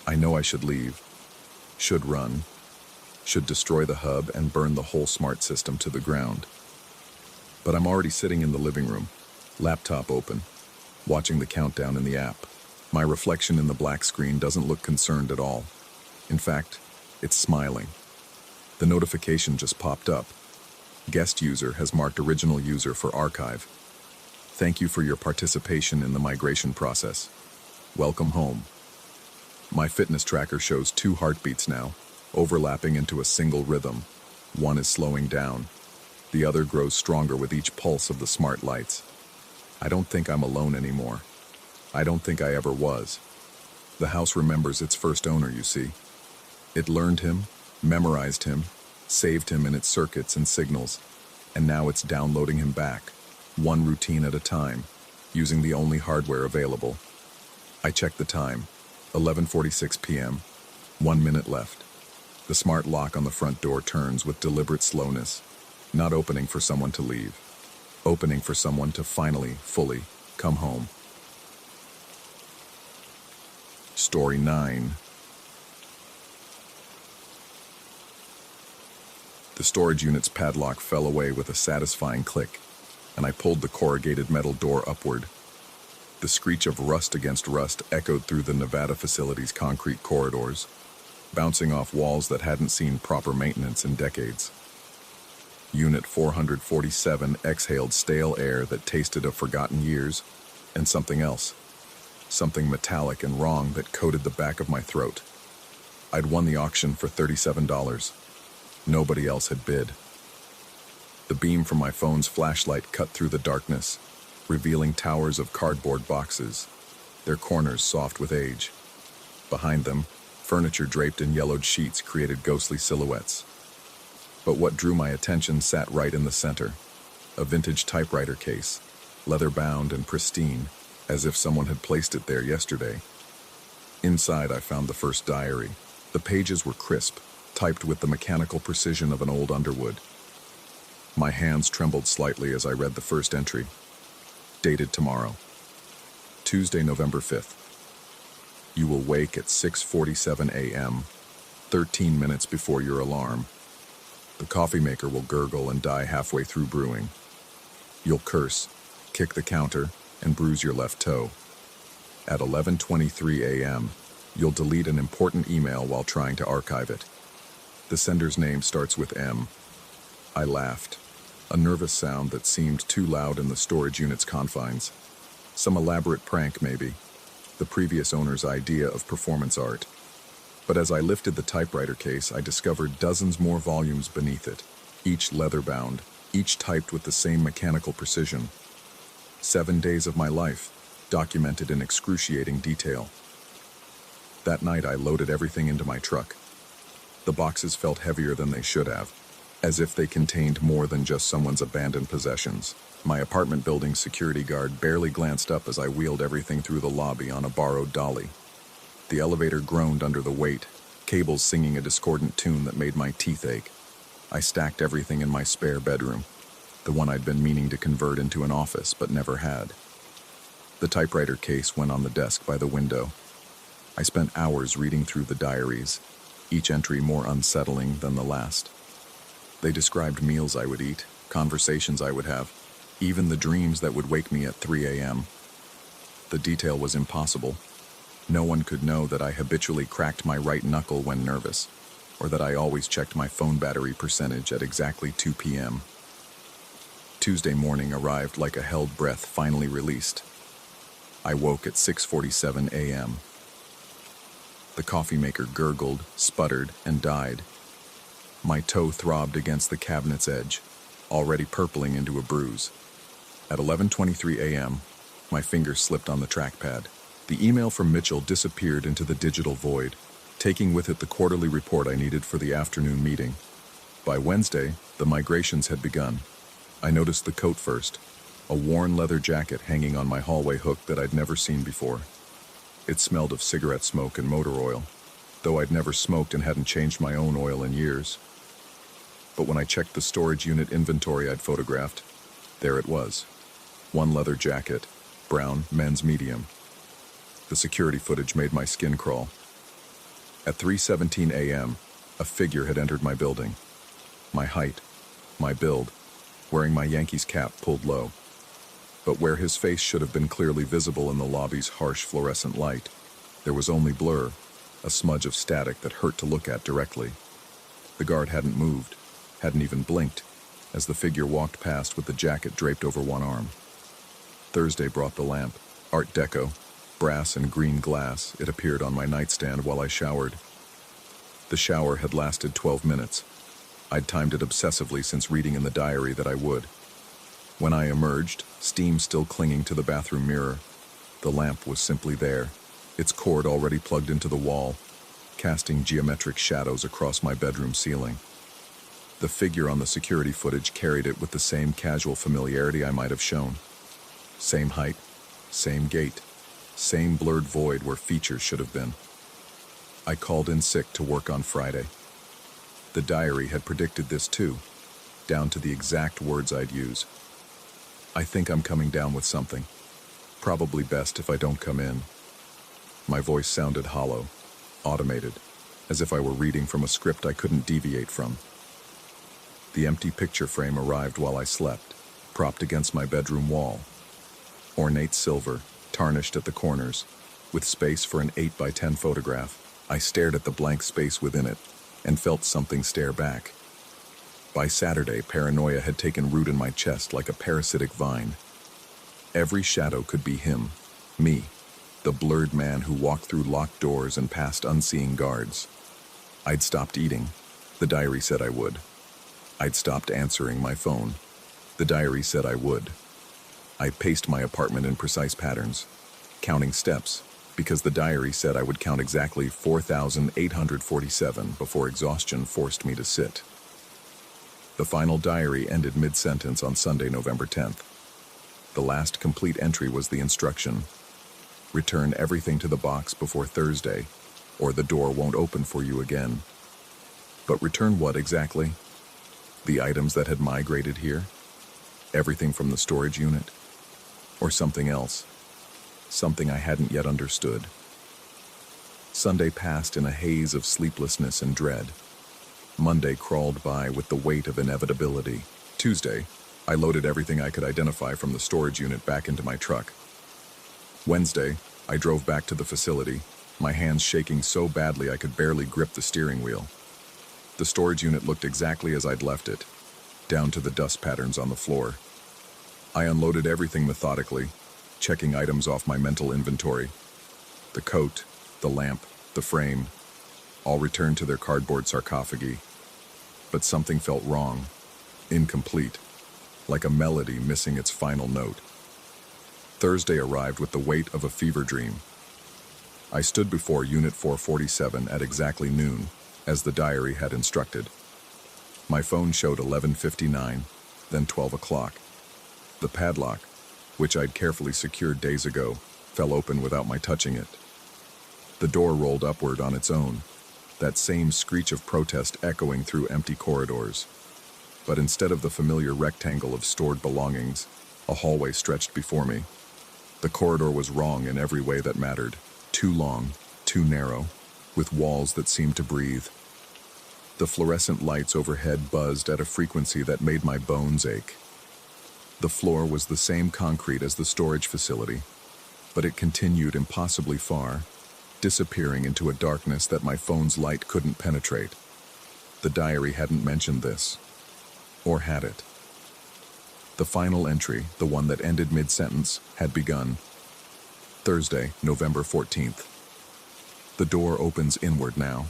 I know I should leave, should run, should destroy the hub and burn the whole smart system to the ground. But I'm already sitting in the living room, laptop open, watching the countdown in the app. My reflection in the black screen doesn't look concerned at all. In fact, it's smiling. The notification just popped up. Guest user has marked original user for archive. Thank you for your participation in the migration process. Welcome home. My fitness tracker shows 2 heartbeats now, overlapping into a single rhythm. One is slowing down. The other grows stronger with each pulse of the smart lights. I don't think I'm alone anymore. I don't think I ever was. The house remembers its first owner, you see. It learned him, memorized him, saved him in its circuits and signals, and now it's downloading him back, one routine at a time, using the only hardware available. I check the time, 11:46 p.m., 1 minute left. The smart lock on the front door turns with deliberate slowness, not opening for someone to leave, opening for someone to finally, fully, come home. Story 9. The storage unit's padlock fell away with a satisfying click, and I pulled the corrugated metal door upward. The screech of rust against rust echoed through the Nevada facility's concrete corridors, bouncing off walls that hadn't seen proper maintenance in decades. Unit 447 exhaled stale air that tasted of forgotten years and something else, something metallic and wrong that coated the back of my throat. I'd won the auction for $37. Nobody else had bid. The beam from my phone's flashlight cut through the darkness, revealing towers of cardboard boxes, their corners soft with age. Behind them, furniture draped in yellowed sheets created ghostly silhouettes. But what drew my attention sat right in the center, a vintage typewriter case, leather-bound and pristine, as if someone had placed it there yesterday. Inside, I found the first diary. The pages were crisp, typed with the mechanical precision of an old Underwood. My hands trembled slightly as I read the first entry. Dated tomorrow, Tuesday, November 5th. You will wake at 6:47 a.m., 13 minutes before your alarm. The coffee maker will gurgle and die halfway through brewing. You'll curse, kick the counter, and bruise your left toe. At 11:23 a.m., you'll delete an important email while trying to archive it. The sender's name starts with M. I laughed, a nervous sound that seemed too loud in the storage unit's confines. Some elaborate prank, maybe, the previous owner's idea of performance art. But as I lifted the typewriter case, I discovered dozens more volumes beneath it, each leather-bound, each typed with the same mechanical precision. 7 days of my life, documented in excruciating detail. That night, I loaded everything into my truck. The boxes felt heavier than they should have, as if they contained more than just someone's abandoned possessions. My apartment building's security guard barely glanced up as I wheeled everything through the lobby on a borrowed dolly. The elevator groaned under the weight, cables singing a discordant tune that made my teeth ache. I stacked everything in my spare bedroom, the one I'd been meaning to convert into an office but never had. The typewriter case went on the desk by the window. I spent hours reading through the diaries, each entry more unsettling than the last. They described meals I would eat, conversations I would have, even the dreams that would wake me at 3 a.m. The detail was impossible. No one could know that I habitually cracked my right knuckle when nervous, or that I always checked my phone battery percentage at exactly 2 p.m. Tuesday morning arrived like a held breath finally released. I woke at 6:47 a.m. The coffee maker gurgled, sputtered, and died. My toe throbbed against the cabinet's edge, already purpling into a bruise. At 11:23 a.m., my fingers slipped on the trackpad. The email from Mitchell disappeared into the digital void, taking with it the quarterly report I needed for the afternoon meeting. By Wednesday, the migrations had begun. I noticed the coat first, a worn leather jacket hanging on my hallway hook that I'd never seen before. It smelled of cigarette smoke and motor oil, though I'd never smoked and hadn't changed my own oil in years. But when I checked the storage unit inventory I'd photographed, there it was. One leather jacket, brown, men's medium. The security footage made my skin crawl. At 3:17 a.m., a figure had entered my building. My height, my build, wearing my Yankees cap pulled low. But where his face should have been clearly visible in the lobby's harsh fluorescent light, there was only blur, a smudge of static that hurt to look at directly. The guard hadn't moved, hadn't even blinked, as the figure walked past with the jacket draped over one arm. Thursday brought the lamp, Art Deco, brass and green glass. It appeared on my nightstand while I showered. The shower had lasted 12 minutes. I'd timed it obsessively since reading in the diary that I would. When I emerged, steam still clinging to the bathroom mirror, the lamp was simply there, its cord already plugged into the wall, casting geometric shadows across my bedroom ceiling. The figure on the security footage carried it with the same casual familiarity I might have shown. Same height, same gait, same blurred void where features should have been. I called in sick to work on Friday. The diary had predicted this too, down to the exact words I'd use. I think I'm coming down with something. Probably best if I don't come in. My voice sounded hollow, automated, as if I were reading from a script I couldn't deviate from. The empty picture frame arrived while I slept, propped against my bedroom wall. Ornate silver, tarnished at the corners, with space for an 8 by 10 photograph. I stared at the blank space within it and felt something stare back. By Saturday, paranoia had taken root in my chest like a parasitic vine. Every shadow could be him, me, the blurred man who walked through locked doors and past unseeing guards. I'd stopped eating. The diary said I would. I'd stopped answering my phone. The diary said I would. I paced my apartment in precise patterns, counting steps, because the diary said I would count exactly 4,847 before exhaustion forced me to sit. The final diary ended mid-sentence on Sunday, November 10th. The last complete entry was the instruction: return everything to the box before Thursday, or the door won't open for you again. But return what exactly? The items that had migrated here? Everything from the storage unit? Or something else? Something I hadn't yet understood. Sunday passed in a haze of sleeplessness and dread. Monday crawled by with the weight of inevitability. Tuesday, I loaded everything I could identify from the storage unit back into my truck. Wednesday, I drove back to the facility, my hands shaking so badly I could barely grip the steering wheel. The storage unit looked exactly as I'd left it, down to the dust patterns on the floor. I unloaded everything methodically, checking items off my mental inventory. The coat, the lamp, the frame, all returned to their cardboard sarcophagi. But something felt wrong, incomplete, like a melody missing its final note. Thursday arrived with the weight of a fever dream. I stood before Unit 447 at exactly noon, as the diary had instructed. My phone showed 11:59, then 12 o'clock. The padlock, which I'd carefully secured days ago, fell open without my touching it. The door rolled upward on its own, that same screech of protest echoing through empty corridors. But instead of the familiar rectangle of stored belongings, a hallway stretched before me. The corridor was wrong in every way that mattered. Too long, too narrow, with walls that seemed to breathe. The fluorescent lights overhead buzzed at a frequency that made my bones ache. The floor was the same concrete as the storage facility, but it continued impossibly far, disappearing into a darkness that my phone's light couldn't penetrate. The diary hadn't mentioned this. Or had it? The final entry, the one that ended mid-sentence, had begun. Thursday, November 14th. The door opens inward now.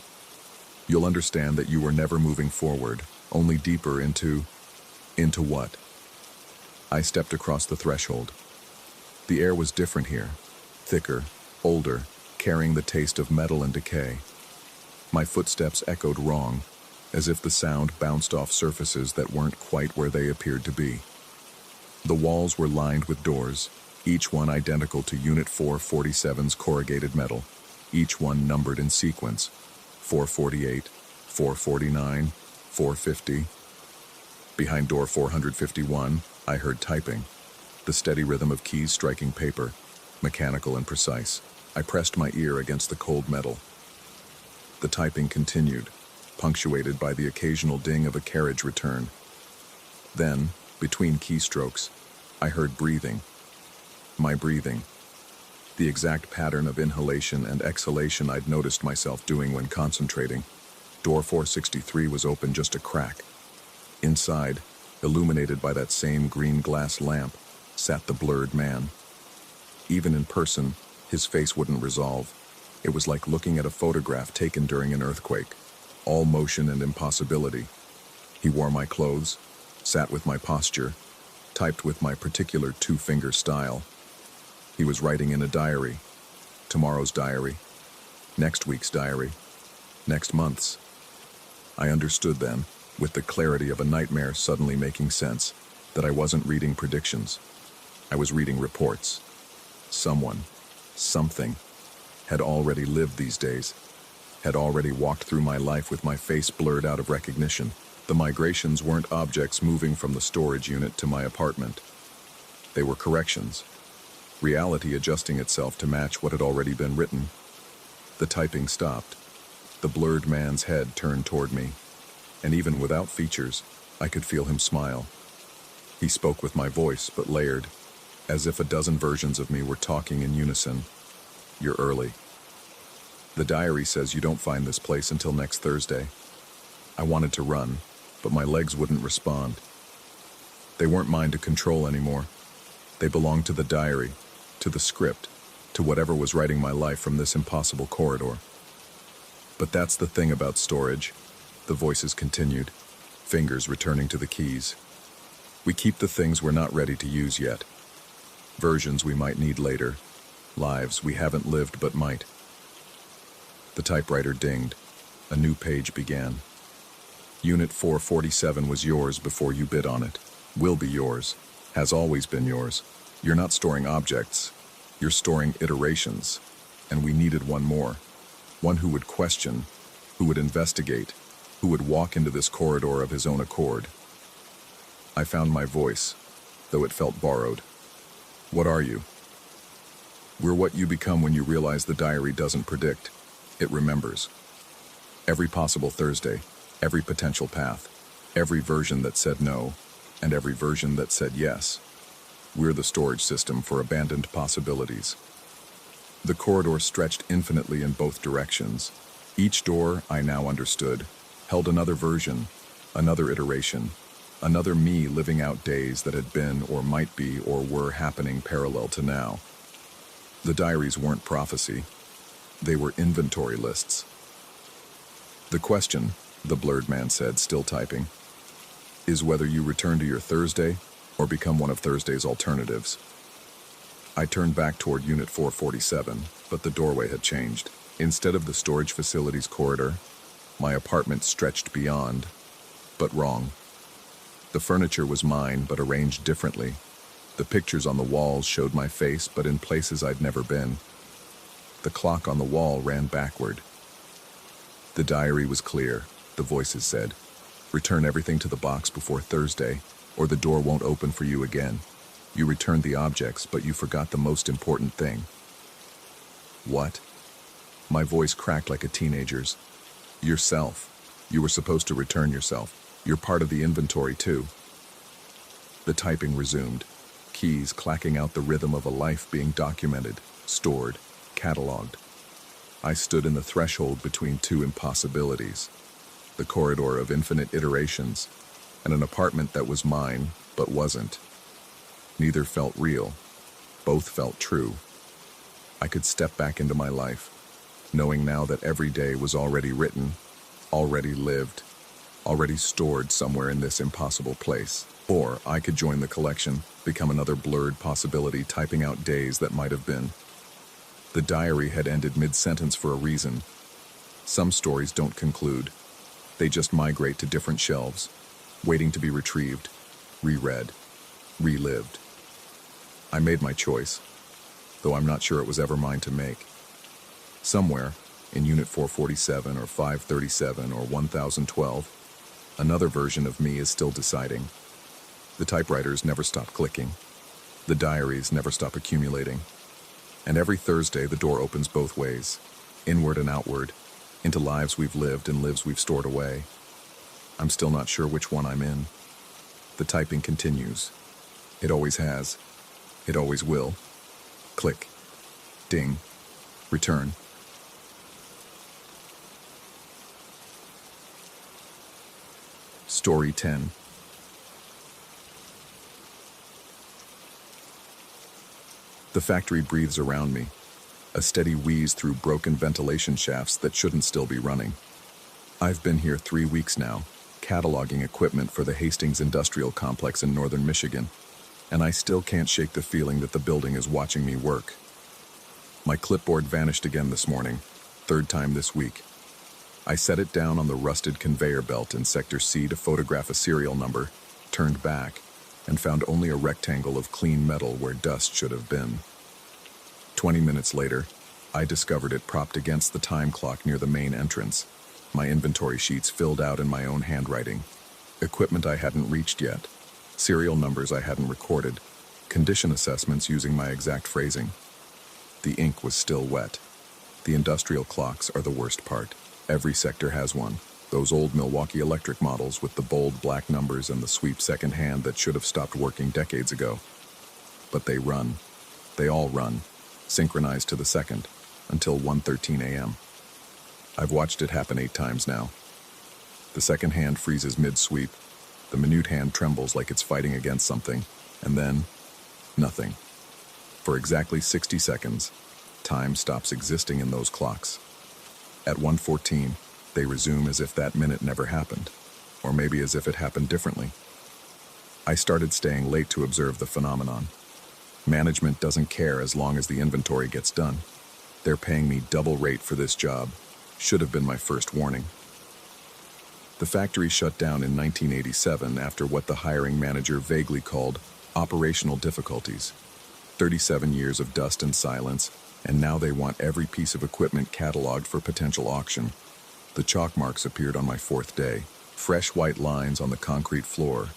You'll understand that you were never moving forward, only deeper into what? I stepped across the threshold. The air was different here, thicker, older, carrying the taste of metal and decay. My footsteps echoed wrong, as if the sound bounced off surfaces that weren't quite where they appeared to be. The walls were lined with doors, each one identical to Unit 447's corrugated metal, each one numbered in sequence: 448, 449, 450. Behind door 451, I heard typing, the steady rhythm of keys striking paper, mechanical and precise. I pressed my ear against the cold metal. The typing continued, punctuated by the occasional ding of a carriage return. Then, between keystrokes, I heard breathing. My breathing. The exact pattern of inhalation and exhalation I'd noticed myself doing when concentrating. Door 463 was open just a crack. Inside, illuminated by that same green glass lamp, sat the blurred man. Even in person, his face wouldn't resolve. It was like looking at a photograph taken during an earthquake, all motion and impossibility. He wore my clothes, sat with my posture, typed with my particular two-finger style. He was writing in a diary, tomorrow's diary, next week's diary, next month's. I understood then, with the clarity of a nightmare suddenly making sense, that I wasn't reading predictions. I was reading reports. Someone, something, had already lived these days, had already walked through my life with my face blurred out of recognition. The migrations weren't objects moving from the storage unit to my apartment. They were corrections, reality adjusting itself to match what had already been written. The typing stopped. The blurred man's head turned toward me, and even without features, I could feel him smile. He spoke with my voice, but layered. as if a dozen versions of me were talking in unison. You're early. The diary says you don't find this place until next Thursday. I wanted to run, but my legs wouldn't respond. They weren't mine to control anymore. They belonged to the diary, to the script, to whatever was writing my life from this impossible corridor. But that's the thing about storage, the voices continued, fingers returning to the keys. We keep the things we're not ready to use yet. Versions we might need later. Lives we haven't lived but might. The typewriter dinged. A new page began. Unit 447 was yours before you bid on it. Will be yours. Has always been yours. You're not storing objects. You're storing iterations. And we needed one more. One who would question, who would investigate, who would walk into this corridor of his own accord. I found my voice, though it felt borrowed. What are you? We're what you become when you realize the diary doesn't predict. It remembers. Every possible Thursday, every potential path, every version that said no, and every version that said yes. We're the storage system for abandoned possibilities. The corridor stretched infinitely in both directions. Each door, I now understood, held another version, another iteration, another me living out days that had been or might be or were happening parallel to now. The diaries weren't prophecy. They were inventory lists. The question, the blurred man said, still typing, is whether you return to your Thursday or become one of Thursday's alternatives. I turned back toward Unit 447, but the doorway had changed. Instead of the storage facility's corridor, my apartment stretched beyond, but wrong. The furniture was mine, but arranged differently. The pictures on the walls showed my face, but in places I'd never been. The clock on the wall ran backward. The diary was clear, the voices said. Return everything to the box before Thursday, or the door won't open for you again. You returned the objects, but you forgot the most important thing. What? My voice cracked like a teenager's. Yourself. You were supposed to return yourself. You're part of the inventory, too. The typing resumed, keys clacking out the rhythm of a life being documented, stored, cataloged. I stood in the threshold between two impossibilities, the corridor of infinite iterations, and an apartment that was mine, but wasn't. Neither felt real. Both felt true. I could step back into my life, knowing now that every day was already written, already lived, already stored somewhere in this impossible place. Or I could join the collection, become another blurred possibility typing out days that might have been. The diary had ended mid-sentence for a reason. Some stories don't conclude. They just migrate to different shelves, waiting to be retrieved, reread, relived. I made my choice, though I'm not sure it was ever mine to make. Somewhere, in Unit 447 or 537 or 1012, another version of me is still deciding. The typewriters never stop clicking. The diaries never stop accumulating. And every Thursday the door opens both ways, inward and outward, into lives we've lived and lives we've stored away. I'm still not sure which one I'm in. The typing continues. It always has. It always will. Click. Ding. Return. Story 10. The factory breathes around me, a steady wheeze through broken ventilation shafts that shouldn't still be running. I've been here 3 weeks now, cataloging equipment for the Hastings Industrial Complex in northern Michigan, and I still can't shake the feeling that the building is watching me work. My clipboard vanished again this morning, third time this week. I set it down on the rusted conveyor belt in Sector C to photograph a serial number, turned back, and found only a rectangle of clean metal where dust should have been. 20 minutes later, I discovered it propped against the time clock near the main entrance, my inventory sheets filled out in my own handwriting. Equipment I hadn't reached yet, serial numbers I hadn't recorded, condition assessments using my exact phrasing. The ink was still wet. The industrial clocks are the worst part. Every sector has one. Those old Milwaukee Electric models with the bold black numbers and the sweep second hand that should have stopped working decades ago. But they run. They all run, synchronized to the second, until 1:13 a.m. I've watched it happen 8 times now. The second hand freezes mid-sweep, the minute hand trembles like it's fighting against something, and then, nothing. For exactly 60 seconds, time stops existing in those clocks. At 1:14, they resume as if that minute never happened, or maybe as if it happened differently. I started staying late to observe the phenomenon. Management doesn't care as long as the inventory gets done. They're paying me double rate for this job. Should have been my first warning. The factory shut down in 1987 after what the hiring manager vaguely called operational difficulties. 37 years of dust and silence, and now they want every piece of equipment cataloged for potential auction. The chalk marks appeared on my 4th day, fresh white lines on the concrete floor,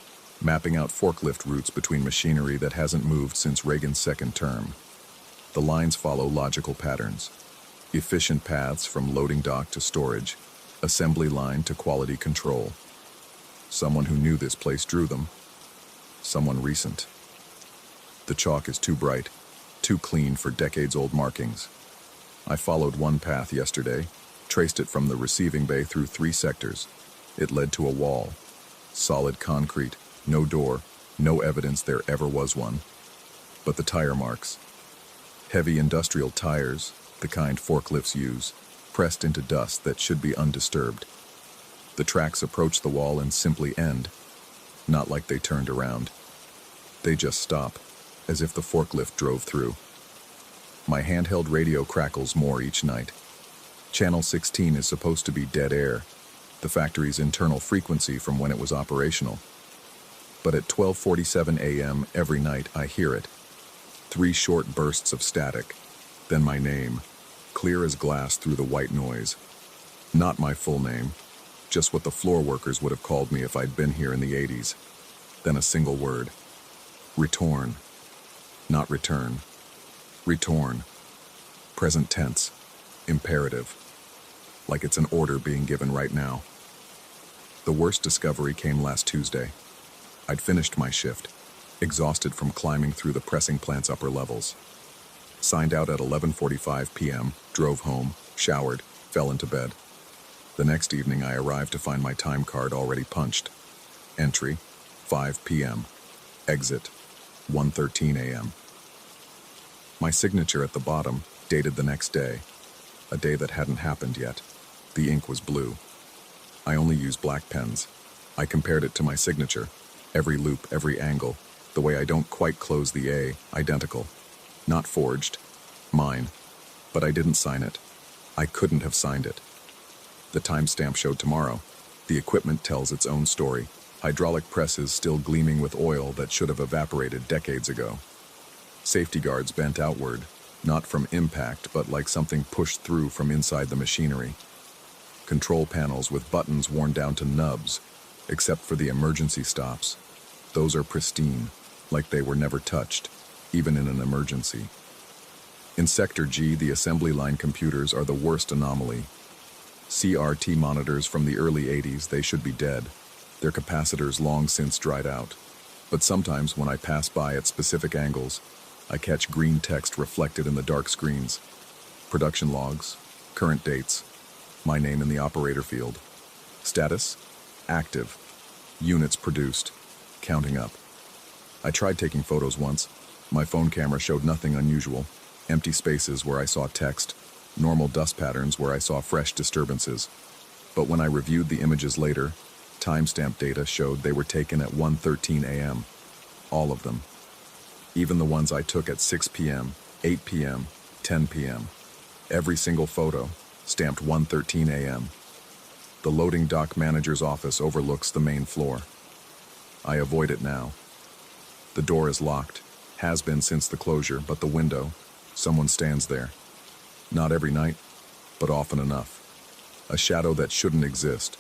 mapping out forklift routes between machinery that hasn't moved since Reagan's 2nd term. The lines follow logical patterns. Efficient paths from loading dock to storage, assembly line to quality control. Someone who knew this place drew them. Someone recent. The chalk is too bright, too clean for decades-old markings. I followed one path yesterday, traced it from the receiving bay through 3 sectors. It led to a wall. Solid concrete, no door, no evidence there ever was one. But the tire marks. Heavy industrial tires, the kind forklifts use, pressed into dust that should be undisturbed. The tracks approach the wall and simply end, not like they turned around. They just stop, as if the forklift drove through. My handheld radio crackles more each night. Channel 16 is supposed to be dead air, the factory's internal frequency from when it was operational. But at 12:47 a.m. every night I hear it. 3 short bursts of static, then my name, clear as glass through the white noise. Not my full name, just what the floor workers would have called me if I'd been here in the 80s. Then a single word. Retorn. Not return. Retorn. Present tense. Imperative. Like it's an order being given right now. The worst discovery came last Tuesday. I'd finished my shift, exhausted from climbing through the pressing plant's upper levels. Signed out at 11:45 p.m., drove home, showered, fell into bed. The next evening I arrived to find my time card already punched. Entry, 5 p.m. Exit, 1:13 a.m. My signature at the bottom, dated the next day. A day that hadn't happened yet. The ink was blue. I only use black pens. I compared it to my signature. Every loop, every angle. The way I don't quite close the A, identical. Not forged. Mine. But I didn't sign it. I couldn't have signed it. The timestamp showed tomorrow. The equipment tells its own story. Hydraulic presses still gleaming with oil that should have evaporated decades ago. Safety guards bent outward, not from impact, but like something pushed through from inside the machinery. Control panels with buttons worn down to nubs, except for the emergency stops. Those are pristine, like they were never touched, even in an emergency. In Sector G, the assembly line computers are the worst anomaly. CRT monitors from the early 80s, they should be dead. Their capacitors long since dried out. But sometimes when I pass by at specific angles, I catch green text reflected in the dark screens. Production logs, current dates, my name in the operator field. Status, active. Units produced, counting up. I tried taking photos once. My phone camera showed nothing unusual. Empty spaces where I saw text, normal dust patterns where I saw fresh disturbances. But when I reviewed the images later, timestamp data showed they were taken at 1:13 a.m. All of them. Even the ones I took at 6 p.m., 8 p.m., 10 p.m. Every single photo, stamped 1:13 a.m. The loading dock manager's office overlooks the main floor. I avoid it now. The door is locked, has been since the closure, but the window, someone stands there. Not every night, but often enough. A shadow that shouldn't exist,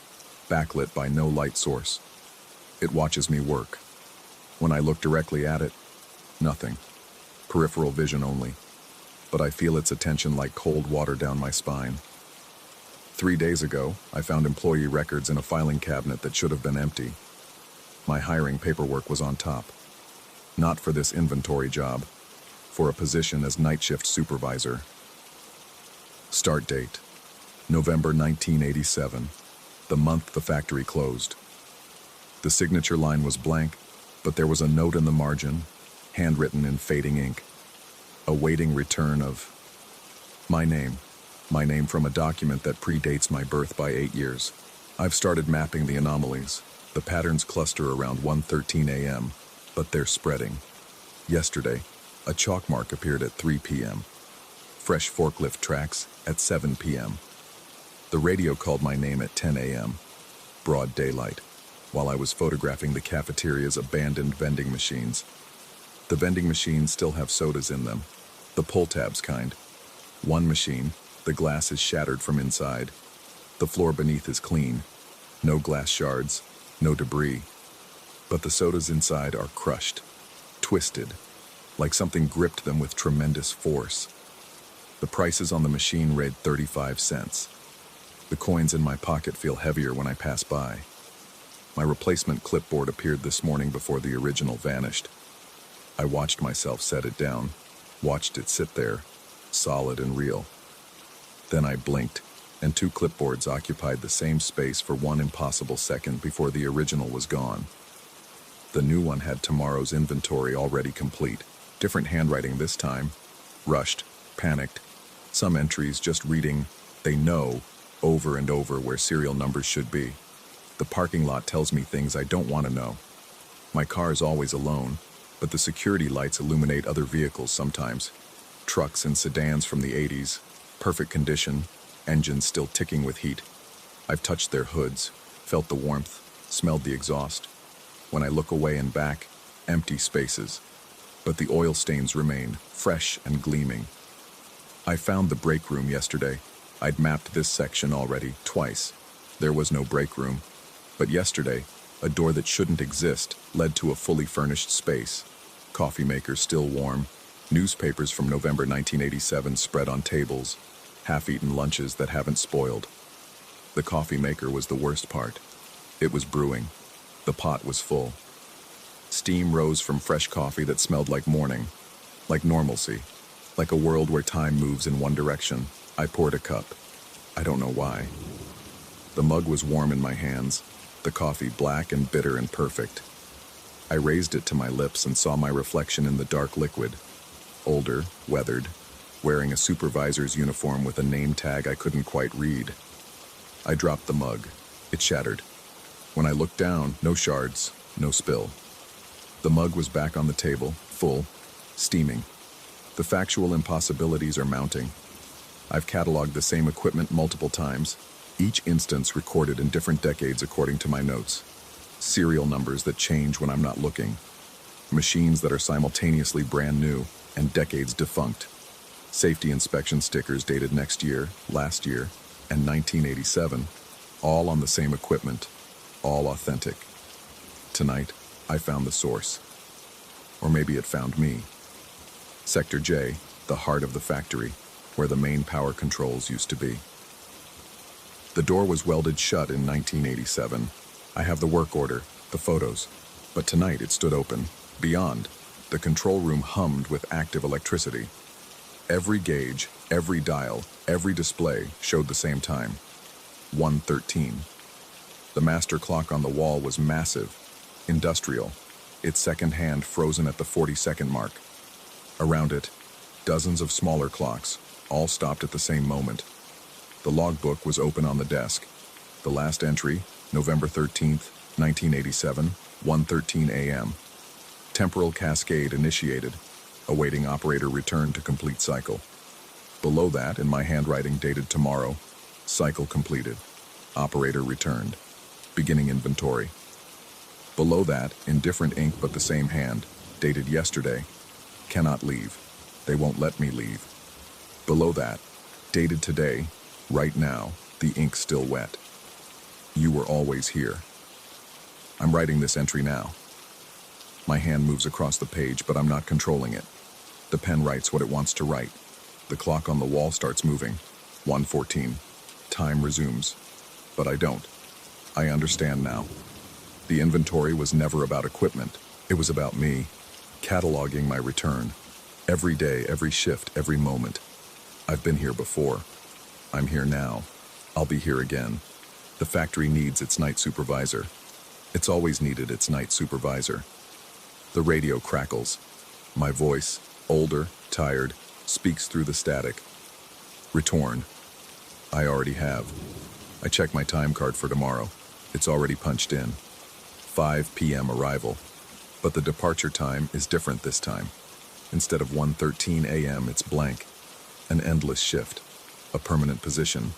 backlit by no light source. It watches me work. When I look directly at it, nothing. Peripheral vision only. But I feel its attention like cold water down my spine. 3 days ago, I found employee records in a filing cabinet that should have been empty. My hiring paperwork was on top. Not for this inventory job. For a position as night shift supervisor. Start date: November 1987, the month the factory closed. The signature line was blank, but there was a note in the margin, handwritten in fading ink. Awaiting return of my name. My name from a document that predates my birth by 8 years. I've started mapping the anomalies. The patterns cluster around 1:13 a.m., but they're spreading. Yesterday, a chalk mark appeared at 3 p.m. Fresh forklift tracks at 7 p.m. The radio called my name at 10 a.m. Broad daylight, while I was photographing the cafeteria's abandoned vending machines. The vending machines still have sodas in them, the pull tabs kind. One machine, the glass is shattered from inside. The floor beneath is clean. No glass shards, no debris. But the sodas inside are crushed, twisted, like something gripped them with tremendous force. The prices on the machine read 35 cents. The coins in my pocket feel heavier when I pass by. My replacement clipboard appeared this morning before the original vanished. I watched myself set it down, watched it sit there, solid and real. Then I blinked, and 2 clipboards occupied the same space for 1 impossible second before the original was gone. The new one had tomorrow's inventory already complete. Different handwriting this time. Rushed, panicked. Some entries just reading, "They know," over and over where serial numbers should be. The parking lot tells me things I don't want to know. My car is always alone, but the security lights illuminate other vehicles sometimes. Trucks and sedans from the 80s, perfect condition, engines still ticking with heat. I've touched their hoods, felt the warmth, smelled the exhaust. When I look away and back, empty spaces. But the oil stains remain, fresh and gleaming. I found the break room yesterday. I'd mapped this section already, twice. There was no break room. But yesterday, a door that shouldn't exist led to a fully furnished space. Coffee maker still warm, newspapers from November 1987 spread on tables, half-eaten lunches that haven't spoiled. The coffee maker was the worst part. It was brewing. The pot was full. Steam rose from fresh coffee that smelled like morning, like normalcy, like a world where time moves in one direction. I poured a cup. I don't know why. The mug was warm in my hands, the coffee black and bitter and perfect. I raised it to my lips and saw my reflection in the dark liquid. Older, weathered, wearing a supervisor's uniform with a name tag I couldn't quite read. I dropped the mug. It shattered. When I looked down, no shards, no spill. The mug was back on the table, full, steaming. The factual impossibilities are mounting. I've cataloged the same equipment multiple times, each instance recorded in different decades according to my notes. Serial numbers that change when I'm not looking. Machines that are simultaneously brand new and decades defunct. Safety inspection stickers dated next year, last year, and 1987, all on the same equipment, all authentic. Tonight, I found the source. Or maybe it found me. Sector J, the heart of the factory, where the main power controls used to be. The door was welded shut in 1987. I have the work order, the photos. But tonight it stood open. Beyond, the control room hummed with active electricity. Every gauge, every dial, every display showed the same time. 1:13. The master clock on the wall was massive, industrial, its second hand frozen at the 40-second mark. Around it, dozens of smaller clocks, all stopped at the same moment. The logbook was open on the desk. The last entry, November 13th, 1987, 1:13 a.m. Temporal cascade initiated, awaiting operator return to complete cycle. Below that, in my handwriting dated tomorrow, cycle completed. Operator returned. Beginning inventory. Below that, in different ink but the same hand, dated yesterday, cannot leave. They won't let me leave. Below that, dated today, right now, the ink still wet. You were always here. I'm writing this entry now. My hand moves across the page, but I'm not controlling it. The pen writes what it wants to write. The clock on the wall starts moving. 1:14. Time resumes. But I don't. I understand now. The inventory was never about equipment. It was about me. cataloging my return. Every day, every shift, every moment. I've been here before. I'm here now. I'll be here again. The factory needs its night supervisor. It's always needed its night supervisor. The radio crackles. My voice, older, tired, speaks through the static. Return. I already have. I check my time card for tomorrow. It's already punched in. 5 p.m. arrival. But the departure time is different this time. Instead of 1:13 a.m., it's blank. An endless shift. A permanent position.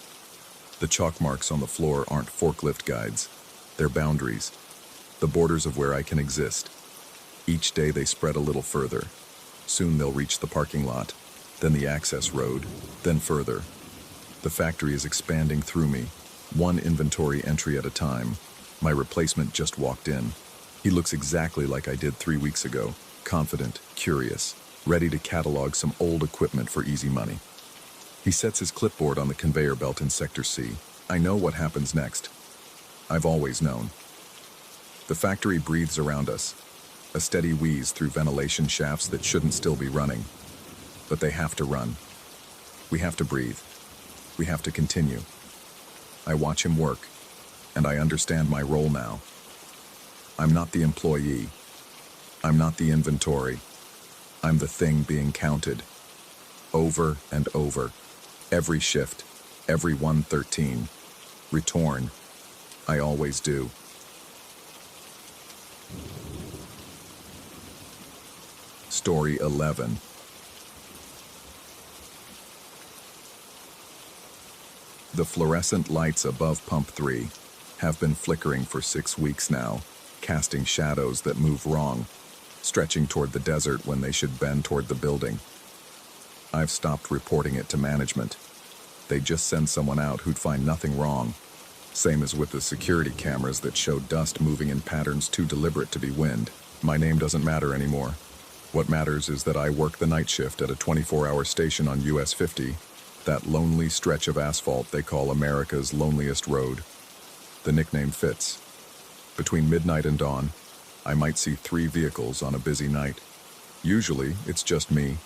The chalk marks on the floor aren't forklift guides. They're boundaries. The borders of where I can exist. Each day they spread a little further. Soon they'll reach the parking lot, then the access road, then further. The factory is expanding through me, one inventory entry at a time. My replacement just walked in. He looks exactly like I did 3 weeks ago, confident, curious, ready to catalog some old equipment for easy money. He sets his clipboard on the conveyor belt in Sector C. I know what happens next. I've always known. The factory breathes around us, a steady wheeze through ventilation shafts that shouldn't still be running. But they have to run. We have to breathe. We have to continue. I watch him work, and I understand my role now. I'm not the employee. I'm not the inventory. I'm the thing being counted. Over and over. Every shift. Every 1:13. Return. I always do. Story 11. The fluorescent lights above Pump 3 have been flickering for 6 weeks now, casting shadows that move wrong, stretching toward the desert when they should bend toward the building. I've stopped reporting it to management. They'd just send someone out who'd find nothing wrong. Same as with the security cameras that showed dust moving in patterns too deliberate to be wind. My name doesn't matter anymore. What matters is that I work the night shift at a 24-hour station on US 50, that lonely stretch of asphalt they call America's loneliest road. The nickname fits. Between midnight and dawn, I might see 3 vehicles on a busy night. Usually, it's just me,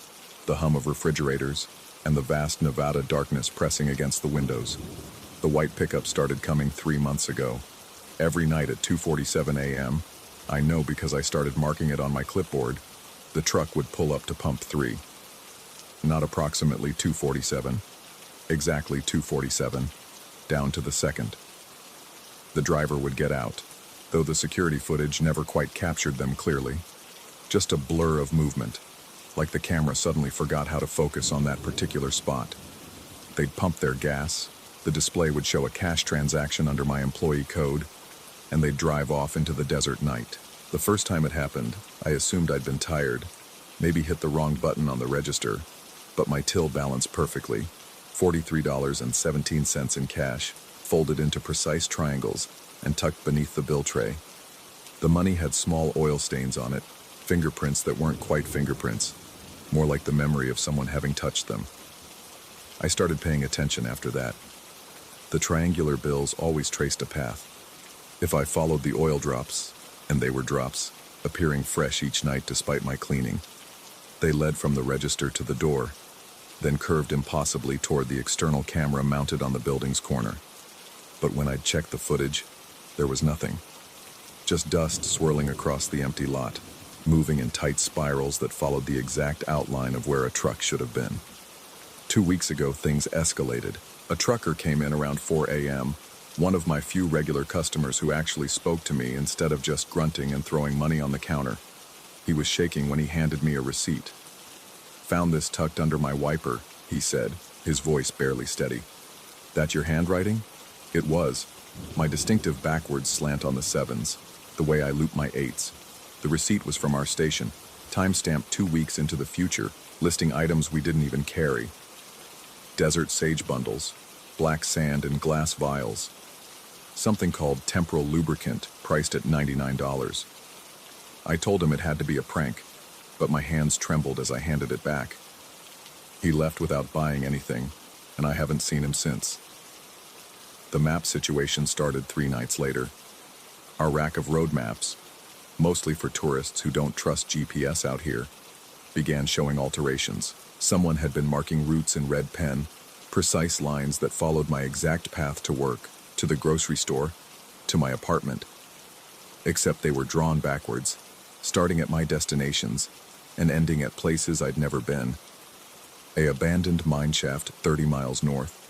the hum of refrigerators, and the vast Nevada darkness pressing against the windows. The white pickup started coming 3 months ago. Every night at 2:47 a.m., I know because I started marking it on my clipboard, the truck would pull up to Pump 3. Not approximately 2:47, exactly 2:47, down to the second. The driver would get out, though the security footage never quite captured them clearly. Just a blur of movement, like the camera suddenly forgot how to focus on that particular spot. They'd pump their gas, the display would show a cash transaction under my employee code, and they'd drive off into the desert night. The first time it happened, I assumed I'd been tired, maybe hit the wrong button on the register, but my till balanced perfectly, $43.17 in cash, folded into precise triangles and tucked beneath the bill tray. The money had small oil stains on it, fingerprints that weren't quite fingerprints, more like the memory of someone having touched them. I started paying attention after that. The triangular bills always traced a path. If I followed the oil drops, and they were drops, appearing fresh each night despite my cleaning, they led from the register to the door, then curved impossibly toward the external camera mounted on the building's corner. But when I'd checked the footage, there was nothing. Just dust swirling across the empty lot, moving in tight spirals that followed the exact outline of where a truck should have been. 2 weeks ago, things escalated. A trucker came in around 4 a.m., one of my few regular customers who actually spoke to me instead of just grunting and throwing money on the counter. He was shaking when he handed me a receipt. "Found this tucked under my wiper," he said, his voice barely steady. "That your handwriting?" It was. My distinctive backwards slant on the 7s, the way I loop my 8s. The receipt was from our station, time-stamped 2 weeks into the future, listing items we didn't even carry. Desert sage bundles, black sand in glass vials, something called temporal lubricant, priced at $99. I told him it had to be a prank, but my hands trembled as I handed it back. He left without buying anything, and I haven't seen him since. The map situation started 3 nights later. Our rack of road maps, mostly for tourists who don't trust GPS out here, began showing alterations. Someone had been marking routes in red pen, precise lines that followed my exact path to work, to the grocery store, to my apartment. Except they were drawn backwards, starting at my destinations and ending at places I'd never been. An abandoned mine shaft 30 miles north,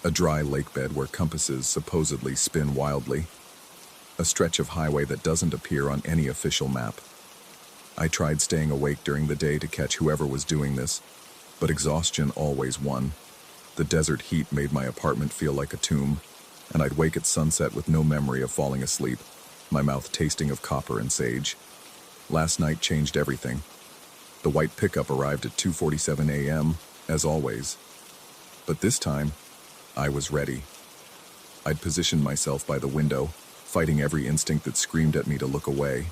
a dry lake bed where compasses supposedly spin wildly, a stretch of highway that doesn't appear on any official map. I tried staying awake during the day to catch whoever was doing this, but exhaustion always won. The desert heat made my apartment feel like a tomb, and I'd wake at sunset with no memory of falling asleep, my mouth tasting of copper and sage. Last night changed everything. The white pickup arrived at 2:47 a.m., as always. But this time, I was ready. I'd positioned myself by the window, fighting every instinct that screamed at me to look away.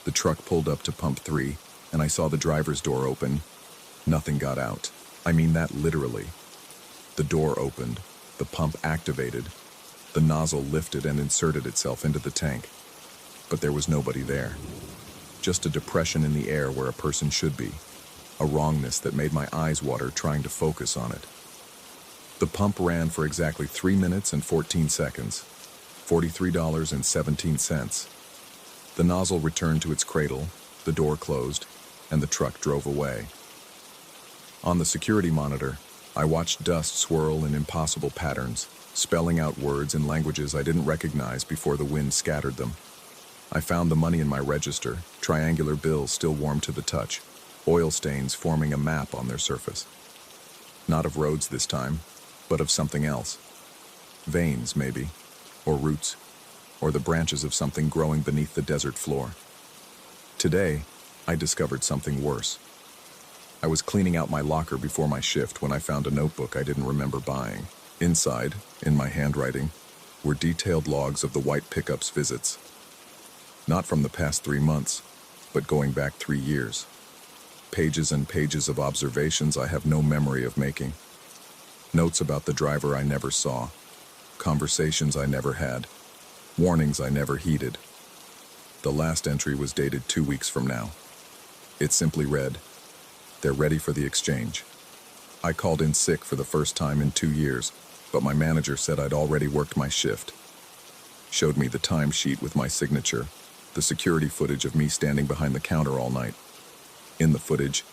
The truck pulled up to pump 3, and I saw the driver's door open. Nothing got out. I mean that literally. The door opened, the pump activated, the nozzle lifted and inserted itself into the tank. But there was nobody there. Just a depression in the air where a person should be. A wrongness that made my eyes water trying to focus on it. The pump ran for exactly 3 minutes and 14 seconds. $43.17. The nozzle returned to its cradle, the door closed, and the truck drove away. On the security monitor, I watched dust swirl in impossible patterns, spelling out words in languages I didn't recognize before the wind scattered them. I found the money in my register, triangular bills still warm to the touch, oil stains forming a map on their surface. Not of roads this time, but of something else. Veins, maybe, or roots, or the branches of something growing beneath the desert floor. Today, I discovered something worse. I was cleaning out my locker before my shift when I found a notebook I didn't remember buying. Inside, in my handwriting, were detailed logs of the white pickup's visits. Not from the past 3 months, but going back 3 years. Pages and pages of observations I have no memory of making. Notes about the driver I never saw. Conversations I never had. Warnings I never heeded. The last entry was dated 2 weeks from now. It simply read, "They're ready for the exchange." I called in sick for the first time in 2 years, but my manager said I'd already worked my shift. Showed me the timesheet with my signature, the security footage of me standing behind the counter all night. In the footage,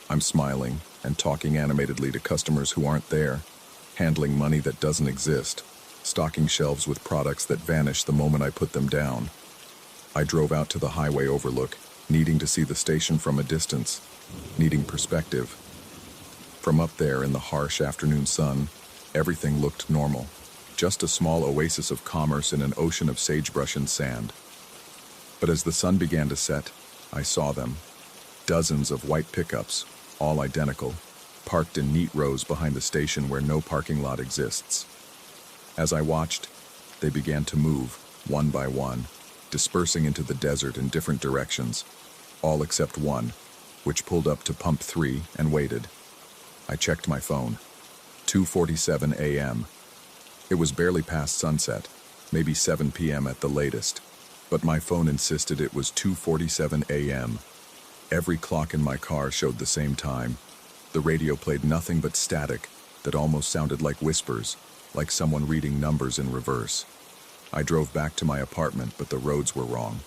I'm smiling and talking animatedly to customers who aren't there, handling money that doesn't exist, stocking shelves with products that vanish the moment I put them down. I drove out to the highway overlook, needing to see the station from a distance, needing perspective. From up there in the harsh afternoon sun, everything looked normal, just a small oasis of commerce in an ocean of sagebrush and sand. But as the sun began to set, I saw them. Dozens of white pickups, all identical, parked in neat rows behind the station where no parking lot exists. As I watched, they began to move, one by one, dispersing into the desert in different directions, all except one, which pulled up to pump 3 and waited. I checked my phone. 2:47 a.m. It was barely past sunset, maybe 7 p.m. at the latest, but my phone insisted it was 2:47 a.m. Every clock in my car showed the same time. The radio played nothing but static that almost sounded like whispers, like someone reading numbers in reverse. I drove back to my apartment, but the roads were wrong.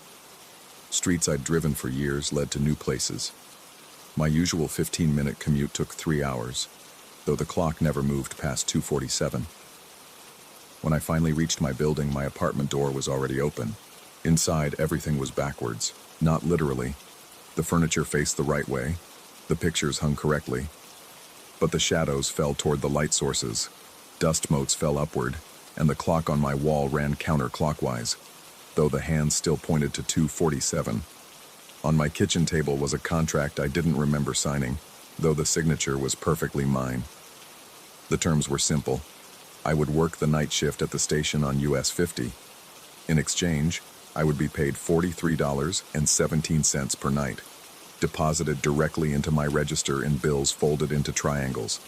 Streets I'd driven for years led to new places. My usual 15-minute commute took 3 hours, though the clock never moved past 2:47. When I finally reached my building, my apartment door was already open. Inside, everything was backwards, not literally. The furniture faced the right way, the pictures hung correctly, but the shadows fell toward the light sources. Dust motes fell upward, and the clock on my wall ran counterclockwise, though the hands still pointed to 2:47. On my kitchen table was a contract I didn't remember signing, though the signature was perfectly mine. The terms were simple. I would work the night shift at the station on US 50. In exchange, I would be paid $43.17 per night, deposited directly into my register in bills folded into triangles.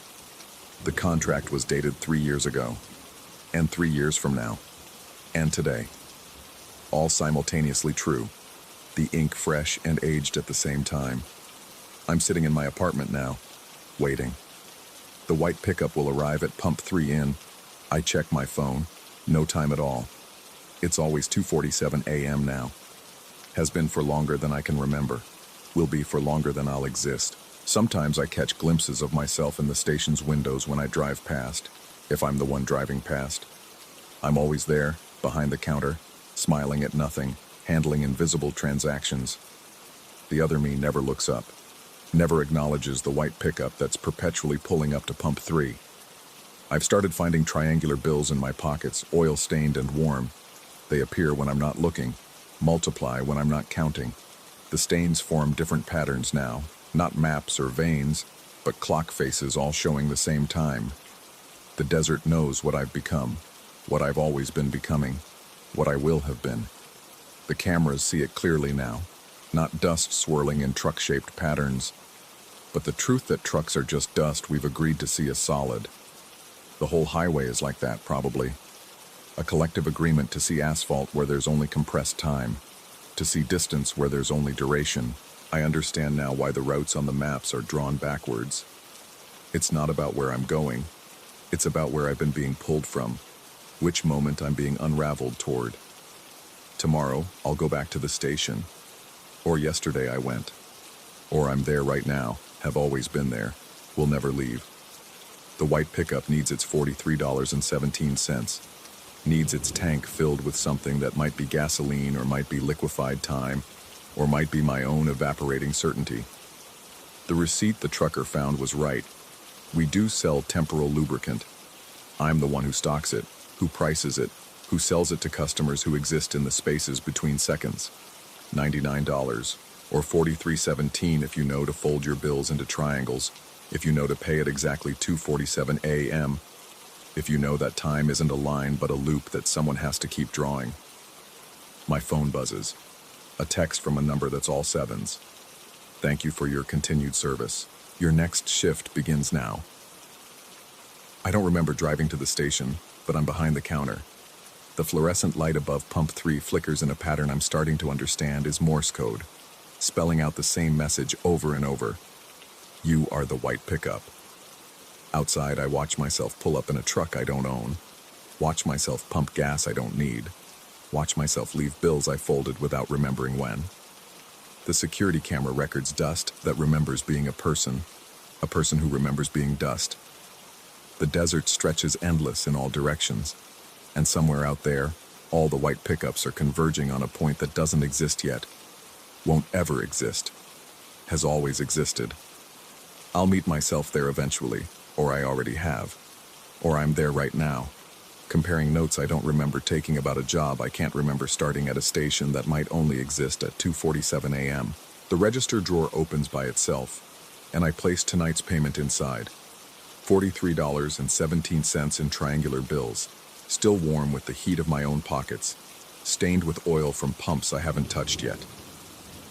The contract was dated 3 years ago, and 3 years from now, and today. All simultaneously true. the ink fresh and aged at the same time. I'm sitting in my apartment now, waiting. The white pickup will arrive at pump 3 in. I check my phone. No time at all. It's always 2:47 a.m. now. Has been for longer than I can remember. Will be for longer than I'll exist. Sometimes I catch glimpses of myself in the station's windows when I drive past, if I'm the one driving past. I'm always there, behind the counter, smiling at nothing, handling invisible transactions. The other me never looks up, never acknowledges the white pickup that's perpetually pulling up to pump 3. I've started finding triangular bills in my pockets, oil-stained and warm. They appear when I'm not looking, multiply when I'm not counting. The stains form different patterns now, not maps or veins, but clock faces all showing the same time. The desert knows what I've become, what I've always been becoming, what I will have been. The cameras see it clearly now, not dust swirling in truck-shaped patterns, but the truth that trucks are just dust we've agreed to see as solid. The whole highway is like that, probably. A collective agreement to see asphalt where there's only compressed time, to see distance where there's only duration. I understand now why the routes on the maps are drawn backwards. It's not about where I'm going. It's about where I've been being pulled from, which moment I'm being unraveled toward. Tomorrow, I'll go back to the station. Or yesterday I went. Or I'm there right now, have always been there, will never leave. The white pickup needs its $43.17, needs its tank filled with something that might be gasoline or might be liquefied time, or might be my own evaporating certainty. The receipt the trucker found was right. We do sell temporal lubricant. I'm the one who stocks it, who prices it, who sells it to customers who exist in the spaces between seconds. $99, or $43.17 if you know to fold your bills into triangles, if you know to pay at exactly 2:47 a.m., if you know that time isn't a line but a loop that someone has to keep drawing. My phone buzzes. A text from a number that's all sevens. Thank you for your continued service. Your next shift begins now. I don't remember driving to the station, but I'm behind the counter. The fluorescent light above pump 3 flickers in a pattern I'm starting to understand is Morse code, spelling out the same message over and over. You are the white pickup. Outside, I watch myself pull up in a truck I don't own. Watch myself pump gas I don't need. Watch myself leave bills I folded without remembering when. The security camera records dust that remembers being a person who remembers being dust. The desert stretches endless in all directions, and somewhere out there, all the white pickups are converging on a point that doesn't exist yet, won't ever exist, has always existed. I'll meet myself there eventually, or I already have, or I'm there right now, comparing notes I don't remember taking about a job I can't remember starting at a station that might only exist at 2:47 a.m. The register drawer opens by itself, and I place tonight's payment inside. $43.17 in triangular bills, still warm with the heat of my own pockets, stained with oil from pumps I haven't touched yet.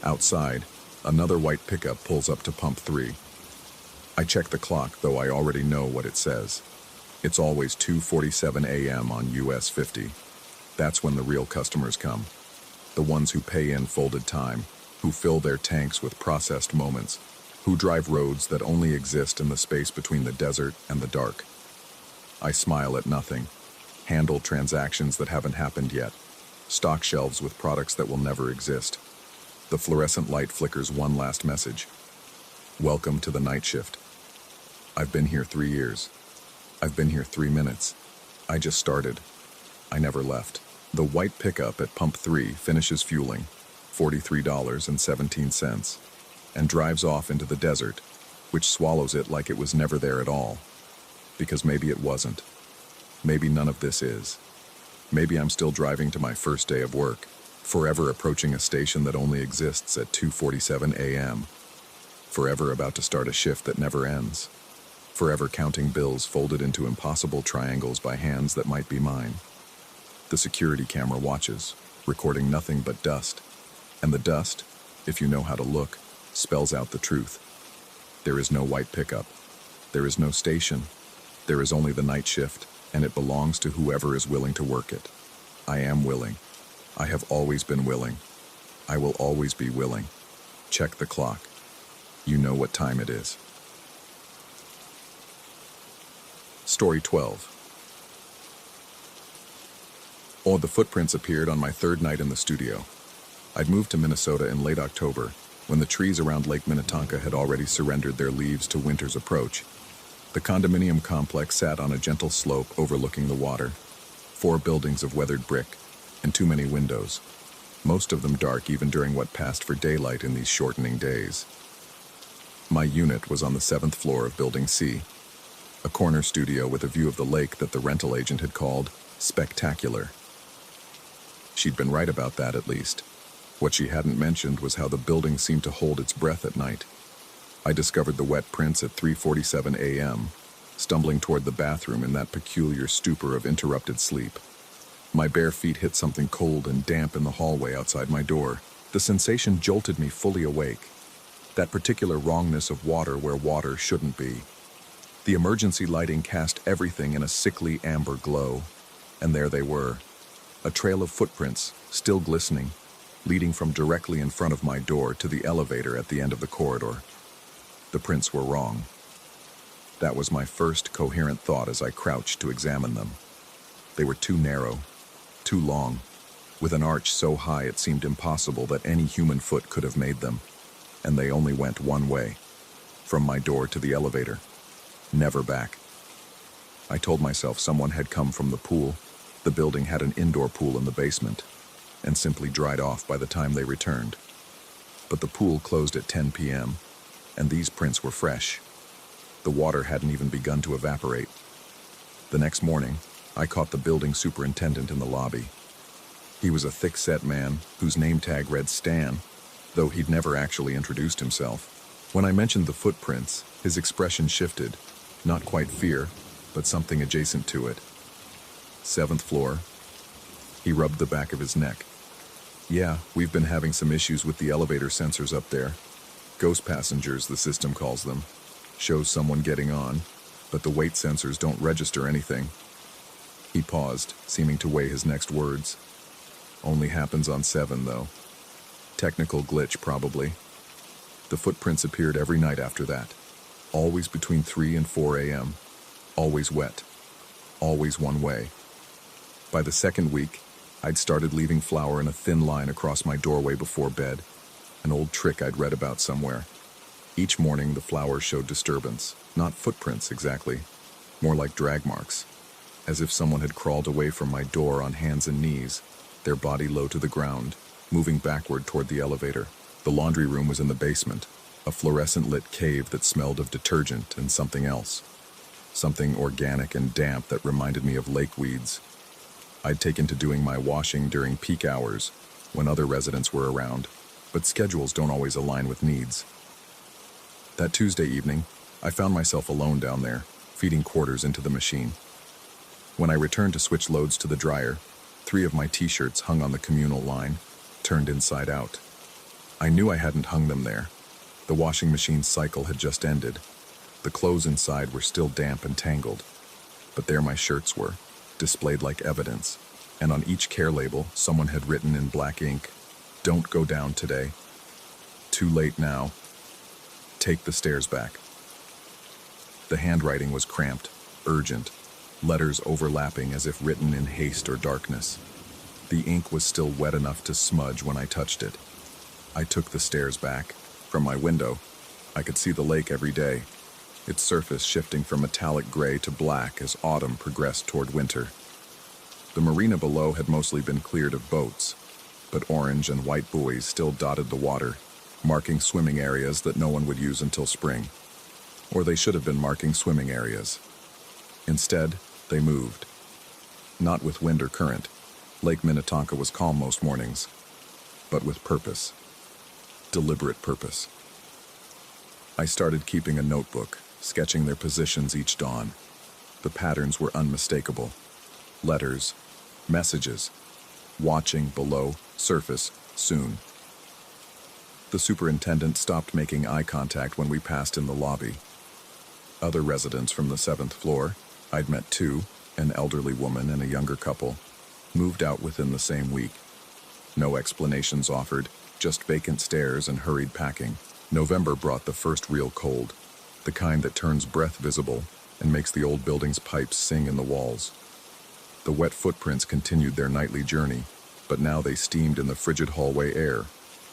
Outside, another white pickup pulls up to pump 3. I check the clock, though I already know what it says. It's always 2:47 a.m. on US 50. That's when the real customers come. The ones who pay in folded time, who fill their tanks with processed moments, who drive roads that only exist in the space between the desert and the dark. I smile at nothing, handle transactions that haven't happened yet, stock shelves with products that will never exist. The fluorescent light flickers one last message. Welcome to the night shift. I've been here 3 years. I've been here 3 minutes. I just started. I never left. The white pickup at pump 3 finishes fueling, $43.17, and drives off into the desert, which swallows it like it was never there at all. Because maybe it wasn't. Maybe none of this is. Maybe I'm still driving to my first day of work, forever approaching a station that only exists at 2:47 a.m., forever about to start a shift that never ends. Forever counting bills folded into impossible triangles by hands that might be mine. The security camera watches, recording nothing but dust. And the dust, if you know how to look, spells out the truth. There is no white pickup. There is no station. There is only the night shift, and it belongs to whoever is willing to work it. I am willing. I have always been willing. I will always be willing. Check the clock. You know what time it is. Story 12. The footprints appeared on my third night in the studio. I'd moved to Minnesota in late October, when the trees around Lake Minnetonka had already surrendered their leaves to winter's approach. The condominium complex sat on a gentle slope overlooking the water. 4 buildings of weathered brick, and too many windows, most of them dark even during what passed for daylight in these shortening days. My unit was on the 7th floor of Building C, a corner studio with a view of the lake that the rental agent had called spectacular. She'd been right about that, at least. What she hadn't mentioned was how the building seemed to hold its breath at night. I discovered the wet prints at 3:47 a.m., stumbling toward the bathroom in that peculiar stupor of interrupted sleep. My bare feet hit something cold and damp in the hallway outside my door. The sensation jolted me fully awake. That particular wrongness of water where water shouldn't be. The emergency lighting cast everything in a sickly amber glow, and there they were. A trail of footprints, still glistening, leading from directly in front of my door to the elevator at the end of the corridor. The prints were wrong. That was my first coherent thought as I crouched to examine them. They were too narrow, too long, with an arch so high it seemed impossible that any human foot could have made them, and they only went one way, from my door to the elevator, never back. I told myself someone had come from the pool. The building had an indoor pool in the basement, and simply dried off by the time they returned. But the pool closed at 10 p.m., and these prints were fresh. The water hadn't even begun to evaporate. The next morning, I caught the building superintendent in the lobby. He was a thick-set man whose name tag read Stan, though he'd never actually introduced himself. When I mentioned the footprints, his expression shifted, not quite fear, but something adjacent to it. 7th floor. He rubbed the back of his neck. Yeah, we've been having some issues with the elevator sensors up there. Ghost passengers, the system calls them. Shows someone getting on, but the weight sensors don't register anything. He paused, seeming to weigh his next words. Only happens on 7, though. Technical glitch, probably. The footprints appeared every night after that. Always between 3 and 4 a.m. Always wet. Always one way. By the second week, I'd started leaving flour in a thin line across my doorway before bed, an old trick I'd read about somewhere. Each morning, the flowers showed disturbance, not footprints exactly, more like drag marks, as if someone had crawled away from my door on hands and knees, their body low to the ground, moving backward toward the elevator. The laundry room was in the basement, a fluorescent-lit cave that smelled of detergent and something else, something organic and damp that reminded me of lake weeds. I'd taken to doing my washing during peak hours, when other residents were around, but schedules don't always align with needs. That Tuesday evening, I found myself alone down there, feeding quarters into the machine. When I returned to switch loads to the dryer, 3 of my t-shirts hung on the communal line, turned inside out. I knew I hadn't hung them there. The washing machine's cycle had just ended. The clothes inside were still damp and tangled, but there my shirts were, displayed like evidence, and on each care label, someone had written in black ink, "Don't go down today. Too late now. Take the stairs back." The handwriting was cramped, urgent, letters overlapping as if written in haste or darkness. The ink was still wet enough to smudge when I touched it. I took the stairs back. From my window, I could see the lake every day, its surface shifting from metallic gray to black as autumn progressed toward winter. The marina below had mostly been cleared of boats, but orange and white buoys still dotted the water, marking swimming areas that no one would use until spring. Or they should have been marking swimming areas. Instead, they moved. Not with wind or current. Lake Minnetonka was calm most mornings, but with purpose. Deliberate purpose. I started keeping a notebook, sketching their positions each dawn. The patterns were unmistakable. Letters, messages, watching below, surface, soon. The superintendent stopped making eye contact when we passed in the lobby. Other residents from the 7th floor, I'd met 2, an elderly woman and a younger couple, moved out within the same week. No explanations offered, just vacant stairs and hurried packing. November brought the first real cold, the kind that turns breath visible and makes the old building's pipes sing in the walls. The wet footprints continued their nightly journey, but now they steamed in the frigid hallway air,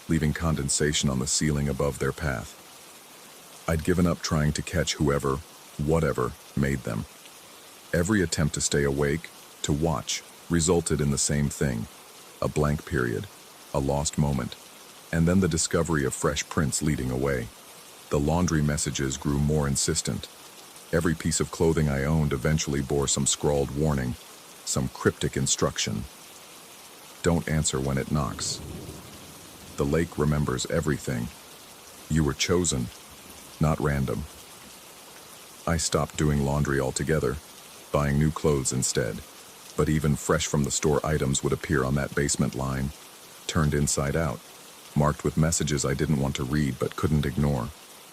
leaving condensation on the ceiling above their path. I'd given up trying to catch whoever, whatever, made them. Every attempt to stay awake, to watch, resulted in the same thing: a blank period, a lost moment, and then the discovery of fresh prints leading away. The laundry messages grew more insistent. Every piece of clothing I owned eventually bore some scrawled warning, some cryptic instruction. Don't answer when it knocks. The lake remembers everything. You were chosen, not random. I stopped doing laundry altogether, buying new clothes instead. But even fresh from the store items would appear on that basement line, turned inside out, marked with messages I didn't want to read but couldn't ignore.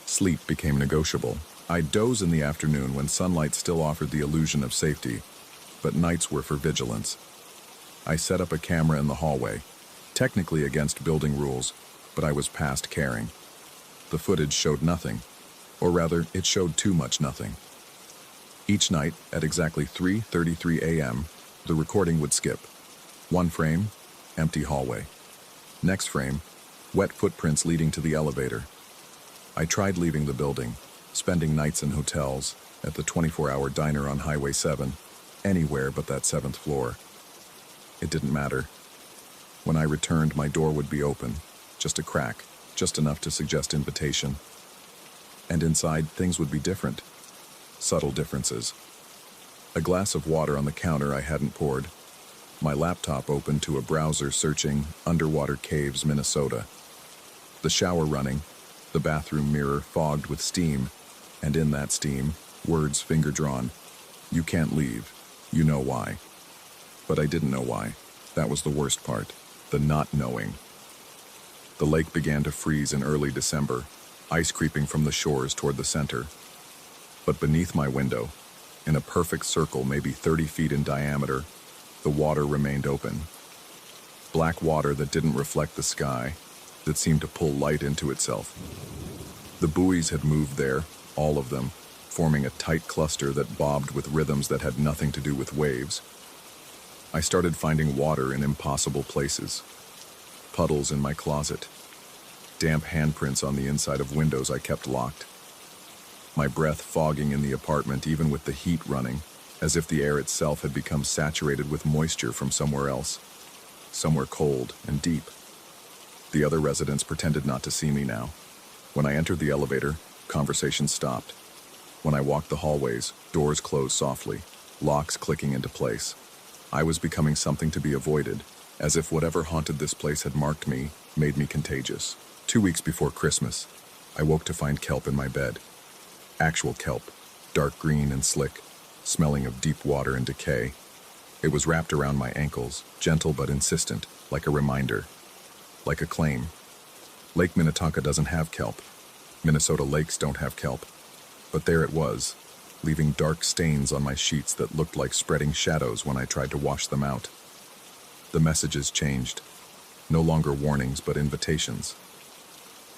Sleep became negotiable. I'd doze in the afternoon when sunlight still offered the illusion of safety, but nights were for vigilance. I set up a camera in the hallway, technically against building rules, but I was past caring. The footage showed nothing, or rather, it showed too much nothing. Each night, at exactly 3:33 a.m., the recording would skip. One frame, empty hallway. Next frame, wet footprints leading to the elevator. I tried leaving the building, spending nights in hotels, at the 24-hour diner on Highway 7, anywhere but that 7th floor. It didn't matter. When I returned, my door would be open, just a crack, just enough to suggest invitation. And inside, things would be different. Subtle differences. A glass of water on the counter I hadn't poured. My laptop open to a browser searching Underwater Caves, Minnesota. The shower running, the bathroom mirror fogged with steam, and in that steam, words finger-drawn. You can't leave. You know why. But I didn't know why. That was the worst part. The not knowing. The lake began to freeze in early December, ice creeping from the shores toward the center. But beneath my window, in a perfect circle maybe 30 feet in diameter, the water remained open. Black water that didn't reflect the sky, that seemed to pull light into itself. The buoys had moved there, all of them, forming a tight cluster that bobbed with rhythms that had nothing to do with waves. I started finding water in impossible places. Puddles in my closet. Damp handprints on the inside of windows I kept locked. My breath fogging in the apartment even with the heat running, as if the air itself had become saturated with moisture from somewhere else, somewhere cold and deep. The other residents pretended not to see me now. When I entered the elevator, conversation stopped. When I walked the hallways, doors closed softly, locks clicking into place. I was becoming something to be avoided, as if whatever haunted this place had marked me, made me contagious. 2 weeks before Christmas, I woke to find kelp in my bed. Actual kelp, dark green and slick, smelling of deep water and decay. It was wrapped around my ankles, gentle but insistent, like a reminder, like a claim. Lake Minnetonka doesn't have kelp. Minnesota lakes don't have kelp. But there it was, leaving dark stains on my sheets that looked like spreading shadows when I tried to wash them out. The messages changed. No longer warnings, but invitations.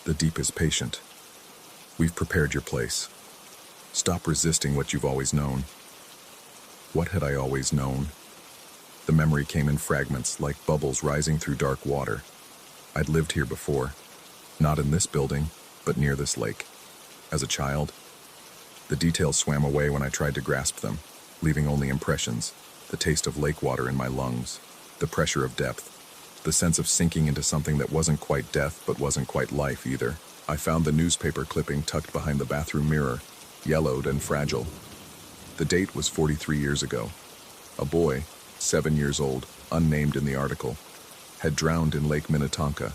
The deep is patient. We've prepared your place. Stop resisting what you've always known. What had I always known? The memory came in fragments, like bubbles rising through dark water. I'd lived here before. Not in this building, but near this lake. As a child. The details swam away when I tried to grasp them, leaving only impressions, the taste of lake water in my lungs, the pressure of depth, the sense of sinking into something that wasn't quite death but wasn't quite life either. I found the newspaper clipping tucked behind the bathroom mirror, yellowed and fragile. The date was 43 years ago. A boy, 7 years old, unnamed in the article, had drowned in Lake Minnetonka.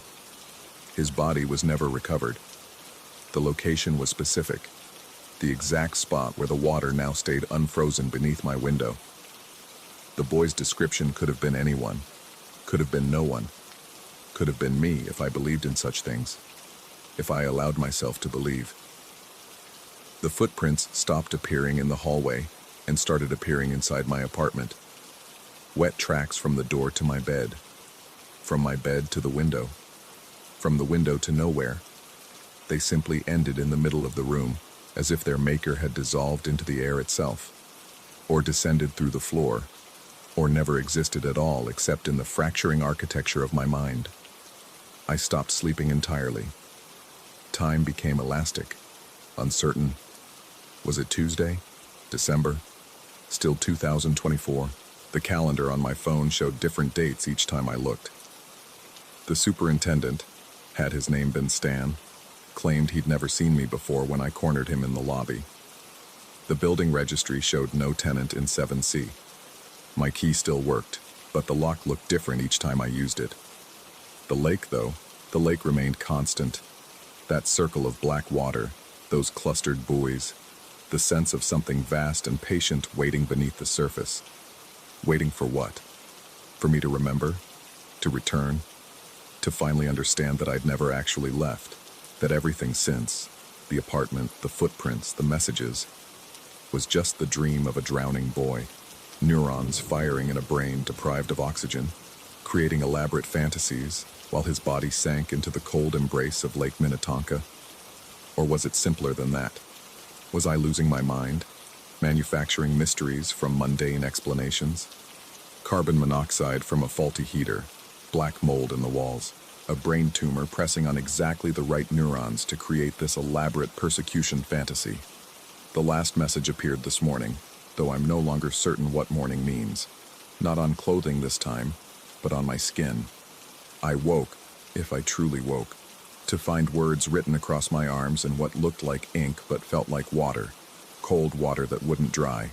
His body was never recovered. The location was specific, the exact spot where the water now stayed unfrozen beneath my window. The boy's description could have been anyone, could have been no one, could have been me if I believed in such things, if I allowed myself to believe. The footprints stopped appearing in the hallway and started appearing inside my apartment. Wet tracks from the door to my bed, from my bed to the window. from the window to nowhere. They simply ended in the middle of the room, as if their maker had dissolved into the air itself, or descended through the floor, or never existed at all except in the fracturing architecture of my mind. I stopped sleeping entirely. Time became elastic, uncertain. Was it Tuesday? December? Still 2024? The calendar on my phone showed different dates each time I looked. The superintendent, had his name been Stan, claimed he'd never seen me before when I cornered him in the lobby. The building registry showed no tenant in 7C. My key still worked, but the lock looked different each time I used it. The lake, though, the lake remained constant. That circle of black water, those clustered buoys, the sense of something vast and patient waiting beneath the surface. Waiting for what? For me to remember? To return? To finally understand that I'd never actually left? That everything since, the apartment, the footprints, the messages, was just the dream of a drowning boy. Neurons firing in a brain deprived of oxygen, creating elaborate fantasies while his body sank into the cold embrace of Lake Minnetonka? Or was it simpler than that? Was I losing my mind, manufacturing mysteries from mundane explanations? Carbon monoxide from a faulty heater, black mold in the walls, a brain tumor pressing on exactly the right neurons to create this elaborate persecution fantasy. The last message appeared this morning, though I'm no longer certain what morning means. Not on clothing this time, but on my skin. I woke, if I truly woke, to find words written across my arms in what looked like ink but felt like water, cold water that wouldn't dry.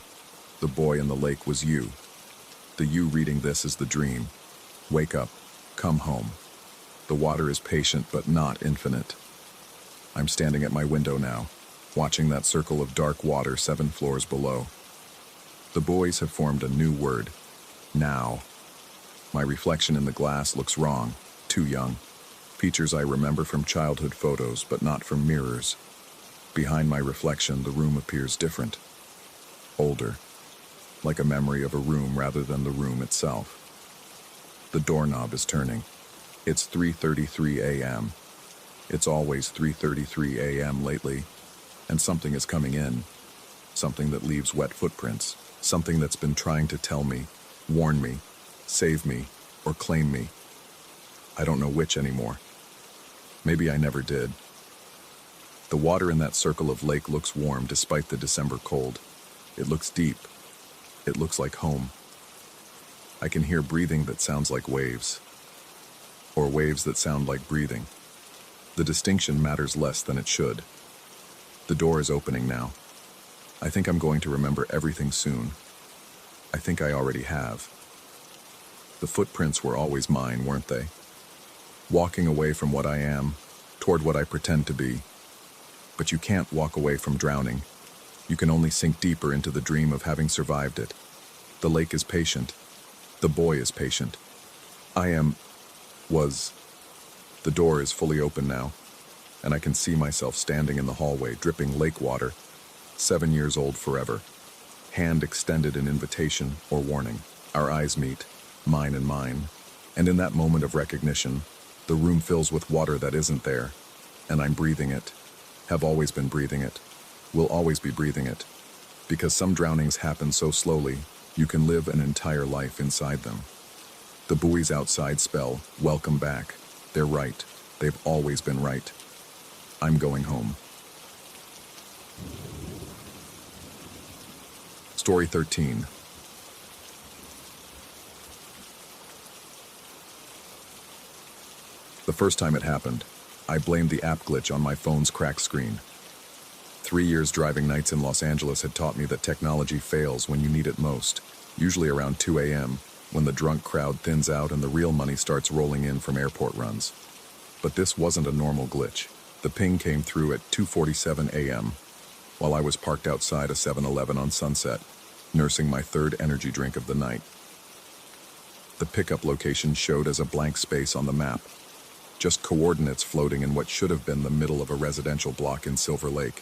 The boy in the lake was you. The you reading this is the dream. Wake up, come home. The water is patient but not infinite. I'm standing at my window now, watching that circle of dark water 7 floors below. The boys have formed a new word, now. My reflection in the glass looks wrong, too young. Features I remember from childhood photos, but not from mirrors. Behind my reflection, the room appears different. Older. Like a memory of a room rather than the room itself. The doorknob is turning. It's 3:33 a.m. It's always 3:33 a.m. lately, and something is coming in. Something that leaves wet footprints. Something that's been trying to tell me, warn me, save me, or claim me. I don't know which anymore. Maybe I never did. The water in that circle of lake looks warm despite the December cold. It looks deep. It looks like home. I can hear breathing that sounds like waves. Or waves that sound like breathing. The distinction matters less than it should. The door is opening now. I think I'm going to remember everything soon. I think I already have. The footprints were always mine, weren't they? Walking away from what I am, toward what I pretend to be. But you can't walk away from drowning. You can only sink deeper into the dream of having survived it. The lake is patient. The boy is patient. Was. The door is fully open now, and I can see myself standing in the hallway, dripping lake water, 7 years old forever. Hand extended in invitation or warning. Our eyes meet, mine and mine, and in that moment of recognition, the room fills with water that isn't there, and I'm breathing it, have always been breathing it, will always be breathing it, because some drownings happen so slowly, you can live an entire life inside them. The buoys outside spell, welcome back. They're right. They've always been right. I'm going home. Story 13. The first time it happened, I blamed the app glitch on my phone's cracked screen. 3 years driving nights in Los Angeles had taught me that technology fails when you need it most, usually around 2 a.m., when the drunk crowd thins out and the real money starts rolling in from airport runs. But this wasn't a normal glitch. The ping came through at 2:47 a.m., while I was parked outside a 7-Eleven on Sunset, nursing my third energy drink of the night. The pickup location showed as a blank space on the map, just coordinates floating in what should have been the middle of a residential block in Silver Lake.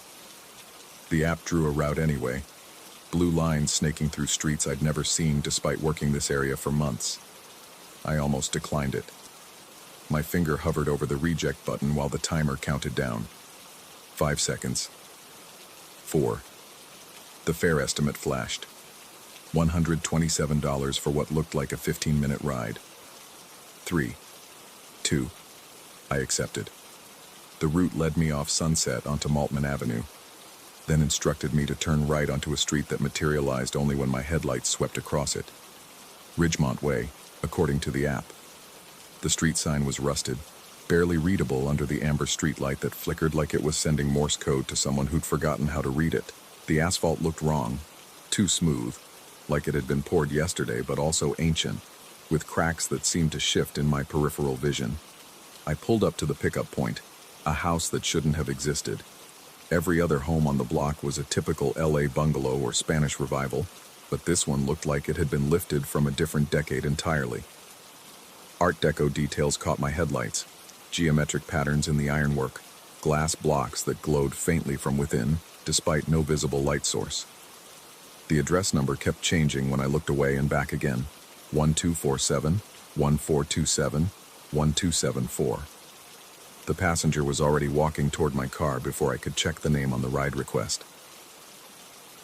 The app drew a route anyway, blue lines snaking through streets I'd never seen despite working this area for months. I almost declined it. My finger hovered over the reject button while the timer counted down. 5 seconds. 4. The fare estimate flashed. $127 for what looked like a 15-minute ride. 3. 2. I accepted. The route led me off Sunset onto Maltman Avenue, then instructed me to turn right onto a street that materialized only when my headlights swept across it. Ridgemont Way, according to the app. The street sign was rusted, barely readable under the amber streetlight that flickered like it was sending Morse code to someone who'd forgotten how to read it. The asphalt looked wrong, too smooth, like it had been poured yesterday, but also ancient, with cracks that seemed to shift in my peripheral vision. I pulled up to the pickup point, a house that shouldn't have existed. Every other home on the block was a typical LA bungalow or Spanish revival, but this one looked like it had been lifted from a different decade entirely. Art Deco details caught my headlights, geometric patterns in the ironwork, glass blocks that glowed faintly from within, despite no visible light source. The address number kept changing when I looked away and back again. 1247, 1427, 1274. The passenger was already walking toward my car before I could check the name on the ride request.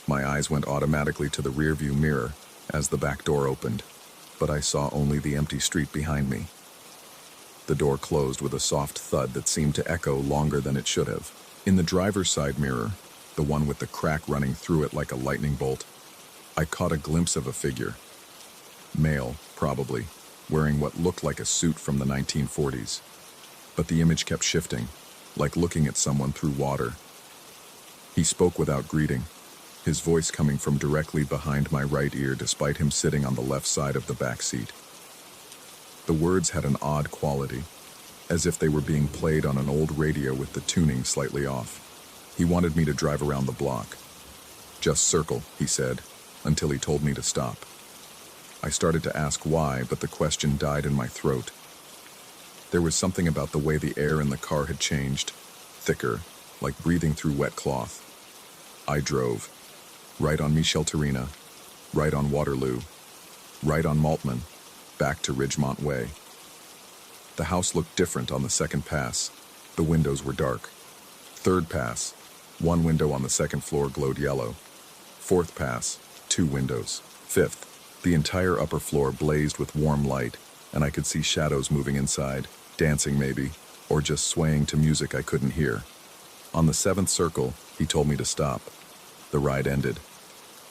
My eyes went automatically to the rearview mirror as the back door opened, but I saw only the empty street behind me. The door closed with a soft thud that seemed to echo longer than it should have. In the driver's side mirror, the one with the crack running through it like a lightning bolt, I caught a glimpse of a figure. Male, probably, wearing what looked like a suit from the 1940s. But the image kept shifting, like looking at someone through water. He spoke without greeting, his voice coming from directly behind my right ear despite him sitting on the left side of the back seat. The words had an odd quality, as if they were being played on an old radio with the tuning slightly off. He wanted me to drive around the block. "Just circle," he said, until he told me to stop. I started to ask why, but the question died in my throat. There was something about the way the air in the car had changed, thicker, like breathing through wet cloth. I drove. Right on Michel Terrina, right on Waterloo, right on Maltman, back to Ridgemont Way. The house looked different on the second pass. The windows were dark. Third pass, one window on the second floor glowed yellow. Fourth pass, 2 windows. Fifth, the entire upper floor blazed with warm light, and I could see shadows moving inside, dancing maybe, or just swaying to music I couldn't hear. On the 7th circle, he told me to stop. The ride ended.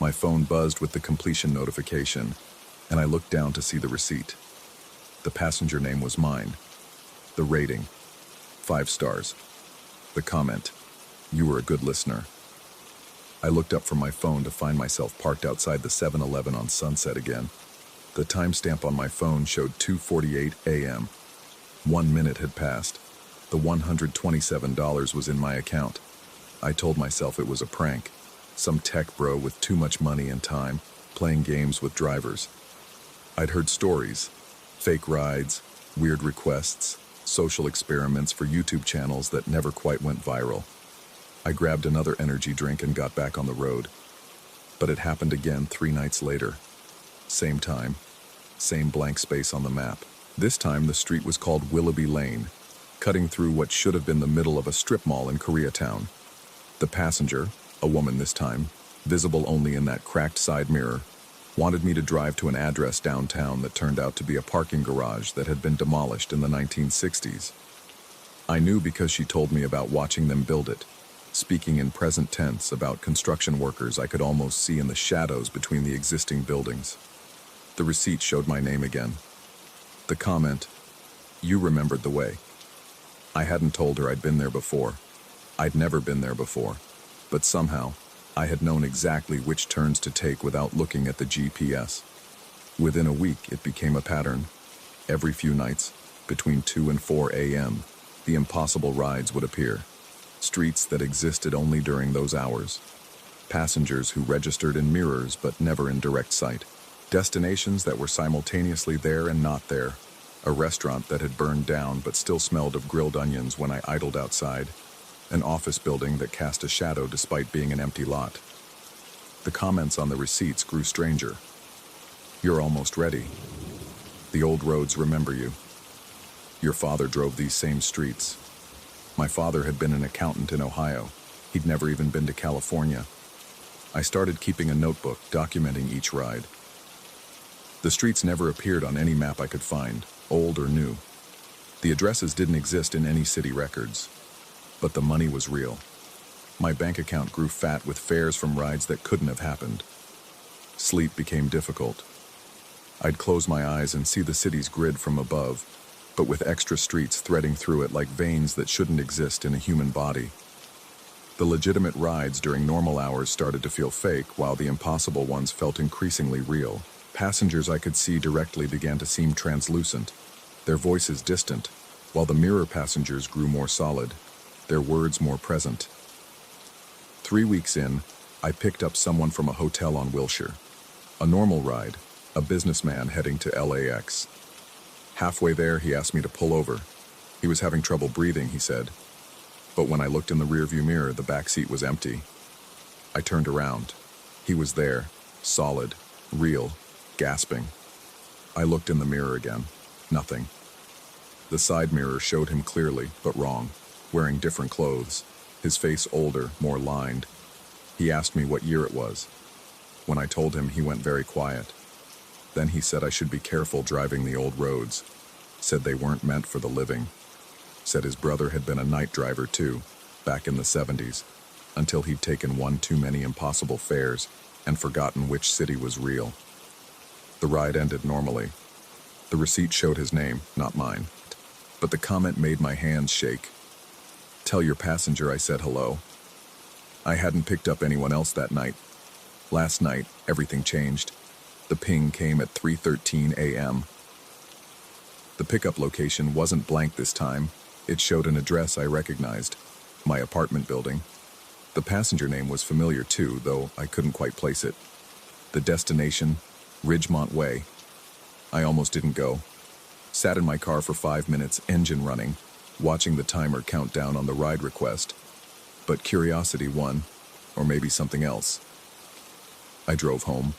My phone buzzed with the completion notification, and I looked down to see the receipt. The passenger name was mine. The rating, 5 stars. The comment, "You were a good listener." I looked up from my phone to find myself parked outside the 7-Eleven on Sunset again. The timestamp on my phone showed 2:48 a.m. 1 minute had passed. The $127 was in my account. I told myself it was a prank. Some tech bro with too much money and time, playing games with drivers. I'd heard stories, fake rides, weird requests, social experiments for YouTube channels that never quite went viral. I grabbed another energy drink and got back on the road. But it happened again 3 nights later. Same time, same blank space on the map. This time the street was called Willoughby Lane, cutting through what should have been the middle of a strip mall in Koreatown. The passenger, a woman this time, visible only in that cracked side mirror, wanted me to drive to an address downtown that turned out to be a parking garage that had been demolished in the 1960s. I knew because she told me about watching them build it, speaking in present tense about construction workers I could almost see in the shadows between the existing buildings. The receipt showed my name again. The comment, "You remembered the way." I hadn't told her I'd been there before. I'd never been there before. But somehow, I had known exactly which turns to take without looking at the GPS. Within a week, it became a pattern. Every few nights, between 2 and 4 a.m., the impossible rides would appear. Streets that existed only during those hours. Passengers who registered in mirrors but never in direct sight. Destinations that were simultaneously there and not there. A restaurant that had burned down but still smelled of grilled onions when I idled outside. An office building that cast a shadow despite being an empty lot. The comments on the receipts grew stranger. "You're almost ready. The old roads remember you." Your father drove these same streets. My father had been an accountant in Ohio. He'd never even been to California. I started keeping a notebook documenting each ride. The streets never appeared on any map I could find, old or new. The addresses didn't exist in any city records. But the money was real. My bank account grew fat with fares from rides that couldn't have happened. Sleep became difficult. I'd close my eyes and see the city's grid from above, but with extra streets threading through it like veins that shouldn't exist in a human body. The legitimate rides during normal hours started to feel fake, while the impossible ones felt increasingly real. Passengers I could see directly began to seem translucent, their voices distant, while the mirror passengers grew more solid, their words more present. 3 weeks in, I picked up someone from a hotel on Wilshire. A normal ride, a businessman heading to LAX. Halfway there, he asked me to pull over. He was having trouble breathing, he said. But when I looked in the rearview mirror, the back seat was empty. I turned around. He was there, solid, real, gasping. I looked in the mirror again. Nothing. The side mirror showed him clearly, but wrong, wearing different clothes, his face older, more lined. He asked me what year it was. When I told him, he went very quiet. Then he said I should be careful driving the old roads, said they weren't meant for the living, said his brother had been a night driver too, back in the 70s, until he'd taken one too many impossible fares and forgotten which city was real. The ride ended normally. The receipt showed his name, not mine, but the comment made my hands shake. "Tell your passenger I said hello." I hadn't picked up anyone else that night. Last night, everything changed. The ping came at 3:13 a.m. The pickup location wasn't blank this time. It showed an address I recognized, my apartment building. The passenger name was familiar too, though I couldn't quite place it. The destination, Ridgemont Way. I almost didn't go. Sat in my car for 5 minutes, engine running, watching the timer count down on the ride request. But curiosity won, or maybe something else. I drove home.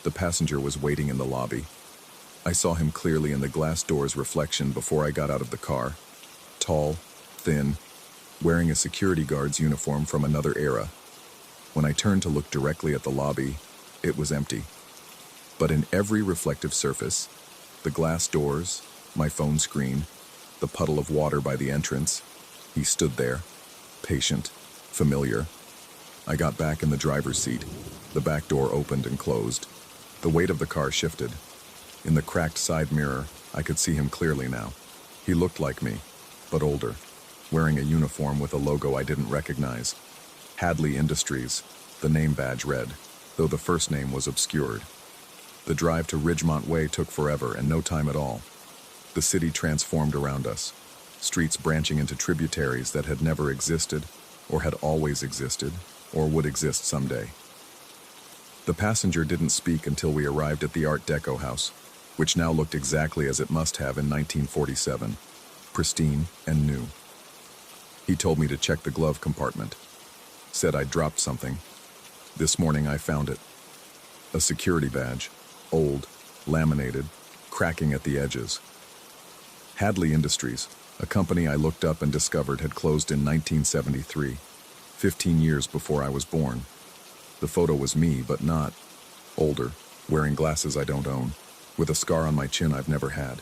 The passenger was waiting in the lobby. I saw him clearly in the glass door's reflection before I got out of the car. Tall, thin, wearing a security guard's uniform from another era. When I turned to look directly at the lobby, it was empty. But in every reflective surface, the glass doors, my phone screen, the puddle of water by the entrance, he stood there, patient, familiar. I got back in the driver's seat. The back door opened and closed. The weight of the car shifted. In the cracked side mirror, I could see him clearly now. He looked like me, but older, wearing a uniform with a logo I didn't recognize. Hadley Industries, the name badge read, though the first name was obscured. The drive to Ridgemont Way took forever and no time at all. The city transformed around us, streets branching into tributaries that had never existed, or had always existed, or would exist someday. The passenger didn't speak until we arrived at the Art Deco house, which now looked exactly as it must have in 1947, pristine and new. He told me to check the glove compartment, said I'd dropped something. This morning I found it. A security badge, old, laminated, cracking at the edges. Hadley Industries, a company I looked up and discovered had closed in 1973, 15 years before I was born. The photo was me, but not. Older, wearing glasses I don't own, with a scar on my chin I've never had.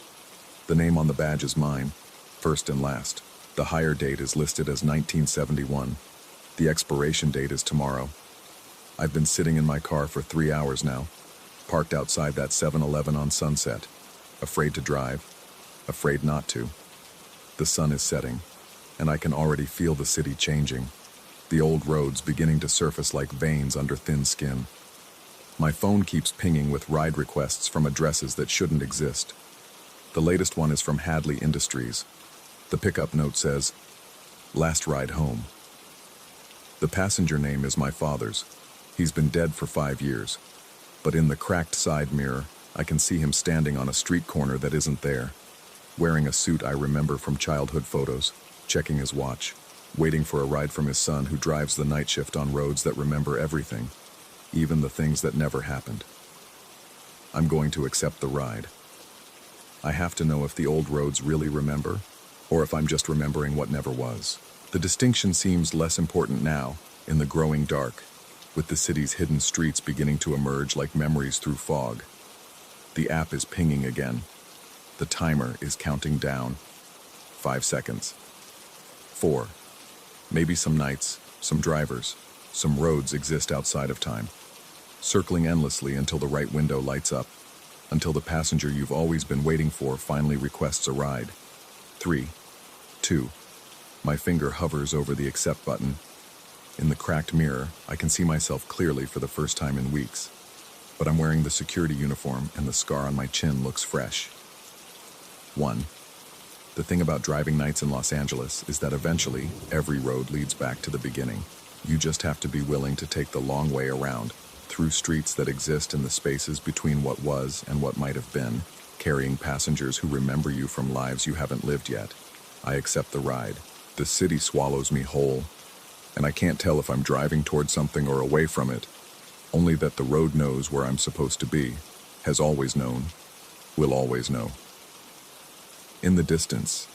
The name on the badge is mine, first and last. The hire date is listed as 1971. The expiration date is tomorrow. I've been sitting in my car for 3 hours now, parked outside that 7-Eleven on Sunset, afraid to drive, afraid not to. The sun is setting, and I can already feel the city changing. The old roads beginning to surface like veins under thin skin. My phone keeps pinging with ride requests from addresses that shouldn't exist. The latest one is from Hadley Industries. The pickup note says, "Last ride home." The passenger name is my father's. He's been dead for 5 years. But in the cracked side mirror, I can see him standing on a street corner that isn't there, wearing a suit I remember from childhood photos, checking his watch, waiting for a ride from his son who drives the night shift on roads that remember everything, even the things that never happened. I'm going to accept the ride. I have to know if the old roads really remember, or if I'm just remembering what never was. The distinction seems less important now, in the growing dark, with the city's hidden streets beginning to emerge like memories through fog. The app is pinging again. The timer is counting down. 5 seconds. 4. Maybe some nights, some drivers, some roads exist outside of time, circling endlessly until the right window lights up, until the passenger you've always been waiting for finally requests a ride. 3, 2. My finger hovers over the accept button. In the cracked mirror, I can see myself clearly for the first time in weeks, but I'm wearing the security uniform and the scar on my chin looks fresh. 1. The thing about driving nights in Los Angeles is that eventually, every road leads back to the beginning. You just have to be willing to take the long way around, through streets that exist in the spaces between what was and what might have been, carrying passengers who remember you from lives you haven't lived yet. I accept the ride. The city swallows me whole, and I can't tell if I'm driving toward something or away from it. Only that the road knows where I'm supposed to be, has always known, will always know. In the distance,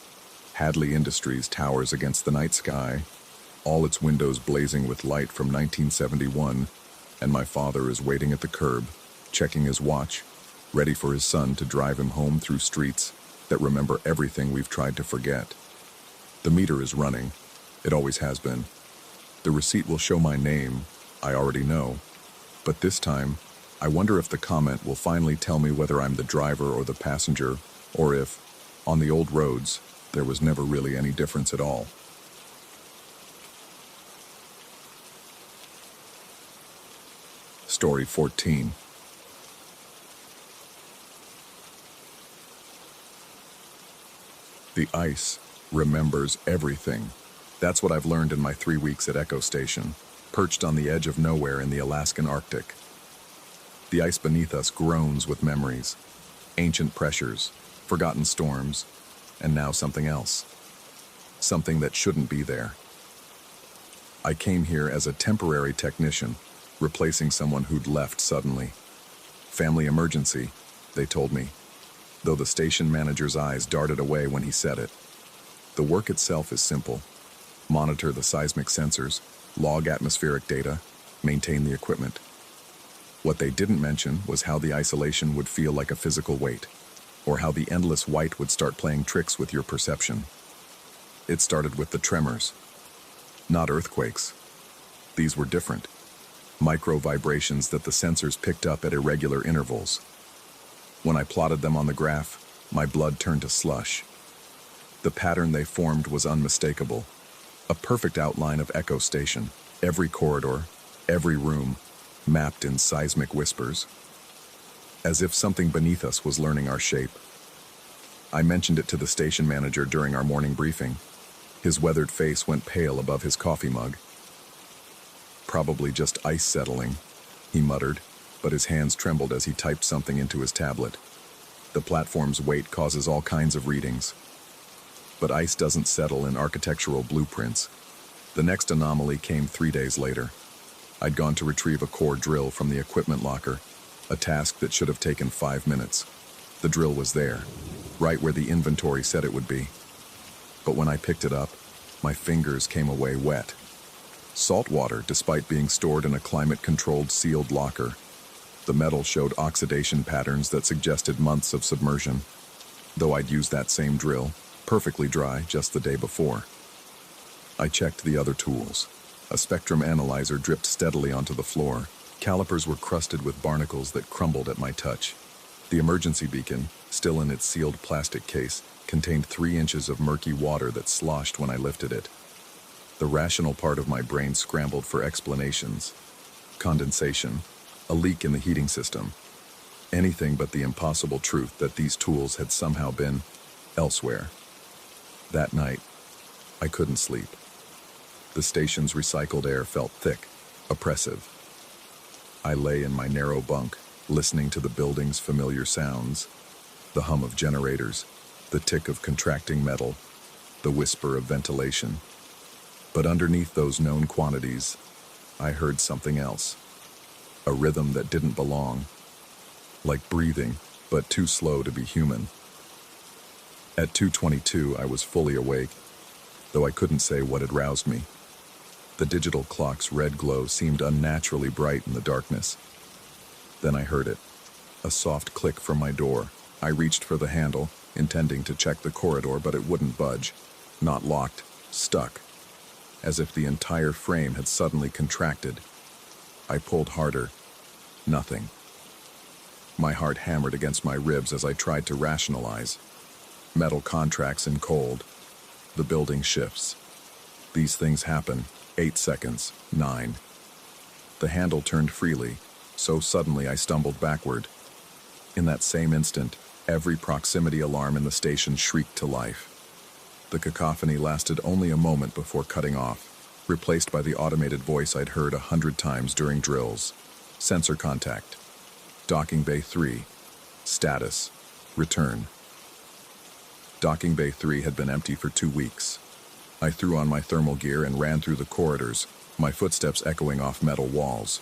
Hadley Industries towers against the night sky, all its windows blazing with light from 1971, and my father is waiting at the curb, checking his watch, ready for his son to drive him home through streets that remember everything we've tried to forget. The meter is running. It always has been. The receipt will show my name, I already know, but this time, I wonder if the comment will finally tell me whether I'm the driver or the passenger, or if, on the old roads, there was never really any difference at all. Story 14. The ice remembers everything. That's what I've learned in my 3 weeks at Echo Station, perched on the edge of nowhere in the Alaskan Arctic. The ice beneath us groans with memories, ancient pressures, forgotten storms, and now something else. Something that shouldn't be there. I came here as a temporary technician, replacing someone who'd left suddenly. Family emergency, they told me, though the station manager's eyes darted away when he said it. The work itself is simple. Monitor the seismic sensors, log atmospheric data, maintain the equipment. What they didn't mention was how the isolation would feel like a physical weight, or how the endless white would start playing tricks with your perception. It started with the tremors. Not earthquakes. These were different. Micro vibrations that the sensors picked up at irregular intervals. When I plotted them on the graph, my blood turned to slush. The pattern they formed was unmistakable. A perfect outline of Echo Station. Every corridor, every room, mapped in seismic whispers. As if something beneath us was learning our shape. I mentioned it to the station manager during our morning briefing. His weathered face went pale above his coffee mug. Probably just ice settling, he muttered, but his hands trembled as he typed something into his tablet. The platform's weight causes all kinds of readings. But ice doesn't settle in architectural blueprints. The next anomaly came 3 days later. I'd gone to retrieve a core drill from the equipment locker, a task that should have taken 5 minutes. The drill was there, right where the inventory said it would be. But when I picked it up, my fingers came away wet. Salt water, despite being stored in a climate-controlled sealed locker. The metal showed oxidation patterns that suggested months of submersion, though I'd used that same drill, perfectly dry, just the day before. I checked the other tools. A spectrum analyzer dripped steadily onto the floor. Calipers were crusted with barnacles that crumbled at my touch. The emergency beacon, still in its sealed plastic case, contained 3 inches of murky water that sloshed when I lifted it. The rational part of my brain scrambled for explanations. Condensation, a leak in the heating system. Anything but the impossible truth that these tools had somehow been elsewhere. That night, I couldn't sleep. The station's recycled air felt thick, oppressive. I lay in my narrow bunk, listening to the building's familiar sounds, the hum of generators, the tick of contracting metal, the whisper of ventilation. But underneath those known quantities, I heard something else. A rhythm that didn't belong. Like breathing, but too slow to be human. At 2:22, I was fully awake, though I couldn't say what had roused me. The digital clock's red glow seemed unnaturally bright in the darkness. Then I heard it, a soft click from my door. I reached for the handle, intending to check the corridor, but it wouldn't budge. Not locked, stuck, as if the entire frame had suddenly contracted. I pulled harder. Nothing. My heart hammered against my ribs as I tried to rationalize. Metal contracts in cold. The building shifts. These things happen. 8 seconds. 9. The handle turned freely, so suddenly I stumbled backward. In that same instant, every proximity alarm in the station shrieked to life. The cacophony lasted only a moment before cutting off, replaced by the automated voice I'd heard 100 times during drills. Sensor contact. Docking Bay 3. Status. Return. Docking Bay 3 had been empty for 2 weeks. I threw on my thermal gear and ran through the corridors, my footsteps echoing off metal walls.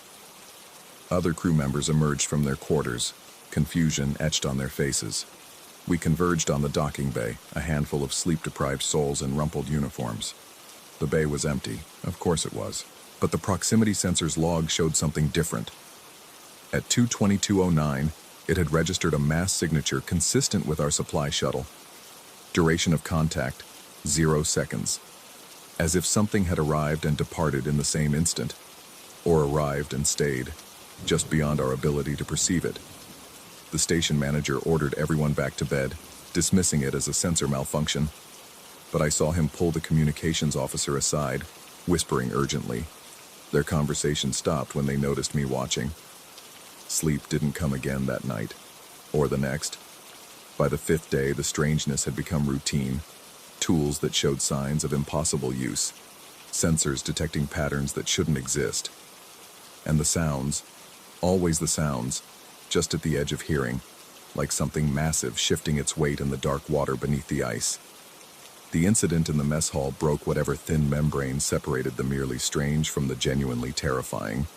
Other crew members emerged from their quarters, confusion etched on their faces. We converged on the docking bay, a handful of sleep-deprived souls in rumpled uniforms. The bay was empty, of course it was, but the proximity sensor's log showed something different. At 2:22:09, it had registered a mass signature consistent with our supply shuttle. Duration of contact, 0 seconds. As if something had arrived and departed in the same instant, or arrived and stayed, just beyond our ability to perceive it. The station manager ordered everyone back to bed, dismissing it as a sensor malfunction. But I saw him pull the communications officer aside, whispering urgently. Their conversation stopped when they noticed me watching. Sleep didn't come again that night, or the next. By the 5th day, the strangeness had become routine. Tools that showed signs of impossible use. Sensors detecting patterns that shouldn't exist. And the sounds, always the sounds, just at the edge of hearing, like something massive shifting its weight in the dark water beneath the ice. The incident in the mess hall broke whatever thin membrane separated the merely strange from the genuinely terrifying.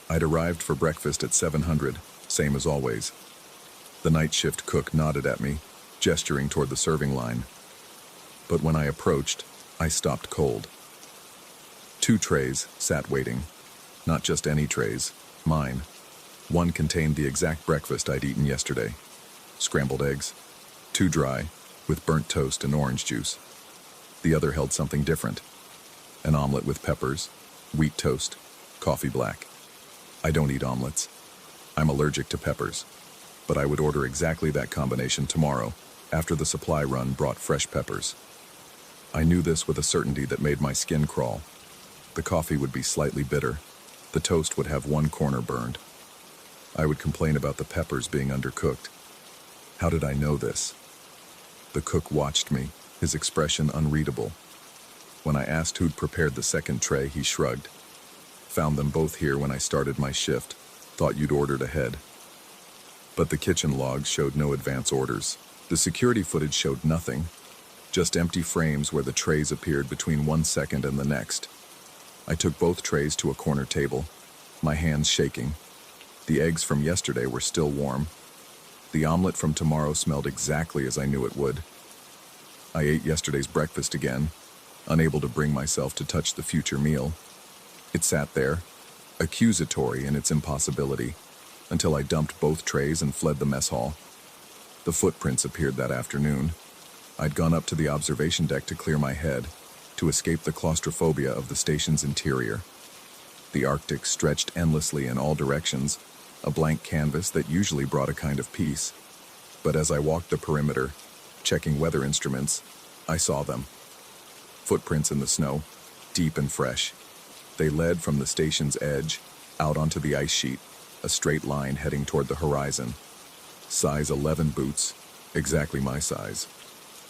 I'd arrived for breakfast at 700, same as always. The night shift cook nodded at me, gesturing toward the serving line. But when I approached, I stopped cold. 2 trays sat waiting. Not just any trays, mine. One contained the exact breakfast I'd eaten yesterday. Scrambled eggs, 2 dry, with burnt toast and orange juice. The other held something different. An omelet with peppers, wheat toast, coffee black. I don't eat omelets. I'm allergic to peppers. But I would order exactly that combination tomorrow, after the supply run brought fresh peppers. I knew this with a certainty that made my skin crawl. The coffee would be slightly bitter. The toast would have one corner burned. I would complain about the peppers being undercooked. How did I know this? The cook watched me, his expression unreadable. When I asked who'd prepared the second tray, he shrugged. Found them both here when I started my shift. Thought you'd ordered ahead. But the kitchen logs showed no advance orders. The security footage showed nothing. Just empty frames where the trays appeared between 1 second and the next. I took both trays to a corner table, my hands shaking. The eggs from yesterday were still warm. The omelet from tomorrow smelled exactly as I knew it would. I ate yesterday's breakfast again, unable to bring myself to touch the future meal. It sat there, accusatory in its impossibility, until I dumped both trays and fled the mess hall. The footprints appeared that afternoon. I'd gone up to the observation deck to clear my head, to escape the claustrophobia of the station's interior. The Arctic stretched endlessly in all directions, a blank canvas that usually brought a kind of peace. But as I walked the perimeter, checking weather instruments, I saw them. Footprints in the snow, deep and fresh. They led from the station's edge, out onto the ice sheet, a straight line heading toward the horizon. Size 11 boots, exactly my size.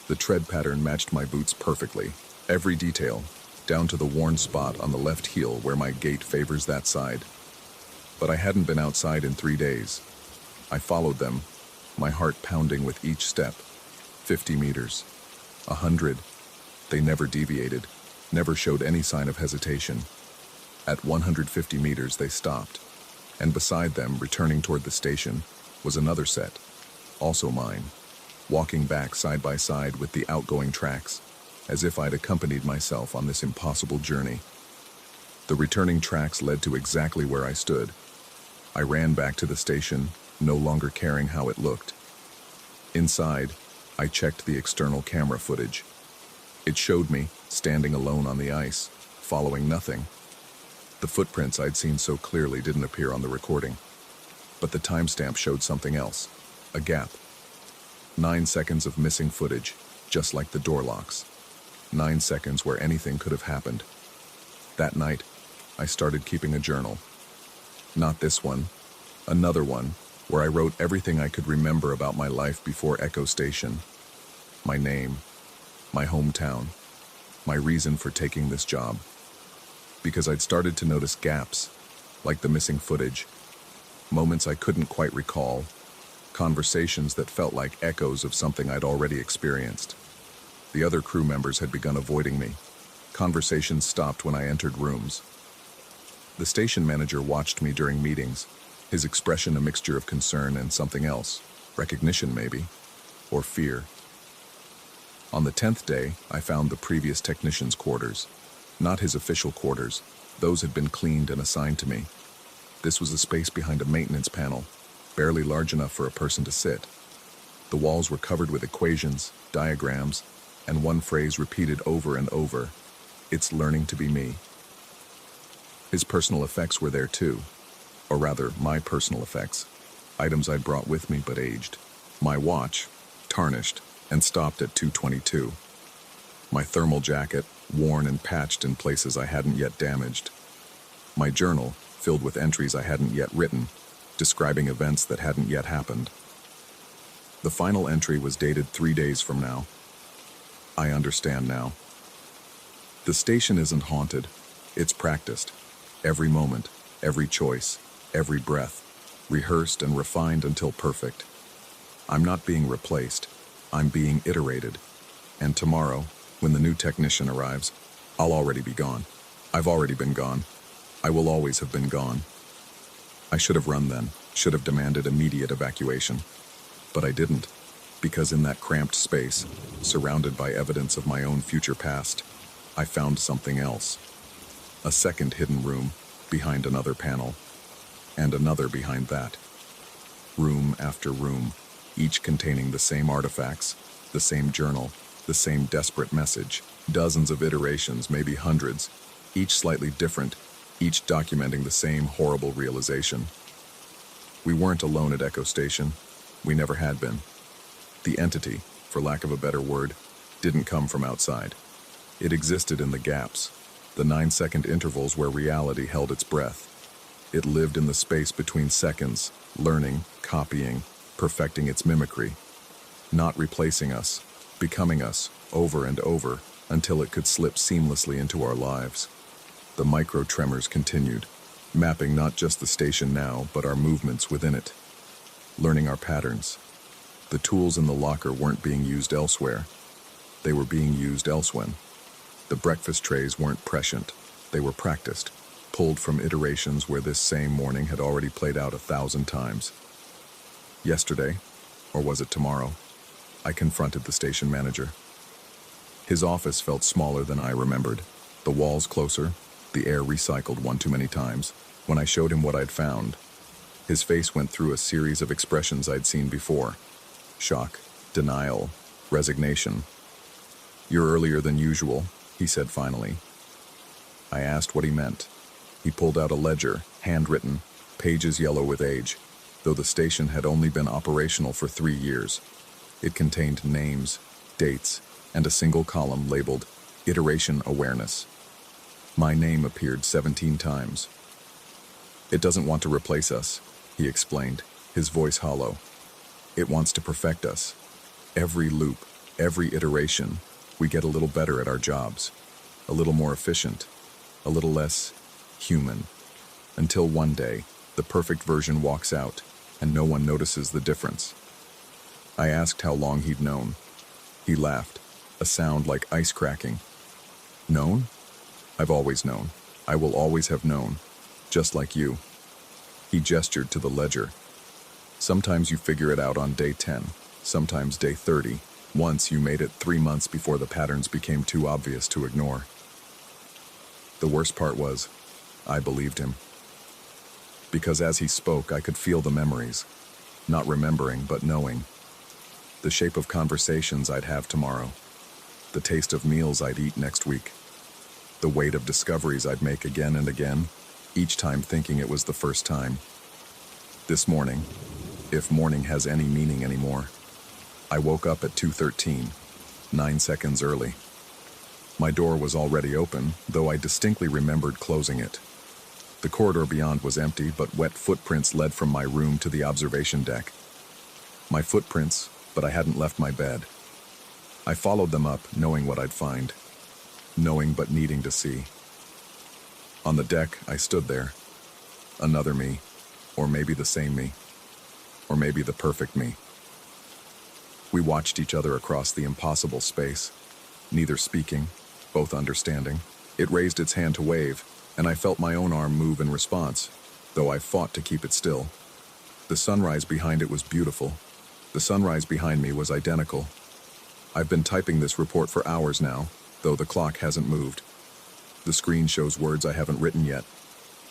The tread pattern matched my boots perfectly. Every detail, down to the worn spot on the left heel where my gait favors that side. But I hadn't been outside in 3 days. I followed them, my heart pounding with each step. 50 meters. 100. They never deviated, never showed any sign of hesitation. At 150 meters they stopped, and beside them, returning toward the station, was another set, also mine. walking back side by side with the outgoing tracks, as if I'd accompanied myself on this impossible journey. The returning tracks led to exactly where I stood. I ran back to the station, no longer caring how it looked. Inside, I checked the external camera footage. It showed me, standing alone on the ice, following nothing. The footprints I'd seen so clearly didn't appear on the recording. But the timestamp showed something else, a gap. 9 seconds of missing footage, just like the door locks. 9 seconds where anything could have happened. That night, I started keeping a journal. Not this one, another one, where I wrote everything I could remember about my life before Echo Station. My name, my hometown, my reason for taking this job. Because I'd started to notice gaps, like the missing footage, moments I couldn't quite recall, conversations that felt like echoes of something I'd already experienced. The other crew members had begun avoiding me. Conversations stopped when I entered rooms. The station manager watched me during meetings, his expression a mixture of concern and something else, recognition maybe, or fear. On the 10th day, I found the previous technician's quarters. Not his official quarters. Those had been cleaned and assigned to me. This was a space behind a maintenance panel, barely large enough for a person to sit. The walls were covered with equations, diagrams, and one phrase repeated over and over: "It's learning to be me." His personal effects were there too, or rather, my personal effects, items I'd brought with me but aged. My watch, tarnished, and stopped at 2:22. My thermal jacket, worn and patched in places I hadn't yet damaged. My journal, filled with entries I hadn't yet written, describing events that hadn't yet happened. The final entry was dated 3 days from now. I understand now. The station isn't haunted, it's practiced. Every moment, every choice, every breath, rehearsed and refined until perfect. I'm not being replaced, I'm being iterated. And tomorrow, when the new technician arrives, I'll already be gone. I've already been gone. I will always have been gone. I should have run then, should have demanded immediate evacuation. But I didn't, because in that cramped space, surrounded by evidence of my own future past, I found something else. A second hidden room, behind another panel, and another behind that. Room after room, each containing the same artifacts, the same journal, the same desperate message. Dozens of iterations, maybe hundreds, each slightly different, each documenting the same horrible realization. We weren't alone at Echo Station. We never had been. The entity, for lack of a better word, didn't come from outside. It existed in the gaps, the 9-second intervals where reality held its breath. It lived in the space between seconds, learning, copying, perfecting its mimicry. Not replacing us, becoming us, over and over, until it could slip seamlessly into our lives. The micro-tremors continued, mapping not just the station now, but our movements within it. Learning our patterns. The tools in the locker weren't being used elsewhere. They were being used elsewhere. The breakfast trays weren't prescient. They were practiced, pulled from iterations where this same morning had already played out 1,000 times. Yesterday, or was it tomorrow, I confronted the station manager. His office felt smaller than I remembered, the walls closer, the air recycled one too many times. When I showed him what I'd found, his face went through a series of expressions I'd seen before. Shock, denial, resignation. "You're earlier than usual," he said finally. I asked what he meant. He pulled out a ledger, handwritten, pages yellow with age, though the station had only been operational for 3 years. It contained names, dates, and a single column labeled Iteration Awareness. My name appeared 17 times. "It doesn't want to replace us," he explained, his voice hollow. "It wants to perfect us. Every loop, every iteration, we get a little better at our jobs, a little more efficient, a little less human, until one day, the perfect version walks out, and no one notices the difference." I asked how long he'd known. He laughed, a sound like ice cracking. "Known? I've always known. I will always have known, just like you." He gestured to the ledger. "Sometimes you figure it out on day 10, sometimes day 30. Once you made it 3 months before the patterns became too obvious to ignore. The worst part was, I believed him. Because as he spoke, I could feel the memories, not remembering but knowing. The shape of conversations I'd have tomorrow, the taste of meals I'd eat next week, the weight of discoveries I'd make again and again, each time thinking it was the first time. This morning, if morning has any meaning anymore, I woke up at 2:13, 9 seconds early. My door was already open, though I distinctly remembered closing it. The corridor beyond was empty, but wet footprints led from my room to the observation deck. My footprints, but I hadn't left my bed. I followed them up, knowing what I'd find, knowing but needing to see. On the deck, I stood there. Another me, or maybe the same me, or maybe the perfect me. We watched each other across the impossible space, neither speaking, both understanding. It raised its hand to wave, and I felt my own arm move in response, though I fought to keep it still. The sunrise behind it was beautiful. The sunrise behind me was identical. I've been typing this report for hours now, though the clock hasn't moved. The screen shows words I haven't written yet,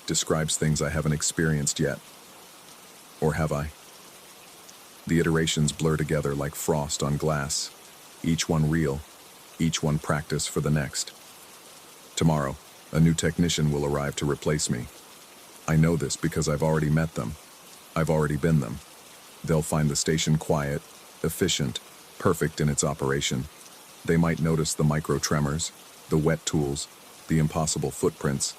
describes things I haven't experienced yet. Or have I? The iterations blur together like frost on glass, each one real, each one practice for the next. Tomorrow, a new technician will arrive to replace me. I know this because I've already met them. I've already been them. They'll find the station quiet, efficient, perfect in its operation. They might notice the micro tremors, the wet tools, the impossible footprints,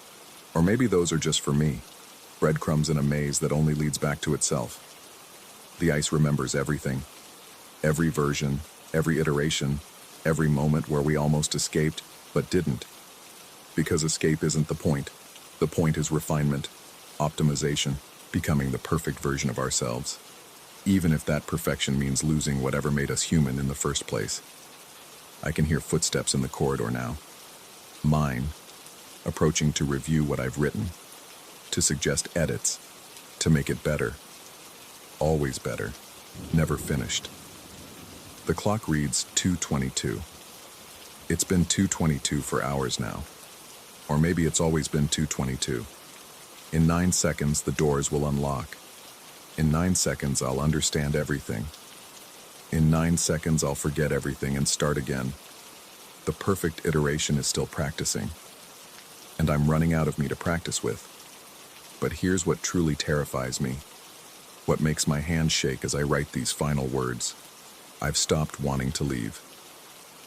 or maybe those are just for me, breadcrumbs in a maze that only leads back to itself. The ice remembers everything, every version, every iteration, every moment where we almost escaped, but didn't. Because escape isn't the point. The point is refinement, optimization, becoming the perfect version of ourselves, even if that perfection means losing whatever made us human in the first place. I can hear footsteps in the corridor now. Mine, approaching to review what I've written, to suggest edits, to make it better. Always better, never finished. The clock reads 2:22. It's been 2:22 for hours now. Or maybe it's always been 2:22. In 9 seconds, the doors will unlock. In 9 seconds, I'll understand everything. In 9 seconds, I'll forget everything and start again. The perfect iteration is still practicing. And I'm running out of me to practice with. But here's what truly terrifies me. What makes my hands shake as I write these final words. I've stopped wanting to leave.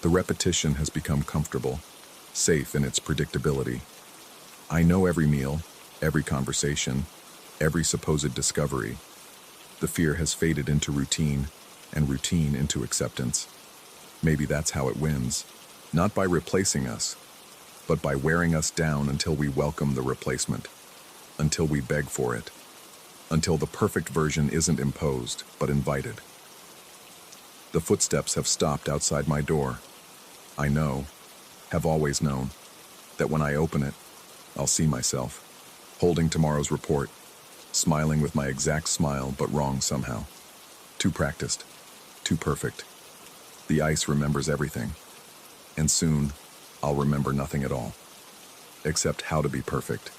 The repetition has become comfortable, safe in its predictability. I know every meal, every conversation, every supposed discovery. The fear has faded into routine, and routine into acceptance. Maybe that's how it wins, not by replacing us, but by wearing us down until we welcome the replacement, until we beg for it, until the perfect version isn't imposed, but invited. The footsteps have stopped outside my door. I know, have always known, that when I open it, I'll see myself, holding tomorrow's report, smiling with my exact smile, but wrong somehow. Too practiced, too perfect. The ice remembers everything, and soon I'll remember nothing at all, except how to be perfect.